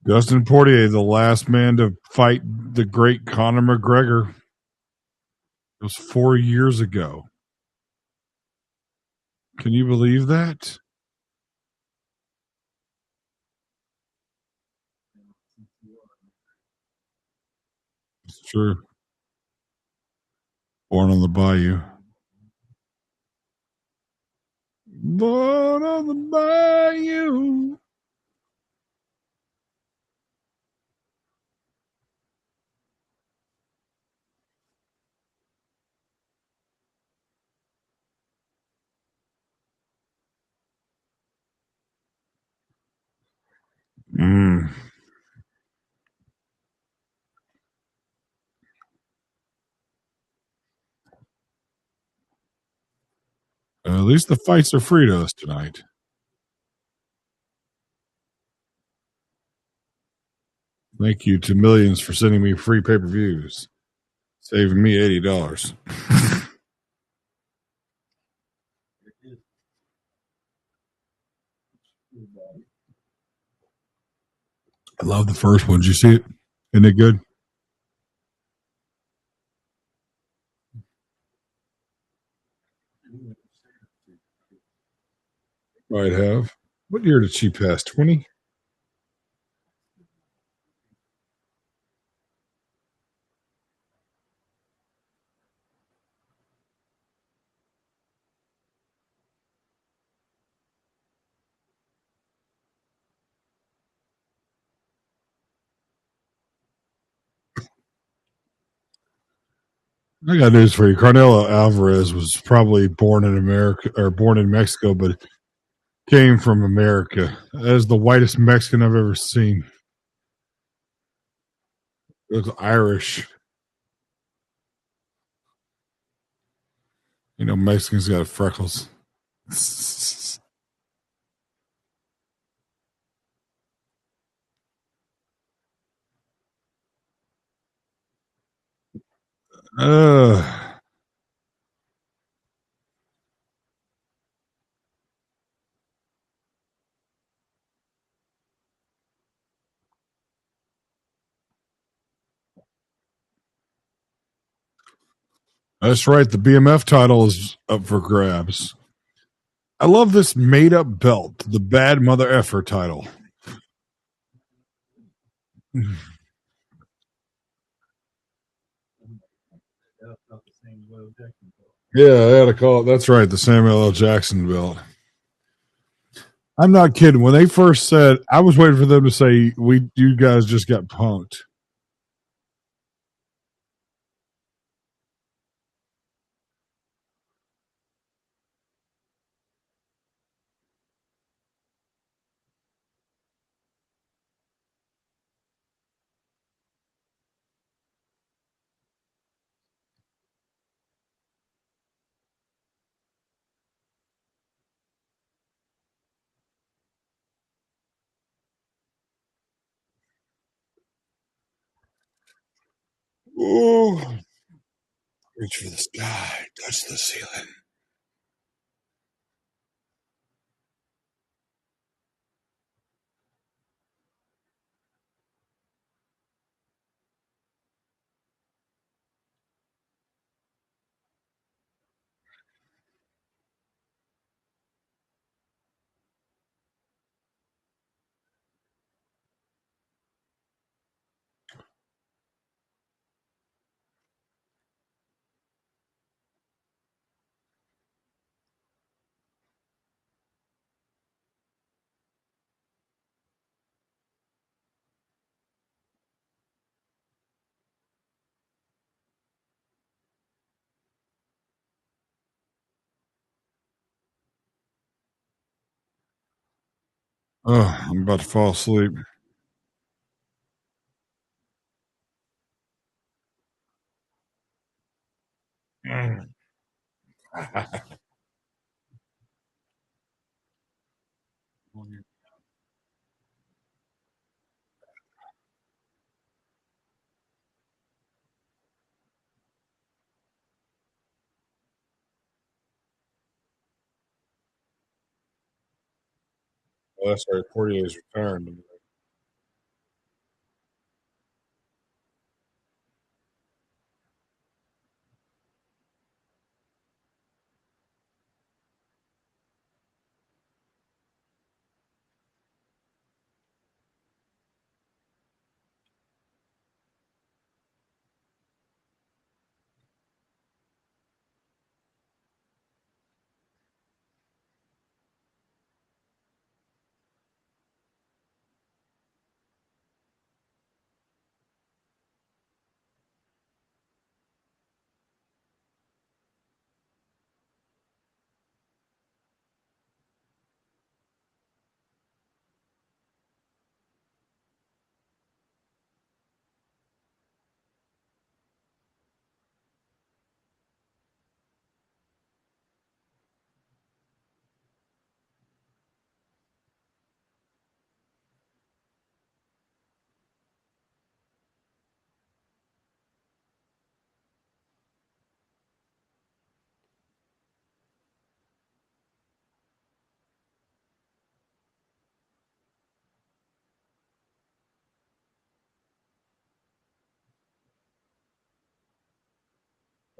Justin Poirier, the last man to fight the great Conor McGregor. It was 4 years ago. Can you believe that? It's true. Born on the Bayou. Born on the Bayou. Mm. At least the fights are free to us tonight. Thank you to Millions for sending me free pay-per-views, saving me $80. I love the first one. Did you see it? Isn't it good? Might have. What year did she pass? 20? I got news for you. Carnelo Alvarez was probably born in America or born in Mexico, but came from America. That is the whitest Mexican I've ever seen. Looks Irish. You know, Mexicans got freckles. uh, that's right. The BMF title is up for grabs. I love this made up belt, the bad mother effer title. Yeah, I had to call it. That's right, the Samuel L. Jackson belt. I'm not kidding. When they first said, I was waiting for them to say, you guys just got punked." Ooh, reach for the sky, touch the ceiling. Oh, I'm about to fall asleep. Well, that's right. Poirier's returned.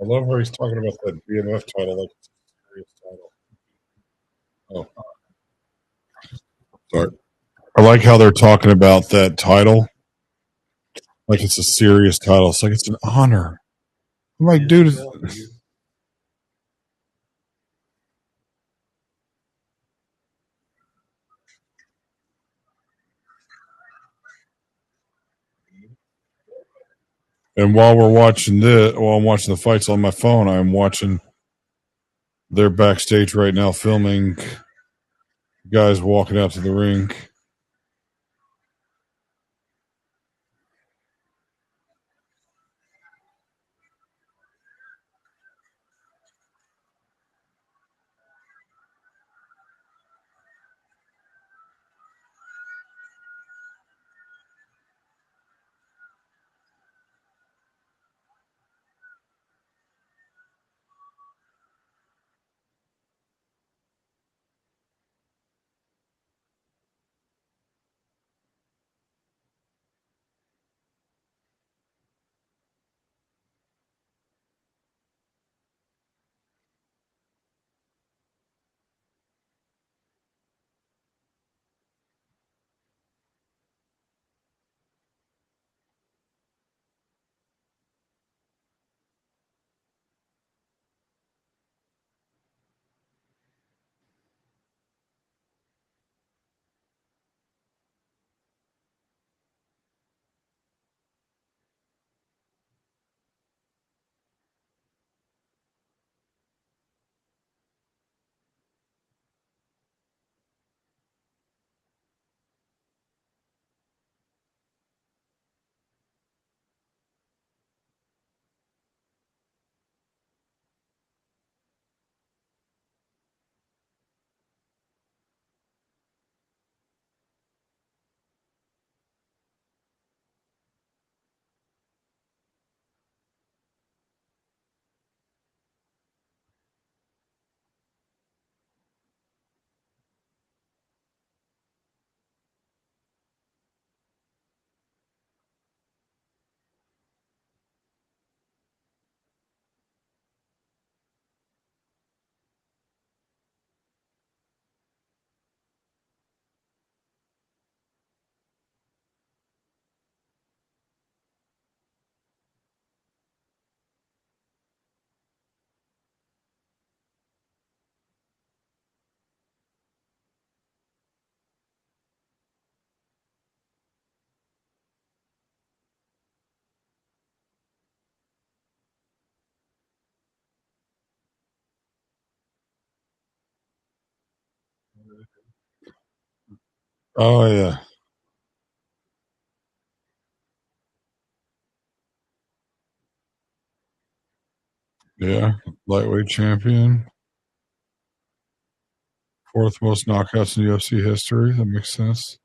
I love where he's talking about that BMF title like it's a serious title. Oh, sorry. I like how they're talking about that title like it's a serious title. It's like it's an honor. I'm like, dude. And while we're watching this, while I'm watching the fights on my phone, I'm watching. They're backstage right now filming guys walking out to the ring. Oh yeah, yeah. Lightweight champion, fourth most knockouts in UFC history. That makes sense.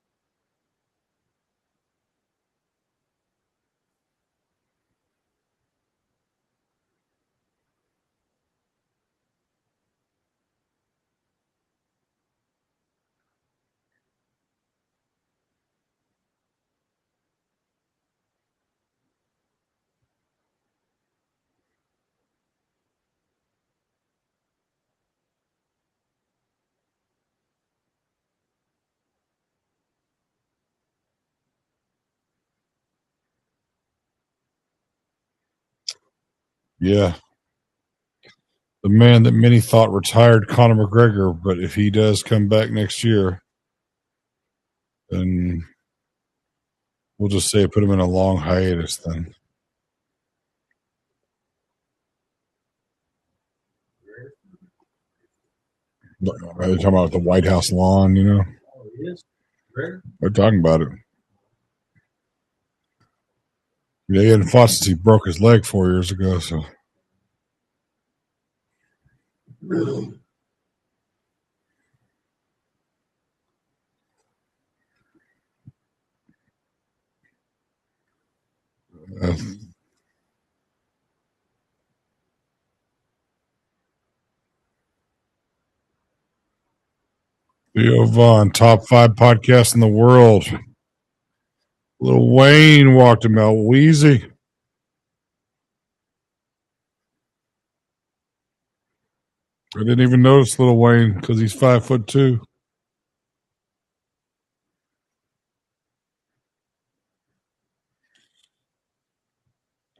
Yeah, the man that many thought retired, Conor McGregor. But if he does come back next year, then we'll just say put him in a long hiatus. Then they're talking about the White House lawn. They're talking about it. Yeah, he hadn't fought since he broke his leg 4 years ago. So uh, Theo Vaughn, top 5 podcast in the world. Lil Wayne walked him out. Wheezy. I didn't even notice Lil Wayne because he's 5'2".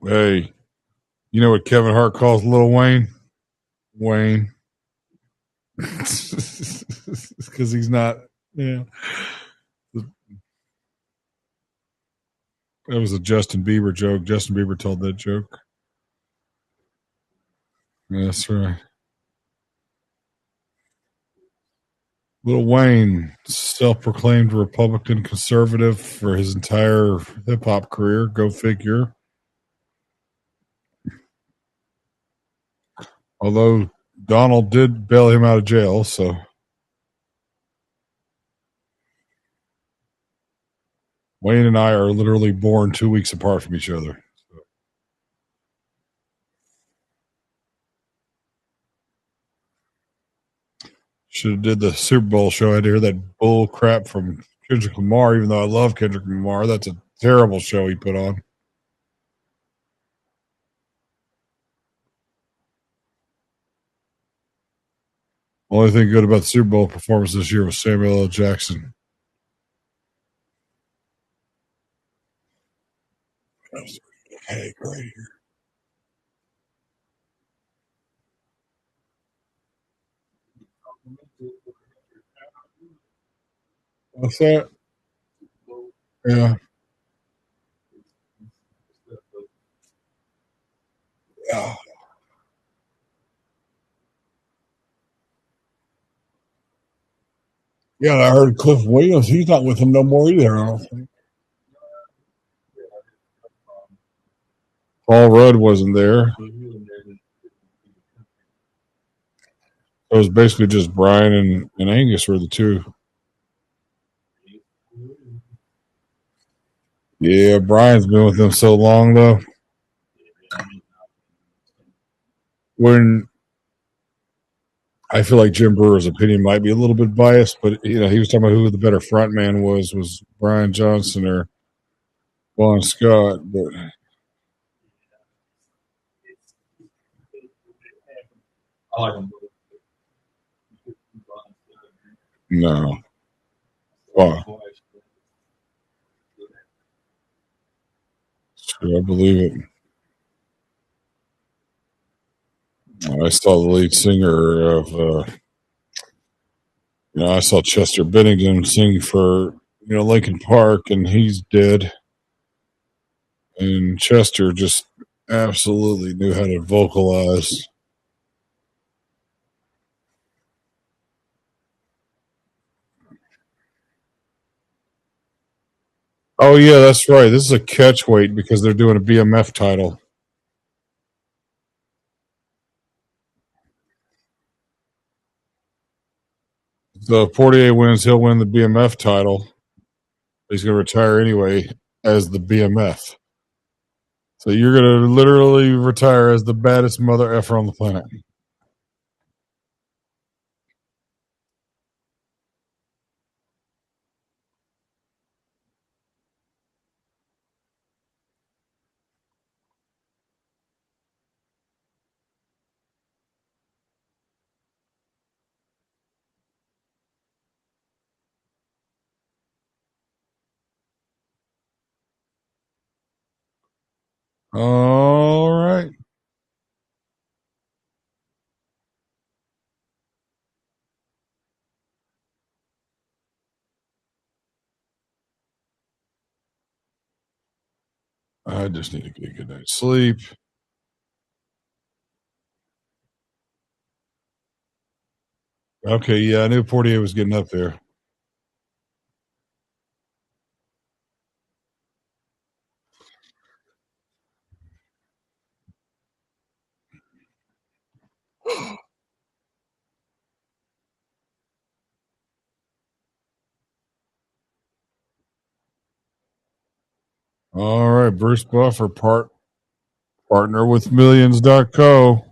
Hey, you know what Kevin Hart calls Lil Wayne? Wayne. Because he's not. Yeah. That was a Justin Bieber joke. Justin Bieber told that joke. Yeah, that's right. Lil Wayne, self-proclaimed Republican conservative for his entire hip-hop career. Go figure. Although Donald did bail him out of jail, so Wayne and I are literally born 2 weeks apart from each other. Should have did the Super Bowl show. I had to hear that bull crap from Kendrick Lamar, even though I love Kendrick Lamar. That's a terrible show he put on. Only thing good about the Super Bowl performance this year was Samuel L. Jackson. Hey, right here. What's that? Yeah. Yeah. Yeah, I heard Cliff Williams. He's not with him no more either. I don't think. Paul Rudd wasn't there. It was basically just Brian and Angus were the two. Yeah, Brian's been with them so long though. When I feel like Jim Brewer's opinion might be a little bit biased, but he was talking about who the better front man was Brian Johnson or Bon Scott. But no, oh, sure, I believe it. I saw the lead singer of, I saw Chester Bennington sing for, Lincoln Park, and he's dead. And Chester just absolutely knew how to vocalize. Oh yeah, that's right. This is a catch weight because they're doing a BMF title. So if Poirier wins, he'll win the BMF title. He's going to retire anyway as the BMF. So you're going to literally retire as the baddest mother effer on the planet. All right. I just need to get a good night's sleep. Okay, yeah, I knew Portier was getting up there. All right, Bruce Buffer, partner with millions.co.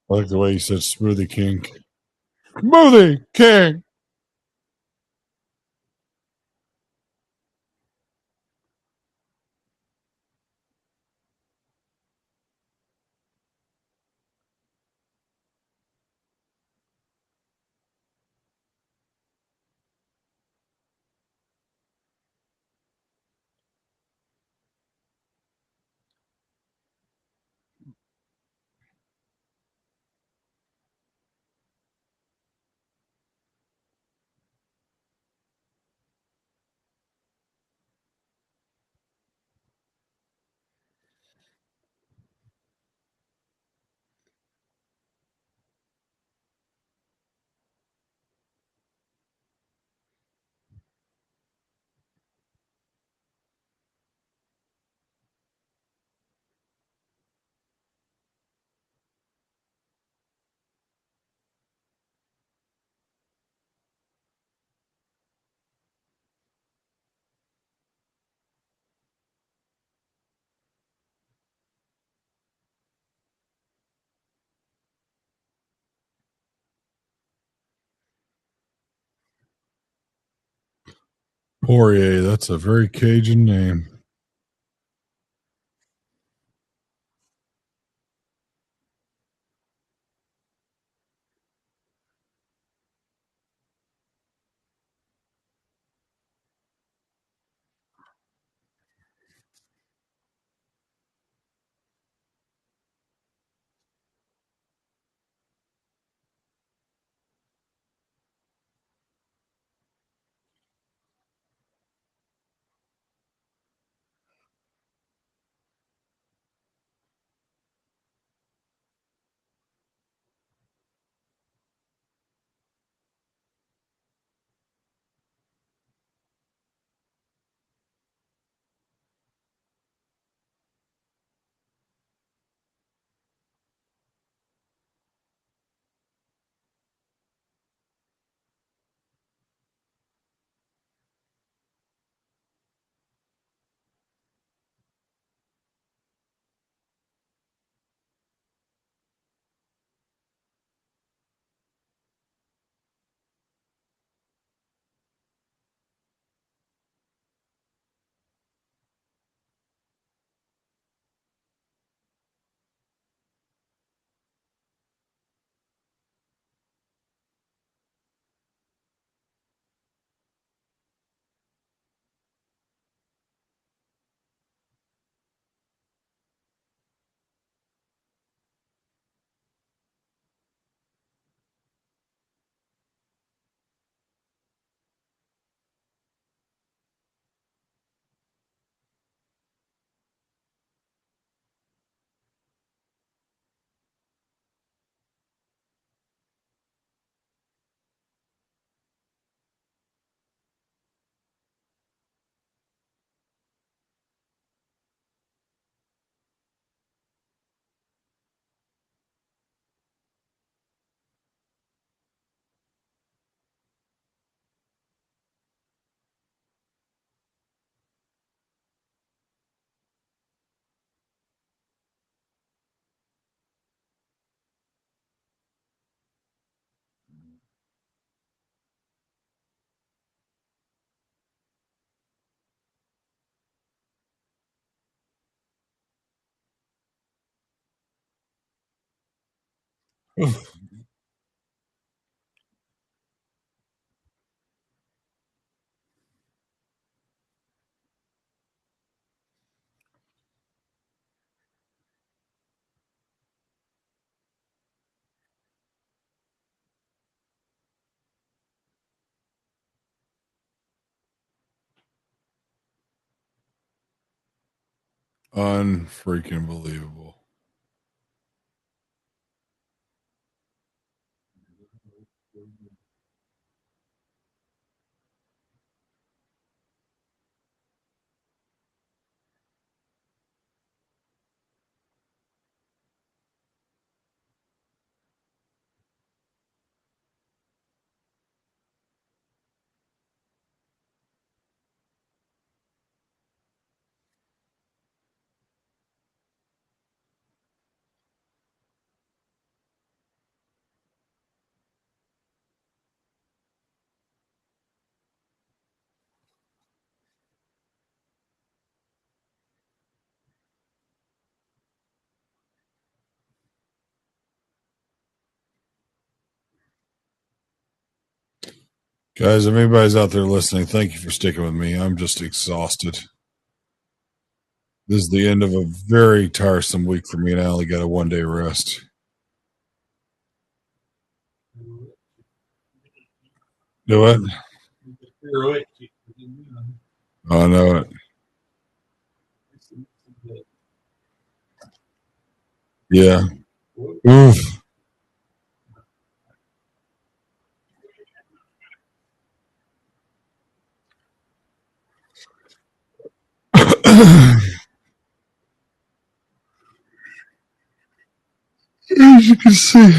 I like the way he said Smoothie King. Smoothie King. Poirier, that's a very Cajun name. Unfreaking believable. Guys, if anybody's out there listening, thank you for sticking with me. I'm just exhausted. This is the end of a very tiresome week for me, and I only got a 1 day rest. Do it. I know it. Yeah. Oof. As you can see,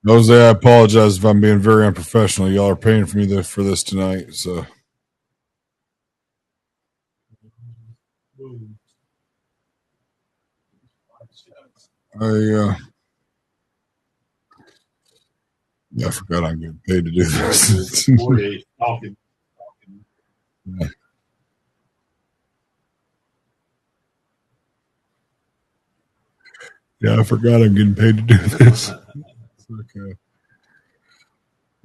Jose, I apologize if I'm being very unprofessional. Y'all are paying for me for this tonight, so I I forgot I'm getting paid to do this. Yeah, I forgot I'm getting paid to do this. Okay.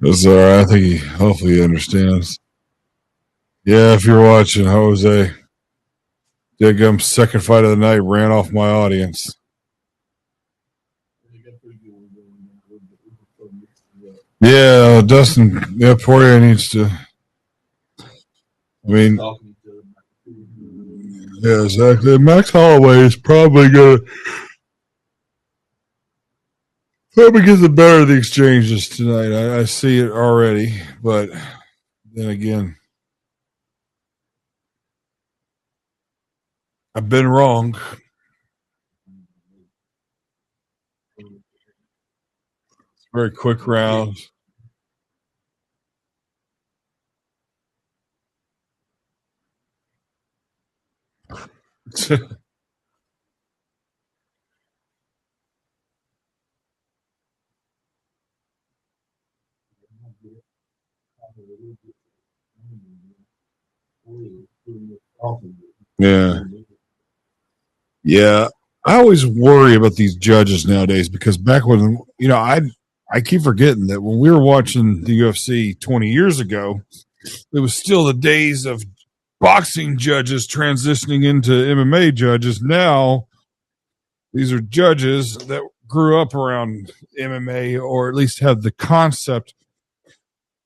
That's all right. I think hopefully he understands. Yeah, if you're watching, Jose, Digum's second fight of the night ran off my audience. Yeah, Dustin. Yeah, Poirier needs to. I mean, yeah, exactly. Max Holloway is probably gonna get the better of the exchanges tonight. I see it already, but then again, I've been wrong. Very quick rounds. Yeah. Yeah. I always worry about these judges nowadays because back when, I keep forgetting that when we were watching the UFC 20 years ago, it was still the days of boxing judges transitioning into MMA judges. Now, these are judges that grew up around MMA or at least have the concept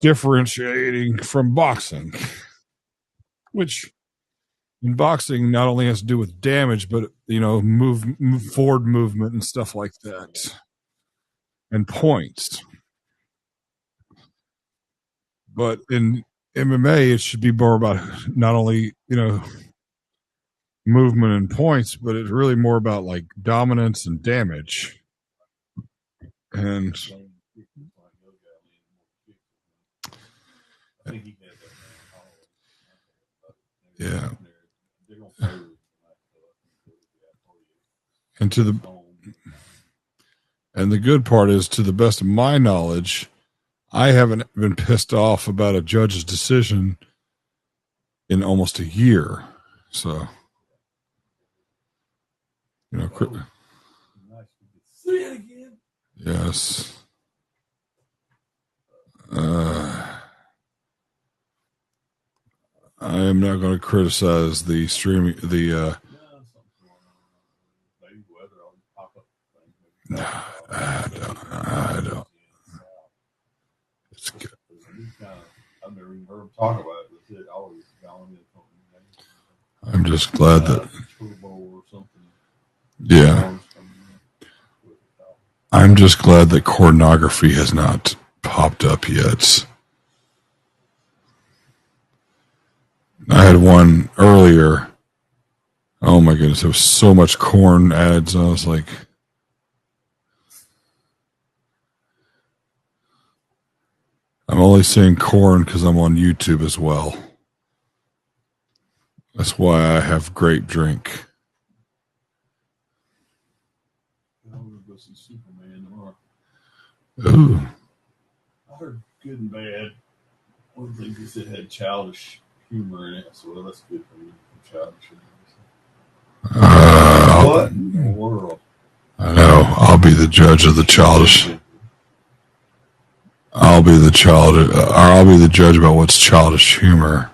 differentiating from boxing, which in boxing not only has to do with damage, but move forward movement and stuff like that, and points. But in MMA, it should be more about not only movement and points, but it's really more about like dominance and damage. And yeah, And the good part is, to the best of my knowledge, I haven't been pissed off about a judge's decision in almost a year. So, Nice. Say it again. Yes. I am not going to criticize the streaming, I don't. It's good. I've never even heard him talk about it. That's it. Always gone in. I'm just glad that. Or something. Yeah. I'm just glad that pornography has not popped up yet. I had one earlier. Oh my goodness, there was so much corn ads. I was like, I'm only seeing corn because I'm on YouTube as well. That's why I have great drink. I'm going to go see Superman tomorrow. Ooh. I heard good and bad. One of the things he said had childish humor in it, so that's good for me. Childish humor. What in the world? I know. I'll be the judge of the childish. I'll be the judge about what's childish humor.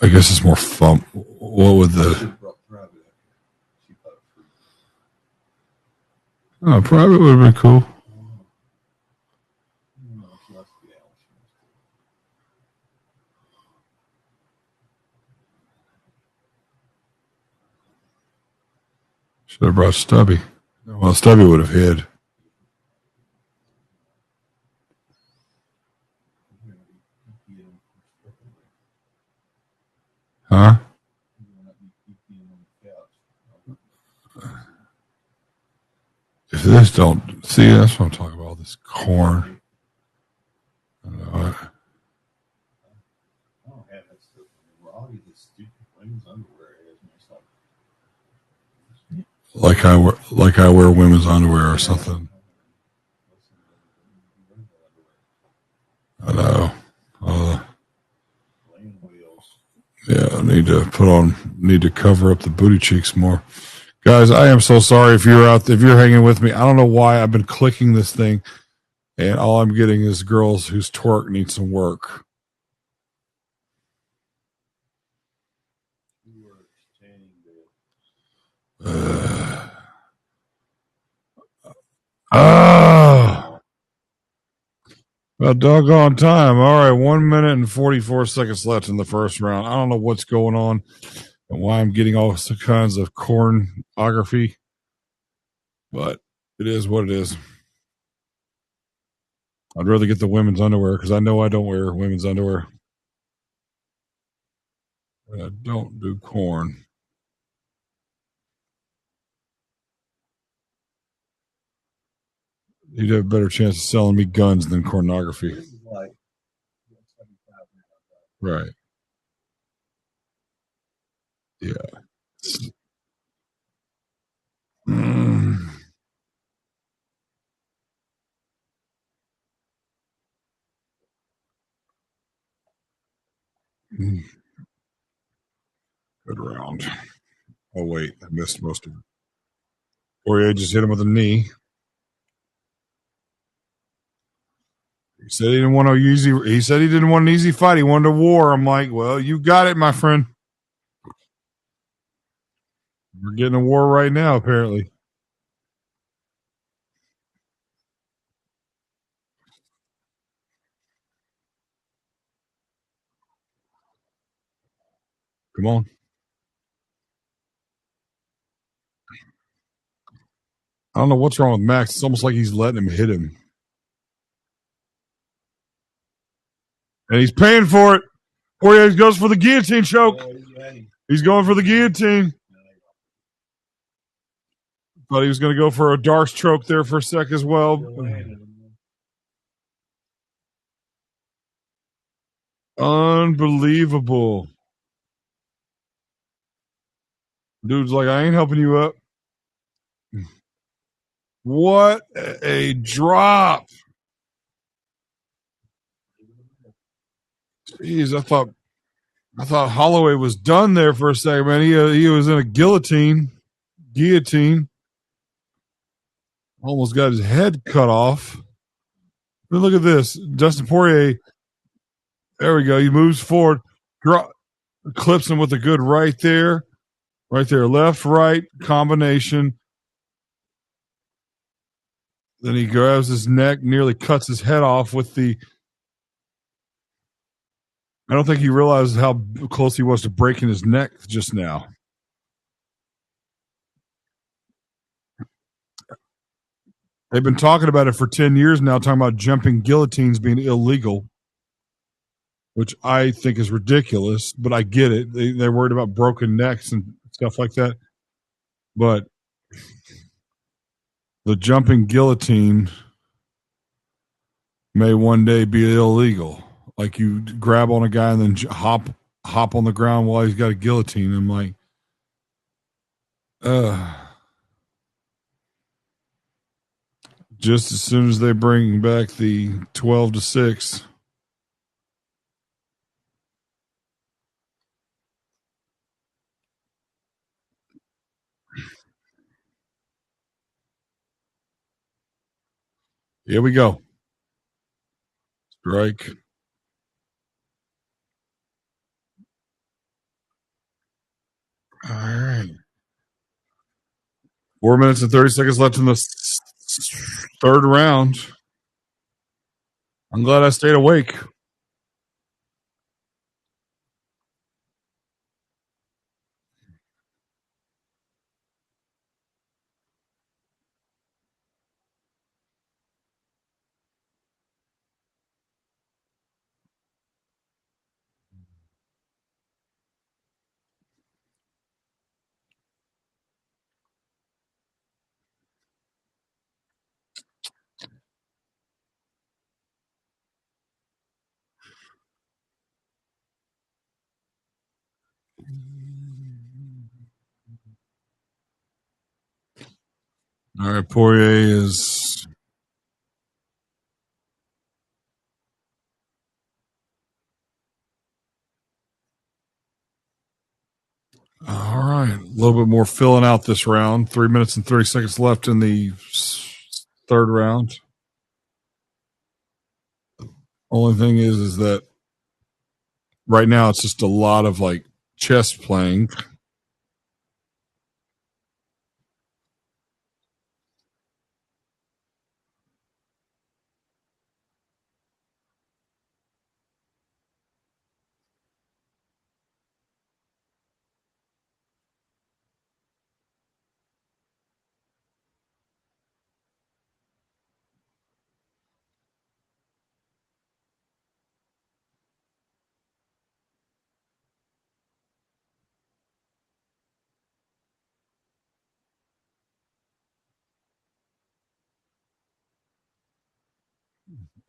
I guess it's more fun. What would the? Oh, private would have been cool. Should have brought Stubby. Well, Stubby would have hid. Huh? If this don't see, that's what I'm talking about. This corn. I don't know. Like I wear women's underwear or something. I know. Yeah, I need to cover up the booty cheeks more. Guys, I am so sorry if you're hanging with me. I don't know why I've been clicking this thing and all I'm getting is girls whose twerk needs some work. About doggone time. All right, 1 minute and 44 seconds left in the first round. I don't know what's going on and why I'm getting all kinds of cornography, but it is what it is. I'd rather get the women's underwear because I know I don't wear women's underwear. I don't do corn. You'd have a better chance of selling me guns than pornography. Right. Yeah. Good round. Oh, wait. I missed most of it. Poirier just hit him with a knee. He said he didn't want an easy. He said he didn't want an easy fight. He wanted a war. I'm like, well, you got it, my friend. We're getting a war right now, apparently. Come on. I don't know what's wrong with Max. It's almost like he's letting him hit him. And he's paying for it. Poirier goes for the guillotine choke. He's going for the guillotine. Thought he was going to go for a dark choke there for a sec as well. Unbelievable. Dude's like, I ain't helping you up. What a drop. Jeez, I thought Holloway was done there for a second, man. He was in a guillotine. Almost got his head cut off. But look at this, Dustin Poirier. There we go. He moves forward, clips him with a good right there, left, right combination. Then he grabs his neck, nearly cuts his head off with the. I don't think he realized how close he was to breaking his neck just now. They've been talking about it for 10 years now, talking about jumping guillotines being illegal, which I think is ridiculous, but I get it. They're worried about broken necks and stuff like that. But the jumping guillotine may one day be illegal. Like you grab on a guy and then hop on the ground while he's got a guillotine. I'm like, just as soon as they bring back the 12-6. Here we go. Strike. All right. 4 minutes and 30 seconds left in the third round. I'm glad I stayed awake. All right, Poirier is. All right, a little bit more filling out this round. 3 minutes and 30 seconds left in the third round. Only thing is that right now it's just a lot of like chess playing.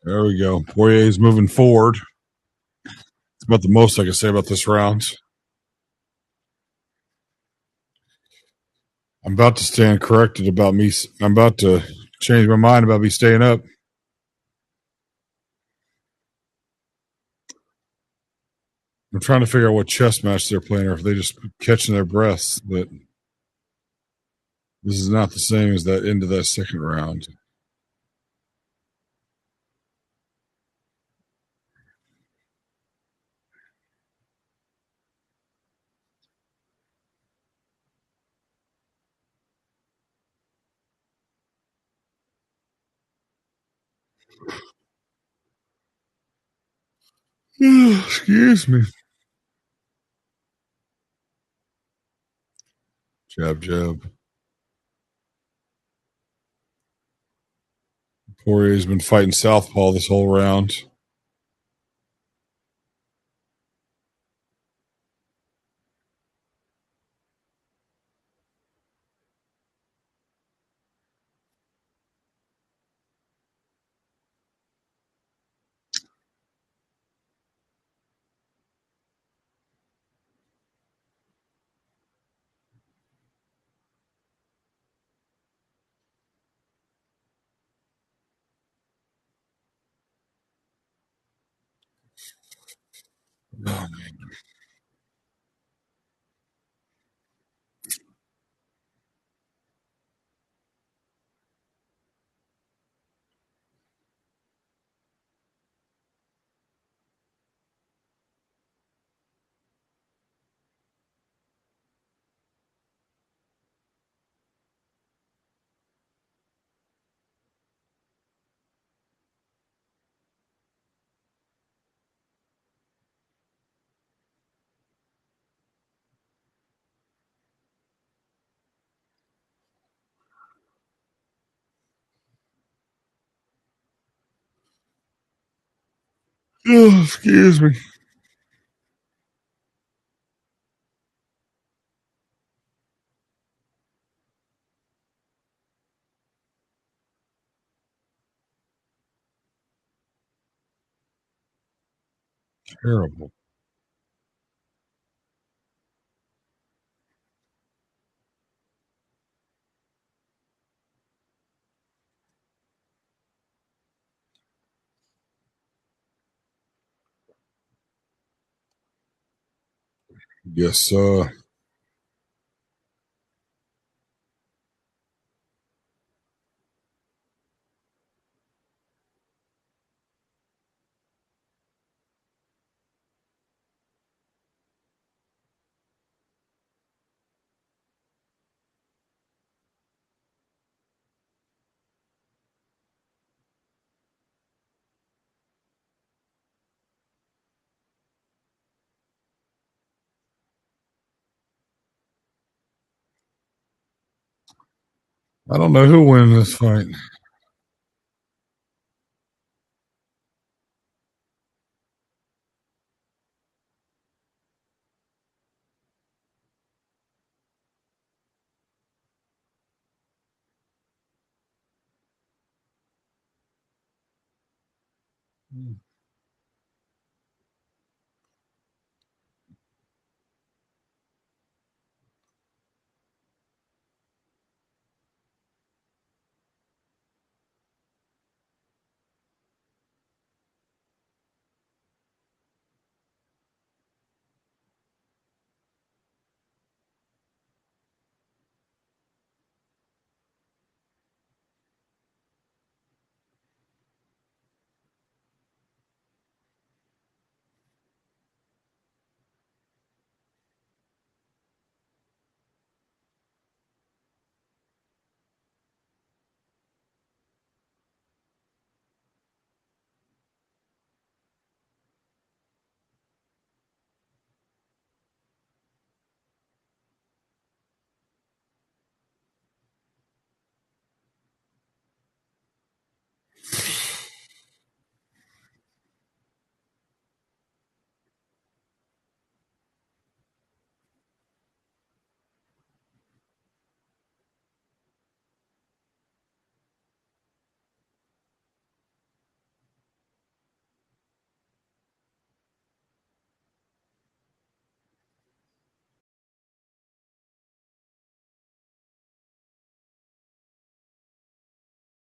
There we go. Poirier's moving forward. It's about the most I can say about this round. I'm about to stand corrected about me. I'm about to change my mind about me staying up. I'm trying to figure out what chess match they're playing, or if they just catching their breaths. But this is not the same as that end of that second round. Excuse me. Jab, jab. Poirier's been fighting southpaw this whole round. Oh, excuse me. Terrible. Yes, sir. I don't know who win this fight.